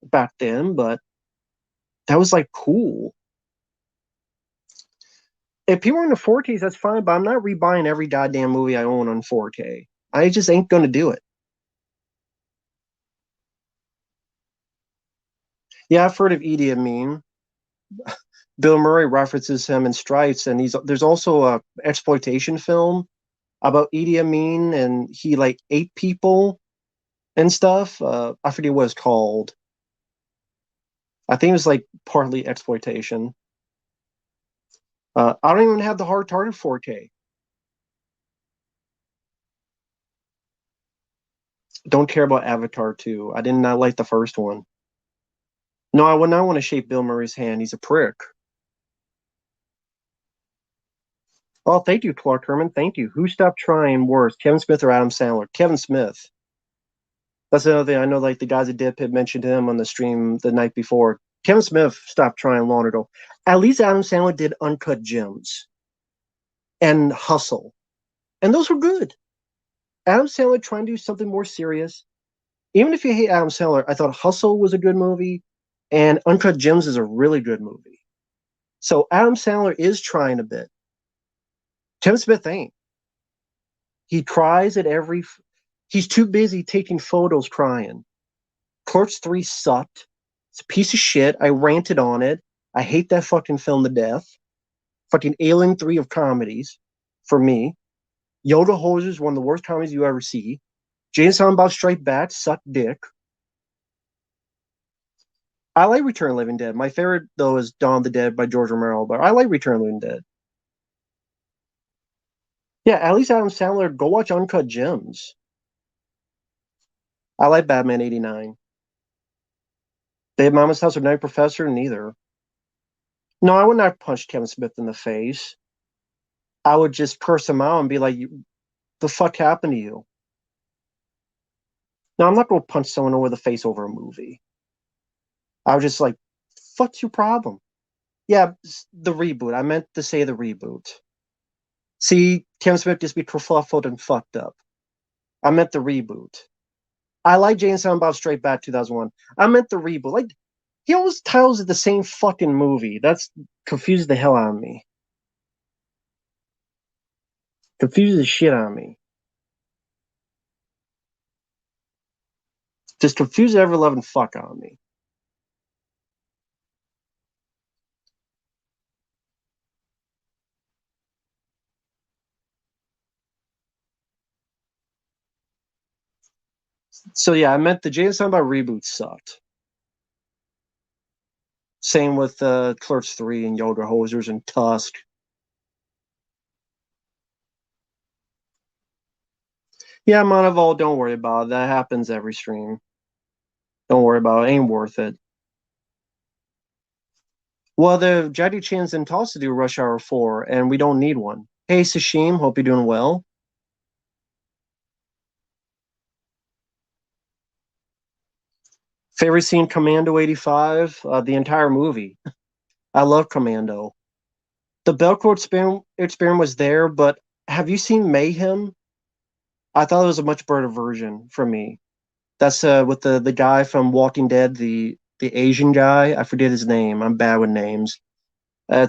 back then, but that was like cool. If people are into 4Ks, that's fine, but I'm not rebuying every goddamn movie I own on 4K. I just ain't gonna do it. Yeah, I've heard of Idi Amin. Bill Murray references him in Stripes, and there's also a exploitation film about Idi Amin, and he like ate people and stuff. I forget what it's called. I think it was like partly exploitation. I don't even have the hard target 4K. Don't care about Avatar 2. I did not like the first one. No, I would not want to shake Bill Murray's hand. He's a prick. Oh, thank you, Clark Herman. Thank you. Who stopped trying worse, Kevin Smith or Adam Sandler? Kevin Smith. That's another thing. I know, like the guys at Dead Pit mentioned him on the stream the night before. Kevin Smith stopped trying long ago. At least Adam Sandler did Uncut Gems and Hustle, and those were good. Adam Sandler trying to do something more serious. Even if you hate Adam Sandler, I thought Hustle was a good movie, and Uncut Gems is a really good movie. So Adam Sandler is trying a bit. Kevin Smith ain't. He cries at every. He's too busy taking photos crying. Clerks 3 sucked. It's a piece of shit. I ranted on it. I hate that fucking film to death. Fucking Alien 3 of comedies for me. Yoga Hosers is one of the worst comedies you ever see. James Silent Bob Strike Back sucked dick. I like Return of the Living Dead. My favorite though is Dawn of the Dead by George Romero, but I like Return of the Living Dead. Yeah, at least Adam Sandler, go watch Uncut Gems. I like Batman 89. Dave Mama's House or Night Professor, neither. No, I would not punch Kevin Smith in the face. I would just curse him out and be like, the fuck happened to you? No, I'm not going to punch someone over the face over a movie. I was just like, what's your problem? Yeah, the reboot. I meant to say the reboot. See, Kevin Smith just be kerfuffled and fucked up. I meant the reboot. I like Jane Silent Bob Straight Back 2001. I meant the reboot. Like, he always titles it the same fucking movie. That's confused the hell out of me. Confused the shit out of me. Just confused the ever loving fuck out of me. So yeah, I meant the Jane Silent Bob reboot sucked. Same with Clerks 3 and Yoga Hosers and Tusk. Yeah, Monteval, don't worry about it. That happens every stream. Don't worry about it. Ain't worth it. Well, the Jackie Chan's in talks to do Rush Hour 4, and we don't need one. Hey, Sashim, hope you're doing well. Favorite scene, Commando 85, the entire movie. I love Commando. The Belcourt experiment was there, but have you seen Mayhem? I thought it was a much better version for me. That's with the guy from Walking Dead, the Asian guy. I forget his name. I'm bad with names. I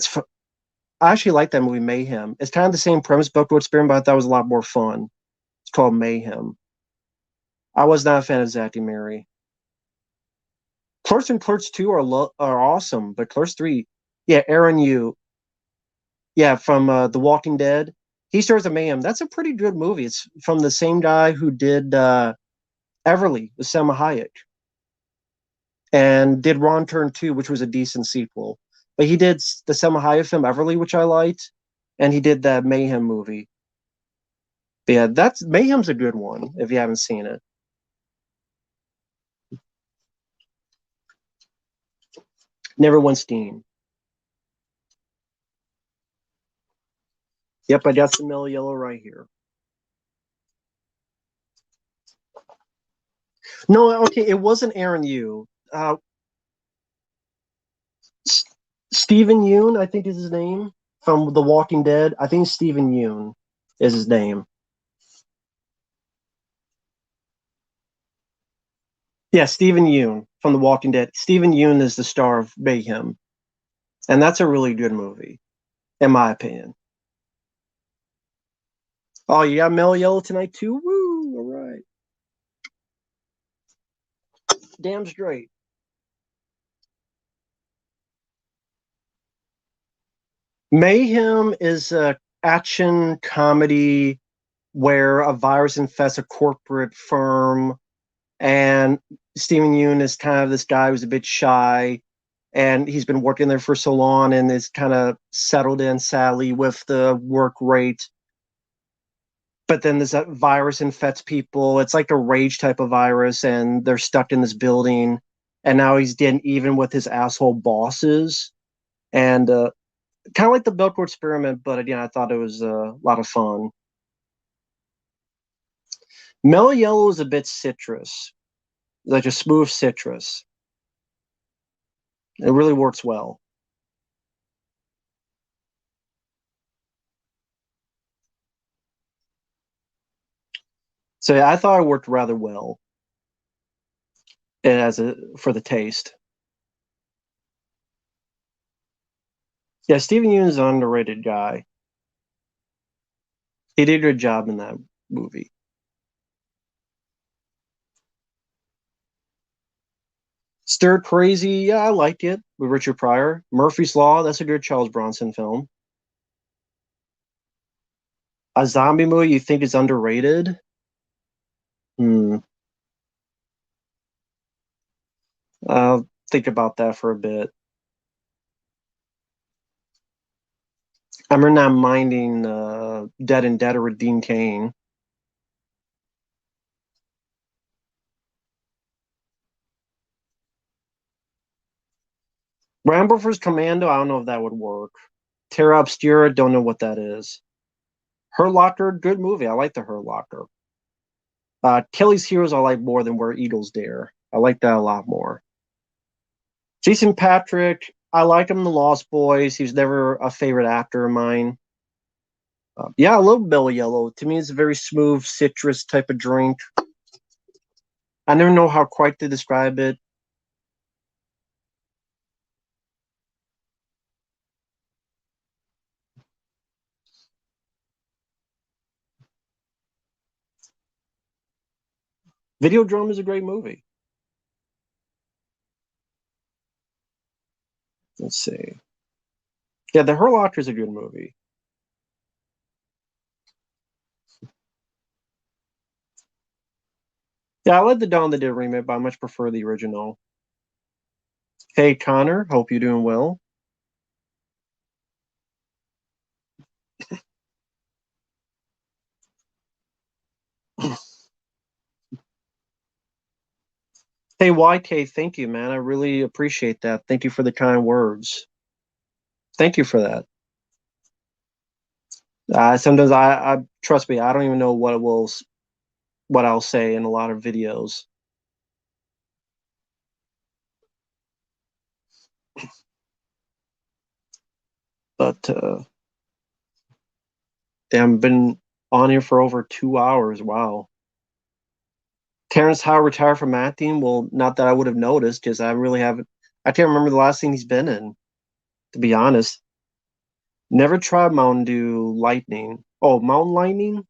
actually like that movie Mayhem. It's kind of the same premise, Bucko Experiment, but I thought it was a lot more fun. It's called Mayhem. I was not a fan of Zack and Mary. Clerks and Clerks 2 are awesome, but Clerks 3, yeah, Aaron Yu, yeah, from The Walking Dead. He stars in Mayhem. That's a pretty good movie. It's from the same guy who did Everly with Selma Hayek and did Wrong Turn 2, which was a decent sequel. But he did the Selma Hayek film Everly, which I liked, and he did that Mayhem movie. But yeah, that's Mayhem's a good one if you haven't seen it. Never won Steam. Yep, I got some Mellow Yellow right here. No, okay, it wasn't Aaron Yu. S- Stephen Yoon, I think is his name from The Walking Dead. I think Stephen Yoon is his name. Yeah, Stephen Yoon from The Walking Dead. Stephen Yoon is the star of Mayhem, and that's a really good movie, in my opinion. Oh, you got Mellow Yellow tonight too? Woo! All right, damn straight. Mayhem is a action comedy where a virus infests a corporate firm, and Stephen Yoon is kind of this guy who's a bit shy, and he's been working there for so long and is kind of settled in sadly with the work rate. But then this virus infects people. It's like a rage type of virus, and they're stuck in this building. And now he's getting even with his asshole bosses, and kind of like the Belcourt experiment. But again, I thought it was a lot of fun. Mellow Yellow is a bit citrus, like a smooth citrus. It really works well. So yeah, I thought it worked rather well as a for the taste. Yeah, Steven Yeun is an underrated guy. He did a good job in that movie. Stir Crazy, yeah, I like it with Richard Pryor. Murphy's Law, that's a good Charles Bronson film. A zombie movie you think is underrated? Hmm. I'll think about that for a bit. I'm not minding. Dead and Deader with Dean Cain. Rambo vs. Commando, I don't know if that would work. Terra Obscura, don't know what that is. Hurt Locker, good movie. I like the Hurt Locker. Kelly's Heroes, I like more than Where Eagles Dare. I like that a lot more. Jason Patrick, I like him in The Lost Boys. He's never a favorite actor of mine. Yeah, I love Belly Yellow. To me, it's a very smooth citrus type of drink. I never know how quite to describe it. Videodrome is a great movie. Let's see. Yeah, The Hurt Locker is a good movie. Yeah, I like the Dawn of the Dead remake, but I much prefer the original. Hey, Connor, hope you're doing well. Hey, YK, thank you, man. I really appreciate that. Thank you for the kind words. Thank you for that. Sometimes I trust me, I don't even know what I'll say in a lot of videos. But damn, been on here for over 2 hours. Wow. Terrence Howard retired from acting. Well, not that I would have noticed because I really haven't. I can't remember the last thing he's been in, to be honest. Never tried Mountain Dew Lightning. Oh, Mountain Lightning?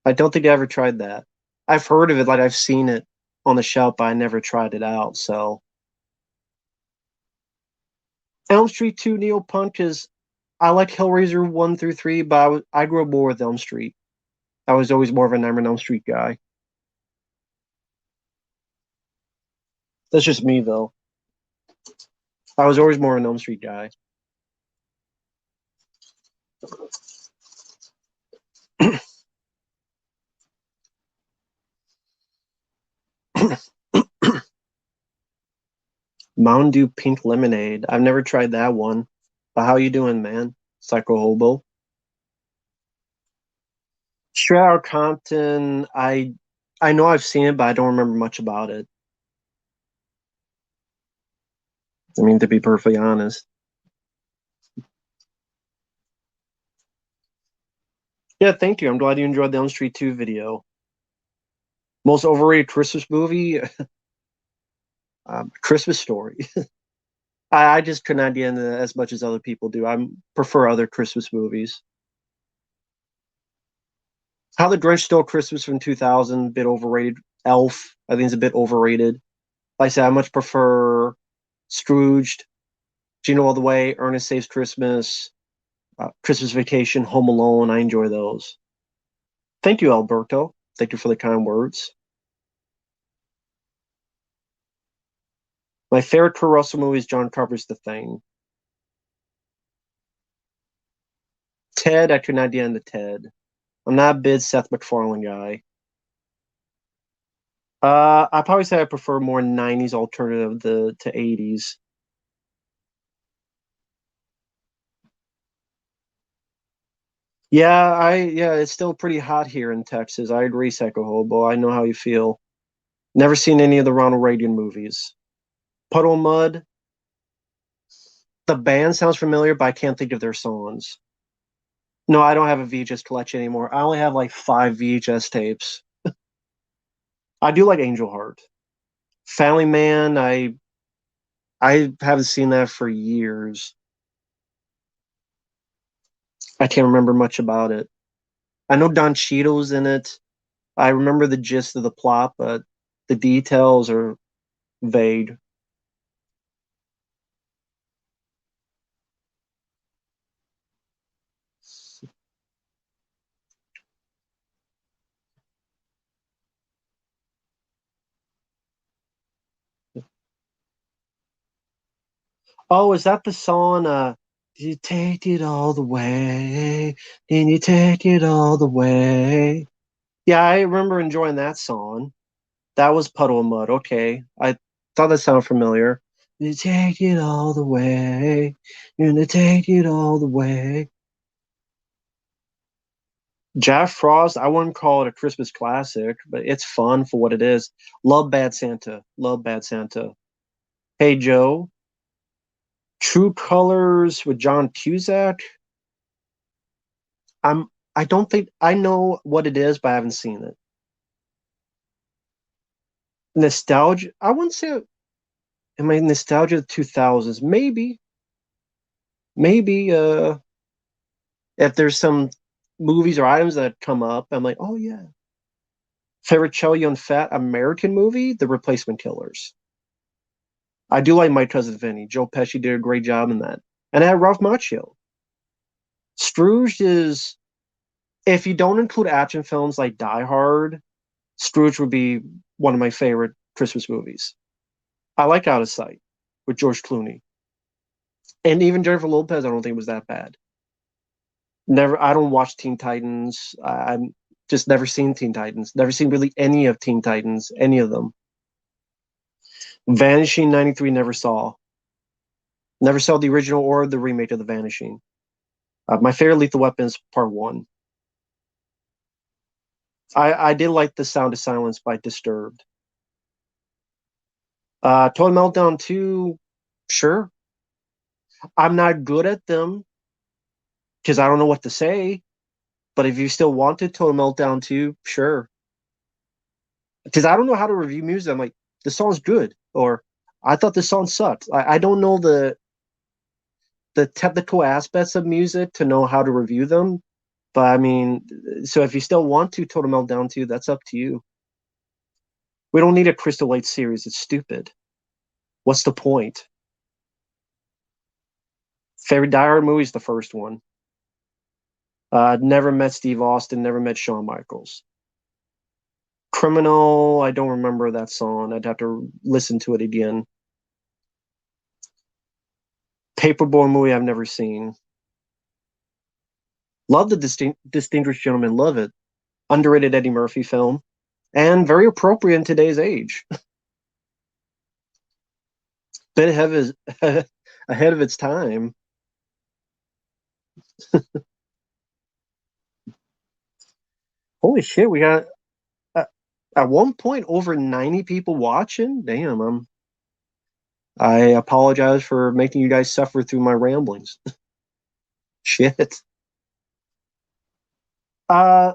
I don't think I ever tried that. I've heard of it, like I've seen it on the shelf, but I never tried it out. So Elm Street 2 Neo Punk is I like Hellraiser 1 through 3, but I grew up more with Elm Street. I was always more of a Nightmare on Elm Street guy. That's just me though. I was always more an Elm Street guy. Mountain Dew Pink Lemonade. I've never tried that one. But how you doing, man? Psycho Hobo. Straight Outta Compton. I know I've seen it, but I don't remember much about it. I mean, to be perfectly honest. Yeah, thank you. I'm glad you enjoyed the Elm Street 2 video. Most overrated Christmas movie? Christmas Story. I just couldn't stand it as much as other people do. I prefer other Christmas movies. How the Grinch Stole Christmas from 2000, bit overrated. Elf, I think is a bit overrated. Like I said, I much prefer Scrooged, Jingle All the Way, Ernest Saves Christmas, Christmas Vacation, Home Alone. I enjoy those. Thank you, Alberto. Thank you for the kind words. My favorite Kurt Russell movie is John Carpenter's The Thing. Ted, I could not get into Ted. I'm not a big Seth MacFarlane guy. I probably say I prefer more '90s alternative to '80s. Yeah, it's still pretty hot here in Texas. I agree, Psycho Hobo. I know how you feel. Never seen any of the Ronald Reagan movies. Puddle Mud. The band sounds familiar, but I can't think of their songs. No, I don't have a VHS collection anymore. I only have like 5 VHS tapes. I do like Angel Heart. Family Man, I haven't seen that for years. I can't remember much about it. I know Don Cheadle's in it. I remember the gist of the plot, but the details are vague. Oh, is that the song? You take it all the way, and you take it all the way. Yeah, I remember enjoying that song. That was Puddle of Mud. Okay, I thought that sounded familiar. You take it all the way, you're gonna take it all the way. Jack Frost, I wouldn't call it a Christmas classic, but it's fun for what it is. Love Bad Santa. Love Bad Santa. Hey Joe, True Colors with John Cusack. I'm I don't think I know what it is, but I haven't seen it. Nostalgia. I wouldn't say am I nostalgia of the 2000s? Maybe if there's some movies or items that come up, I'm like, oh yeah. Favorite Chow Yun Fat American movie? The Replacement Killers. I do like My Cousin Vinny. Joe Pesci did a great job in that. And I had Ralph Macchio. Scrooge is, if you don't include action films like Die Hard, Scrooge would be one of my favorite Christmas movies. I like Out of Sight with George Clooney. And even Jennifer Lopez, I don't think was that bad. Never, I don't watch Teen Titans. I'm just never seen Teen Titans. Never seen really any of Teen Titans, any of them. Vanishing 93, never saw. Never saw the original or the remake of The Vanishing. My favorite Lethal Weapon is Part 1. I did like The Sound of Silence by Disturbed. Total Meltdown 2, sure. I'm not good at them because I don't know what to say. But if you still wanted Total Meltdown 2, sure. Because I don't know how to review music. I'm like, the song's good, or I thought the song sucked. I don't know the technical aspects of music to know how to review them. But I mean, so if you still want to Total Meltdown 2, that's up to you. We don't need a Crystal Light series. It's stupid. What's the point? Favorite Die Hard movie is the first one. Never met Steve Austin, never met Shawn Michaels. Criminal, I don't remember that song. I'd have to listen to it again. Paperboy movie I've never seen. Love the Distinguished Gentleman. Love it. Underrated Eddie Murphy film. And very appropriate in today's age. Bit ahead of, ahead of its time. Holy shit, we got at one point over 90 people watching. Damn, I apologize for making you guys suffer through my ramblings. Shit. Uh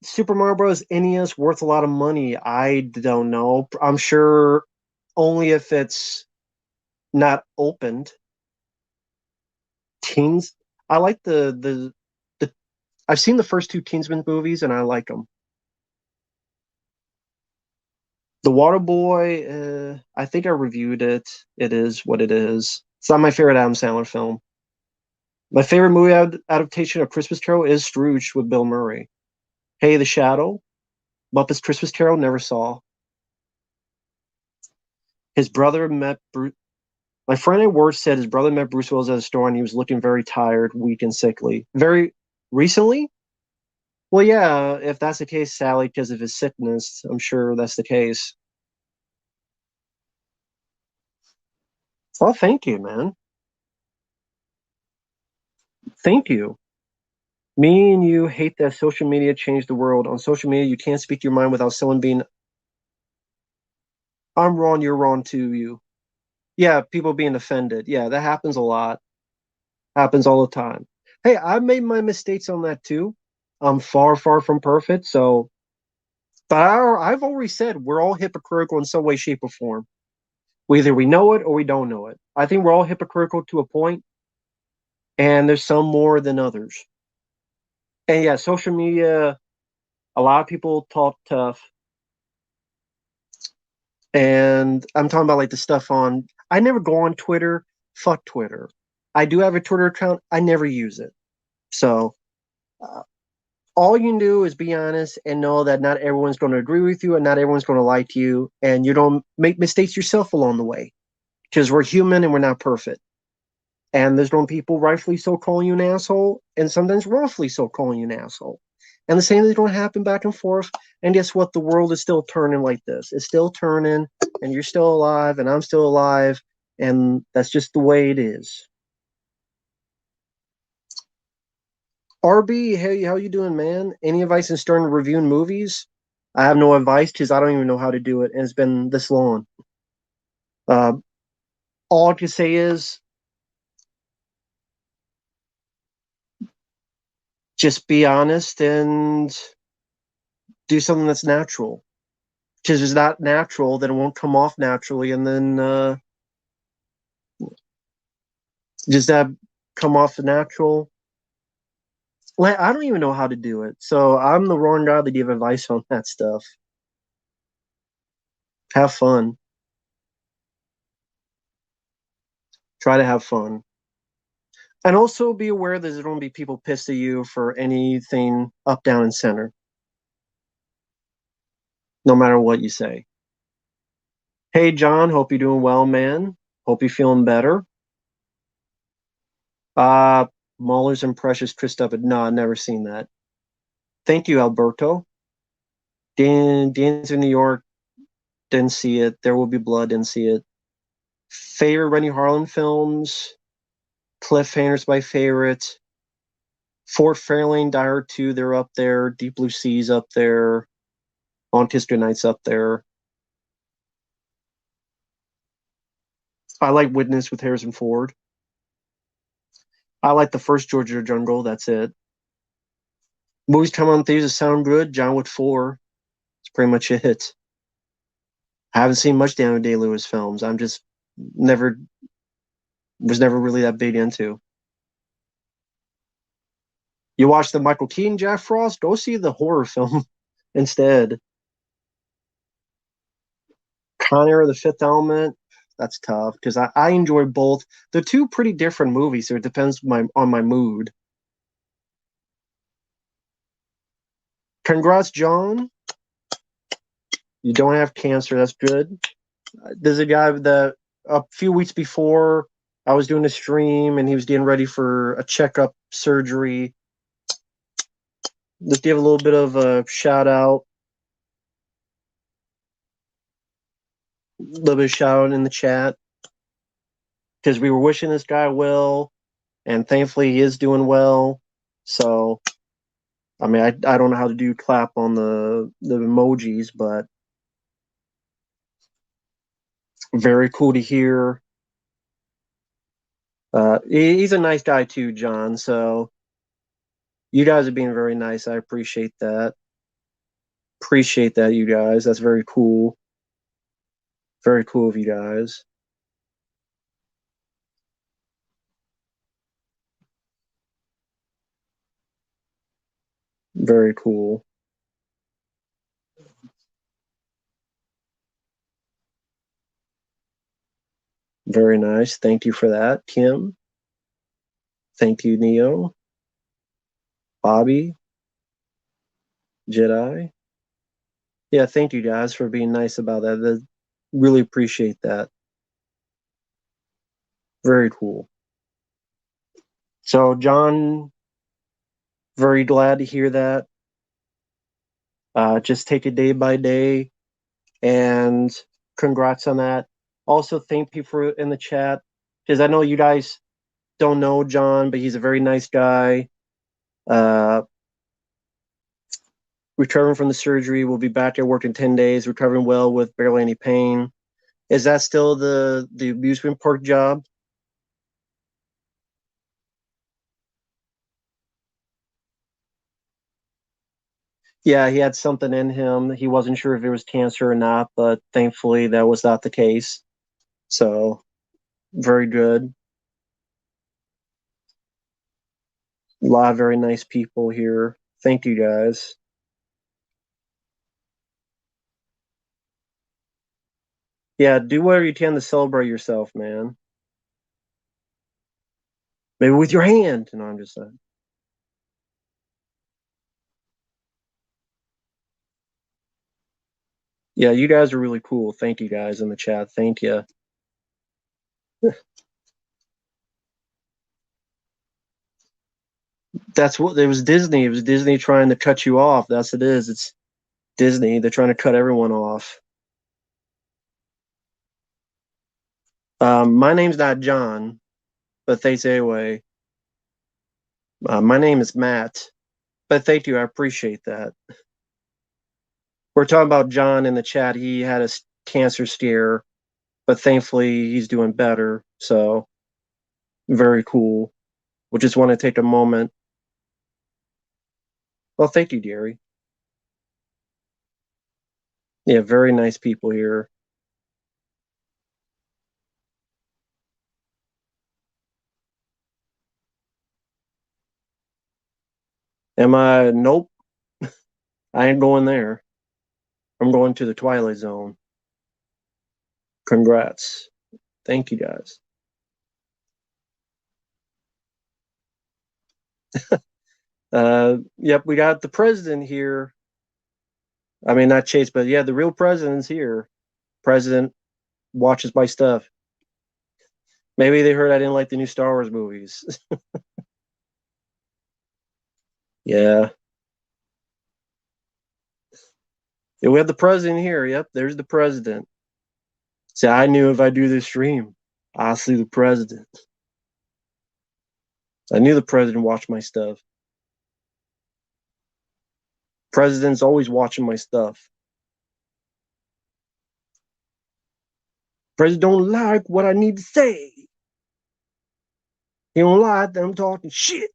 Super Mario Bros. NES worth a lot of money. I don't know. I'm sure only if it's not opened. Teens. I like the I've seen the first two Teensman movies and I like them. The Water Boy, I think I reviewed it. It is what it is. It's not my favorite Adam Sandler film. My favorite movie adaptation of Christmas Carol is Scrooge with Bill Murray. Hey, the Shadow, Muppets Christmas Carol, never saw. His brother met Bruce. My friend at work said his brother met Bruce Willis at a store and he was looking very tired, weak, and sickly. Very recently? Well, yeah, if that's the case, Sally, because of his sickness, I'm sure that's the case. Well, thank you, man. Thank you. Me and you hate that social media changed the world. On social media, you can't speak your mind without someone being, I'm wrong, you're wrong to you. Yeah, people being offended. Yeah, that happens a lot. Happens all the time. Hey, I've made my mistakes on that too. I'm far, far from perfect. So, but I've always said we're all hypocritical in some way, shape, or form. Either we know it or we don't know it. I think we're all hypocritical to a point, and there's some more than others. And yeah, social media, a lot of people talk tough. And I'm talking about like the stuff on, I never go on Twitter. Fuck Twitter. I do have a Twitter account. I never use it. So uh, all you can do is be honest and know that not everyone's going to agree with you and not everyone's going to like you. And you don't make mistakes yourself along the way because we're human and we're not perfect. And there's no people rightfully so calling you an asshole, and sometimes wrongfully so calling you an asshole. And the same things don't happen back and forth. And guess what? The world is still turning like this. It's still turning, and you're still alive, and I'm still alive, and that's just the way it is. RB, hey, how you doing, man? Any advice in starting reviewing movies? I have no advice because I don't even know how to do it, and it's been this long. Uh, all I can say is just be honest and do something that's natural. Because it's not natural, then it won't come off naturally, and then just that come off natural. Like, I don't even know how to do it, so I'm the wrong guy to give advice on that stuff. Have fun. Try to have fun. And also be aware that there's going to be people pissed at you for anything up, down, and center, no matter what you say. Hey, John, hope you're doing well, man. Hope you're feeling better. Uh, Mahler's and Precious Christopher. No, I've never seen that. Thank you, Alberto. Dan's in New York. Didn't see it. There Will Be Blood. Didn't see it. Favorite Rennie Harlan films. Cliffhangers, my favorite. Fort Fairlane, Die Hard 2, they're up there. Deep Blue Sea's up there. Long History Night's up there. I like Witness with Harrison Ford. I like the first Georgia Jungle. That's it. Movies come on theaters that sound good. John Wick 4. It's pretty much it. I haven't seen much Daniel Day-Lewis films. I'm just never was never really that big into. You watch the Michael Keaton Jack Frost? Go see the horror film instead. Con Air, The Fifth Element. That's tough because I enjoy both. They're two pretty different movies, so it depends on my mood. Congrats, John. You don't have cancer. That's good. There's a guy that a few weeks before I was doing a stream and he was getting ready for a checkup surgery. Let's give a little bit of a shout out. A little bit of shout out in the chat because we were wishing this guy well, and thankfully he is doing well. So, I mean, I don't know how to do clap on the emojis, but very cool to hear. He's a nice guy too, John. So you guys are being very nice. I appreciate that. Appreciate that, you guys. That's very cool. Very cool of you guys. Very cool. Very nice. Thank you for that, Kim. Thank you, Neo. Bobby. Jedi. Yeah, thank you guys for being nice about that. Really appreciate that. Very cool. So, John, very glad to hear that. Just take it day by day, and congrats on that. Also, thank people in the chat because I know you guys don't know John, but he's a very nice guy. Uh, recovering from the surgery, will be back at work in 10 days. Recovering well with barely any pain. Is that still the amusement park job? Yeah, he had something in him. He wasn't sure if it was cancer or not, but thankfully that was not the case. So very good. A lot of very nice people here. Thank you guys. Yeah, do whatever you can to celebrate yourself, man. Maybe with your hand. No, I'm just saying. Yeah, you guys are really cool. Thank you guys in the chat. Thank you. That's what it was. Disney. It was Disney trying to cut you off. That's what it is. It's Disney. They're trying to cut everyone off. My name's not John, but they say anyway. My name is Matt, but thank you. I appreciate that. We're talking about John in the chat. He had a cancer scare, but thankfully he's doing better. So very cool. We just want to take a moment. Well, thank you, Gary. Yeah, very nice people here. Am I? Nope. I ain't going there. I'm going to the Twilight Zone. Congrats. Thank you, guys. Yep, we got the president here. I mean, not Chase, but yeah, the real president's here. President watches my stuff. Maybe they heard I didn't like the new Star Wars movies. Yeah. Yeah, we have the president here. Yep, there's the president. See, I knew if I do this stream, I'll see the president. I knew the president watched my stuff. President's always watching my stuff. President don't like what I need to say. He don't like that I'm talking shit.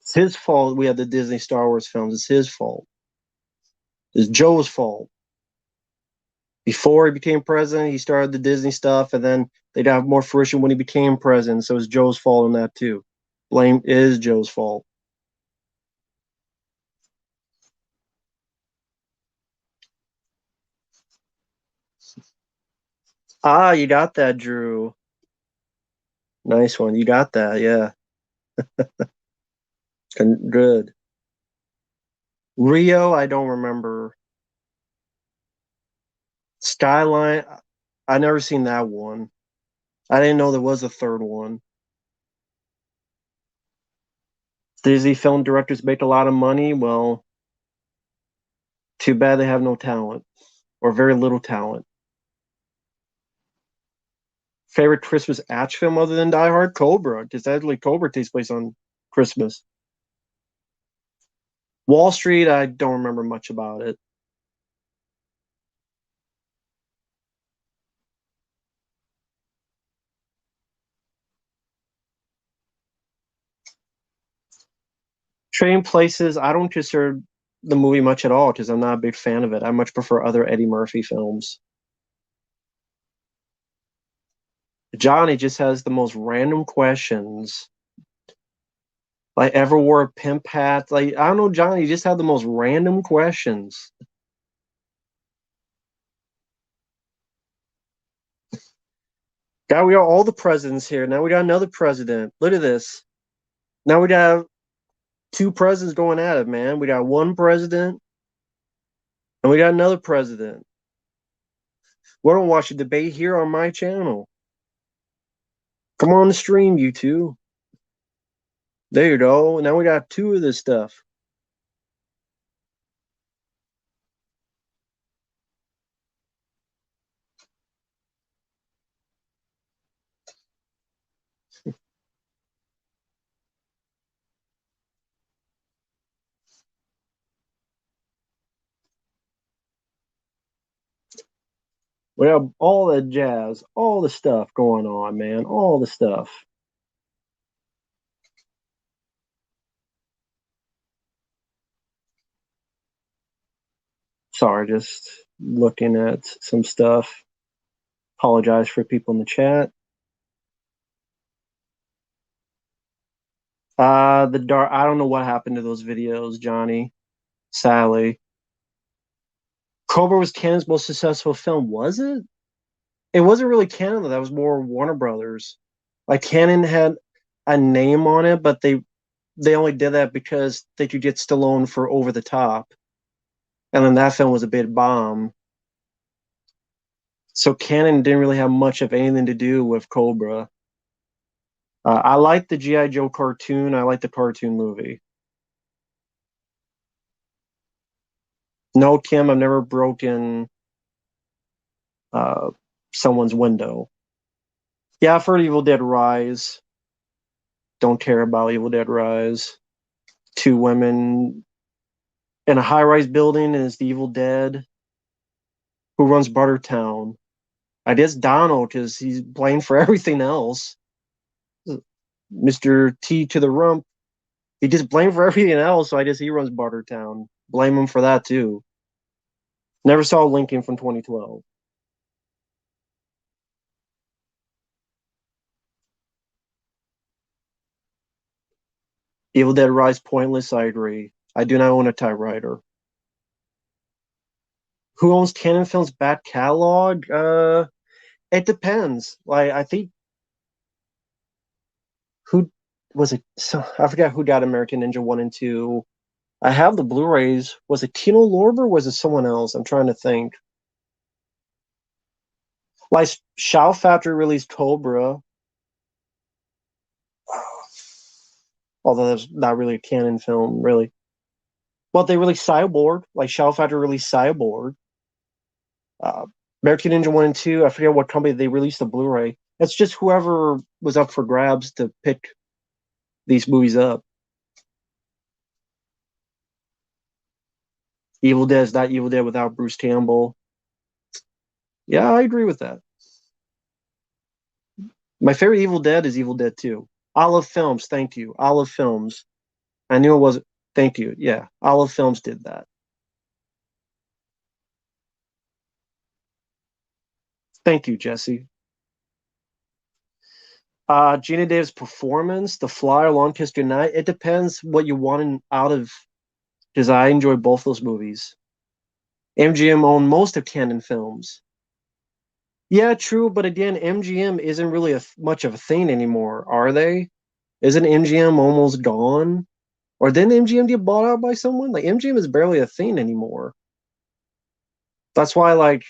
It's his fault we have the Disney Star Wars films. It's his fault. It's Joe's fault. Before he became president, he started the Disney stuff, and then they'd have more fruition when he became president. So it's Joe's fault on that too. Blame is Joe's fault. Ah, you got that, Drew. Nice one. You got that. Yeah. Good. Rio, I don't remember. Skyline, I never seen that one. I didn't know there was a third one. Disney film directors make a lot of money. Well, too bad they have no talent or very little talent. Favorite Christmas action film other than Die Hard? Cobra, because actually Cobra takes place on Christmas. Wall Street, I don't remember much about it. Trading Places, I don't consider the movie much at all because I'm not a big fan of it. I much prefer other Eddie Murphy films. Johnny just has the most random questions. Like, ever wore a pimp hat? Like, I don't know, Johnny just had the most random questions. God, we got all the presidents here. Now we got another president. Look at this. Now we got two presidents going at it, man. We got one president and we got another president. We're gonna watch a debate here on my channel. Come on the stream, you two. There you go. Now we got two of this stuff. We have all the jazz, all the stuff going on, man. All the stuff. Sorry, just looking at some stuff. Apologize for people in the chat. The dark. I don't know what happened to those videos, Johnny. Sadly, Cobra was Canon's most successful film. Was it? It wasn't really Canon though. That was more Warner Brothers. Like Canon had a name on it, but they only did that because they could get Stallone for Over the Top, and then that film was a big bomb. So canon didn't really have much of anything to do with Cobra. I like the G.I. Joe cartoon. I like the cartoon movie. No, Kim, I've never broken uh, someone's window. Yeah, I've heard Evil Dead Rise. Don't care about Evil Dead Rise. Two women in a high-rise building is the Evil Dead. Who runs Buttertown? I guess Donald, because he's blamed for everything else. Mr. T to the rump. He just blamed for everything else, so I guess he runs Buttertown. Blame him for that too. Never saw Lincoln from 2012. Evil Dead Rise pointless. I agree. I do not own a typewriter. Who owns Canon Films back catalog? It depends. Like I think who was it? So I forgot who got American Ninja 1 and 2. I have the Blu-rays. Was it Tino Lorber or was it someone else? I'm trying to think. Like Shout Factory released Cobra, although that's not really a canon film, really. Well, they released Cyborg. Like Shout Factory released Cyborg. Uh, American Ninja 1 and 2, I forget what company they released the Blu-ray. It's just whoever was up for grabs to pick these movies up. Evil Dead is not Evil Dead without Bruce Campbell. Yeah, I agree with that. My favorite Evil Dead is Evil Dead 2. Olive Films, thank you. Olive Films. I knew it wasn't. Thank you. Yeah, Olive Films did that. Thank you, Jesse. Gina Davis' performance, The Fly, or Long Kiss Goodnight. It depends what you want out of. Because I enjoy both those movies. MGM owned most of Canon Films. Yeah, true, but again, MGM isn't really much of a thing anymore, are they? Isn't MGM almost gone? Or didn't MGM get bought out by someone? Like MGM is barely a thing anymore. That's why, like,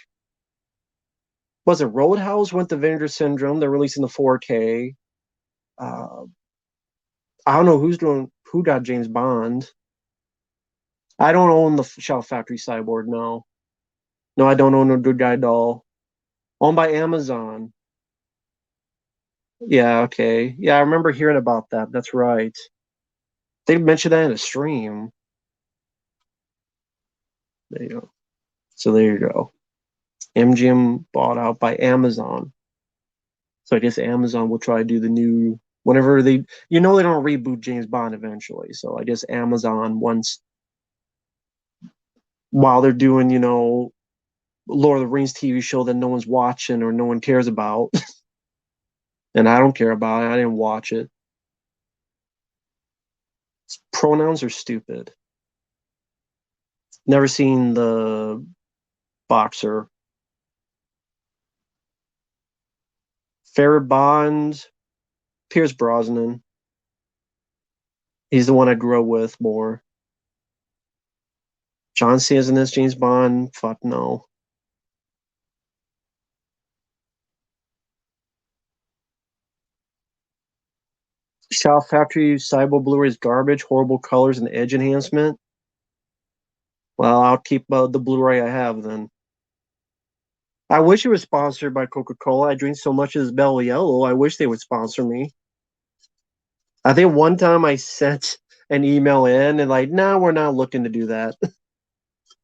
was it Roadhouse went to Vinegar Syndrome? They're releasing the 4K. Uh, I don't know who got James Bond. I don't own the Shout Factory Cyborg. No, no, I don't own a Good Guy doll. Owned by Amazon. Yeah, okay. Yeah, I remember hearing about that. That's right. They mentioned that in a stream. There you go. So there you go. MGM bought out by Amazon. So I guess Amazon will try to do the new whenever they don't reboot James Bond eventually. So I guess Amazon once while they're doing, Lord of the Rings TV show that no one's watching or no one cares about, and I don't care about it. I didn't watch it. Pronouns are stupid. Never seen the boxer. Favorite Bond, Pierce Brosnan. He's the one I grew up with more. John Cena's in this James Bond. Fuck no. Shout Factory Cyber Blu-ray is garbage, horrible colors and edge enhancement. Well, I'll keep the Blu-ray I have then. I wish it was sponsored by Coca-Cola. I drink so much of this Bell Yellow. I wish they would sponsor me. I think one time I sent an email in and like, no, we're not looking to do that.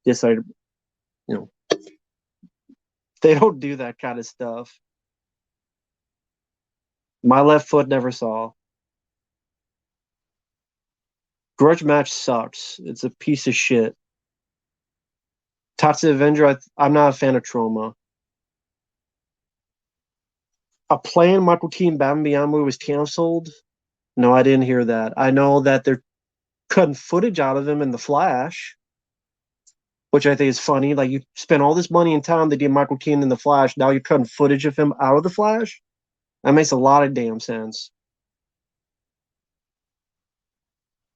Yes, know, they don't do that kind of stuff. My left foot never saw. Grudge match sucks. It's a piece of shit. Toxic Avenger, I'm not a fan of Trauma. A planned Michael Keaton Batman Beyond movie was canceled. No, I didn't hear that. I know that they're cutting footage out of him in The Flash, which I think is funny. Like you spent all this money in town to get Michael Keaton in The Flash. Now you're cutting footage of him out of The Flash. That makes a lot of damn sense.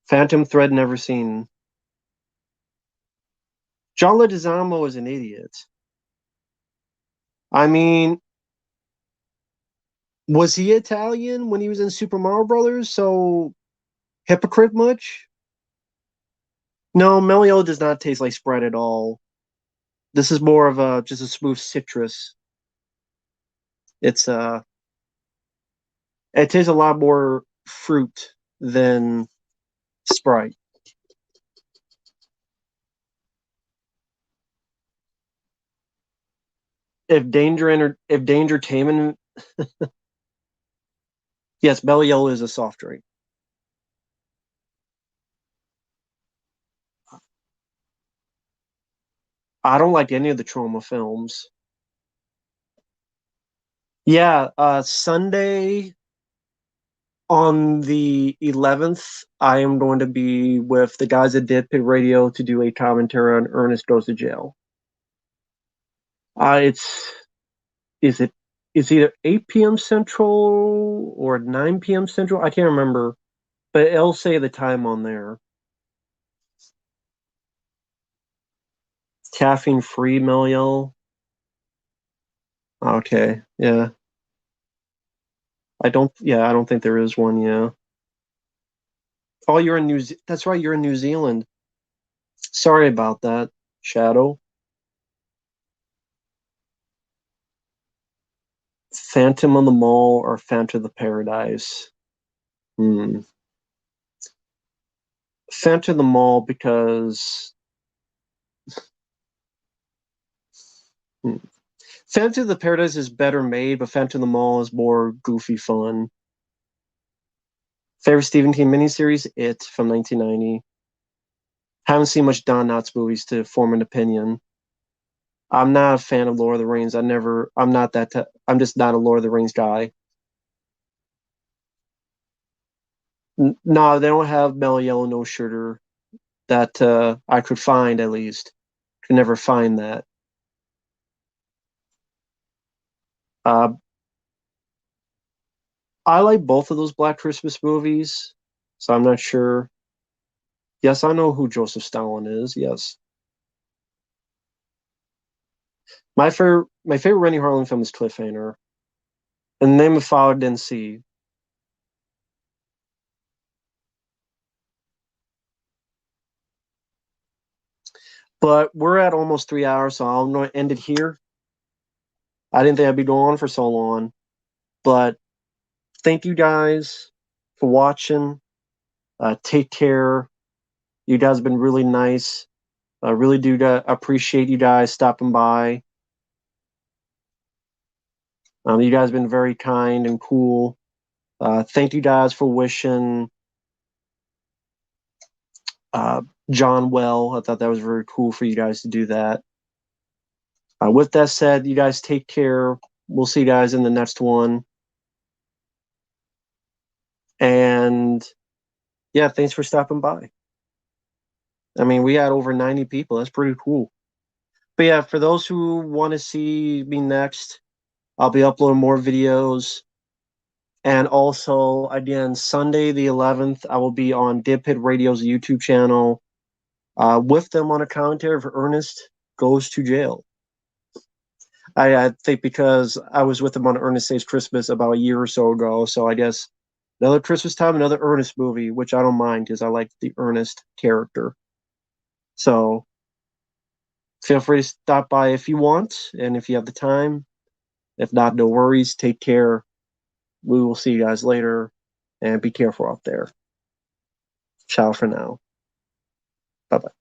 Phantom Thread never seen. John Leguizamo is an idiot. I mean, was he Italian when he was in Super Mario Brothers? So hypocrite much? No, Melio does not taste like Sprite at all. This is more of a just a smooth citrus. It's it tastes a lot more fruit than Sprite. If Dangertainment, yes, Melio is a soft drink. I don't like any of the Troma films. Yeah, Sunday on the 11th, I am going to be with the guys at Dead Pit Radio to do a commentary on Ernest Goes to Jail. It's is it is either 8 p.m. Central or 9 p.m. Central. I can't remember, but it'll say the time on there. Caffeine free Meliel. Okay, yeah. I don't think there is one. Yeah. Oh, you're in That's right. You're in New Zealand. Sorry about that, Shadow. Phantom on the Mall or Phantom of the Paradise? Hmm. Phantom of the Mall because hmm. Phantom of the Paradise is better made, but Phantom of the Mall is more goofy fun. Favorite Stephen King miniseries? It from 1990. Haven't seen much Don Knotts movies to form an opinion. I'm not a fan of Lord of the Rings. I'm not I'm just not a Lord of the Rings guy. No, they don't have Mellow Yellow No Sugar that I could find at least. Could never find that. Uh, I like both of those Black Christmas movies, so I'm not sure. Yes, I know who Joseph Stalin is. Yes, my favorite Rennie Harlan film is Cliffhanger, and the Name of Father didn't see. But we're at almost 3 hours, so I'm going to end it here. I didn't think I'd be going on for so long, but thank you guys for watching. Take care. You guys have been really nice. I really do appreciate you guys stopping by. You guys have been very kind and cool. Thank you guys for wishing uh, John well. I thought that was very cool for you guys to do that. With that said, you guys take care. We'll see you guys in the next one. And yeah, thanks for stopping by. I mean, we had over 90 people. That's pretty cool. But yeah, for those who want to see me next, I'll be uploading more videos. And also, again, Sunday the 11th, I will be on Dip Hit Radio's YouTube channel with them on a commentary for Ernest Goes to Jail. I think because I was with them on Ernest Saves Christmas about a year or so ago, so I guess another Christmas time, another Ernest movie, which I don't mind because I like the Ernest character. So feel free to stop by if you want, and if you have the time. If not, no worries. Take care. We will see you guys later, and be careful out there. Ciao for now. Bye bye.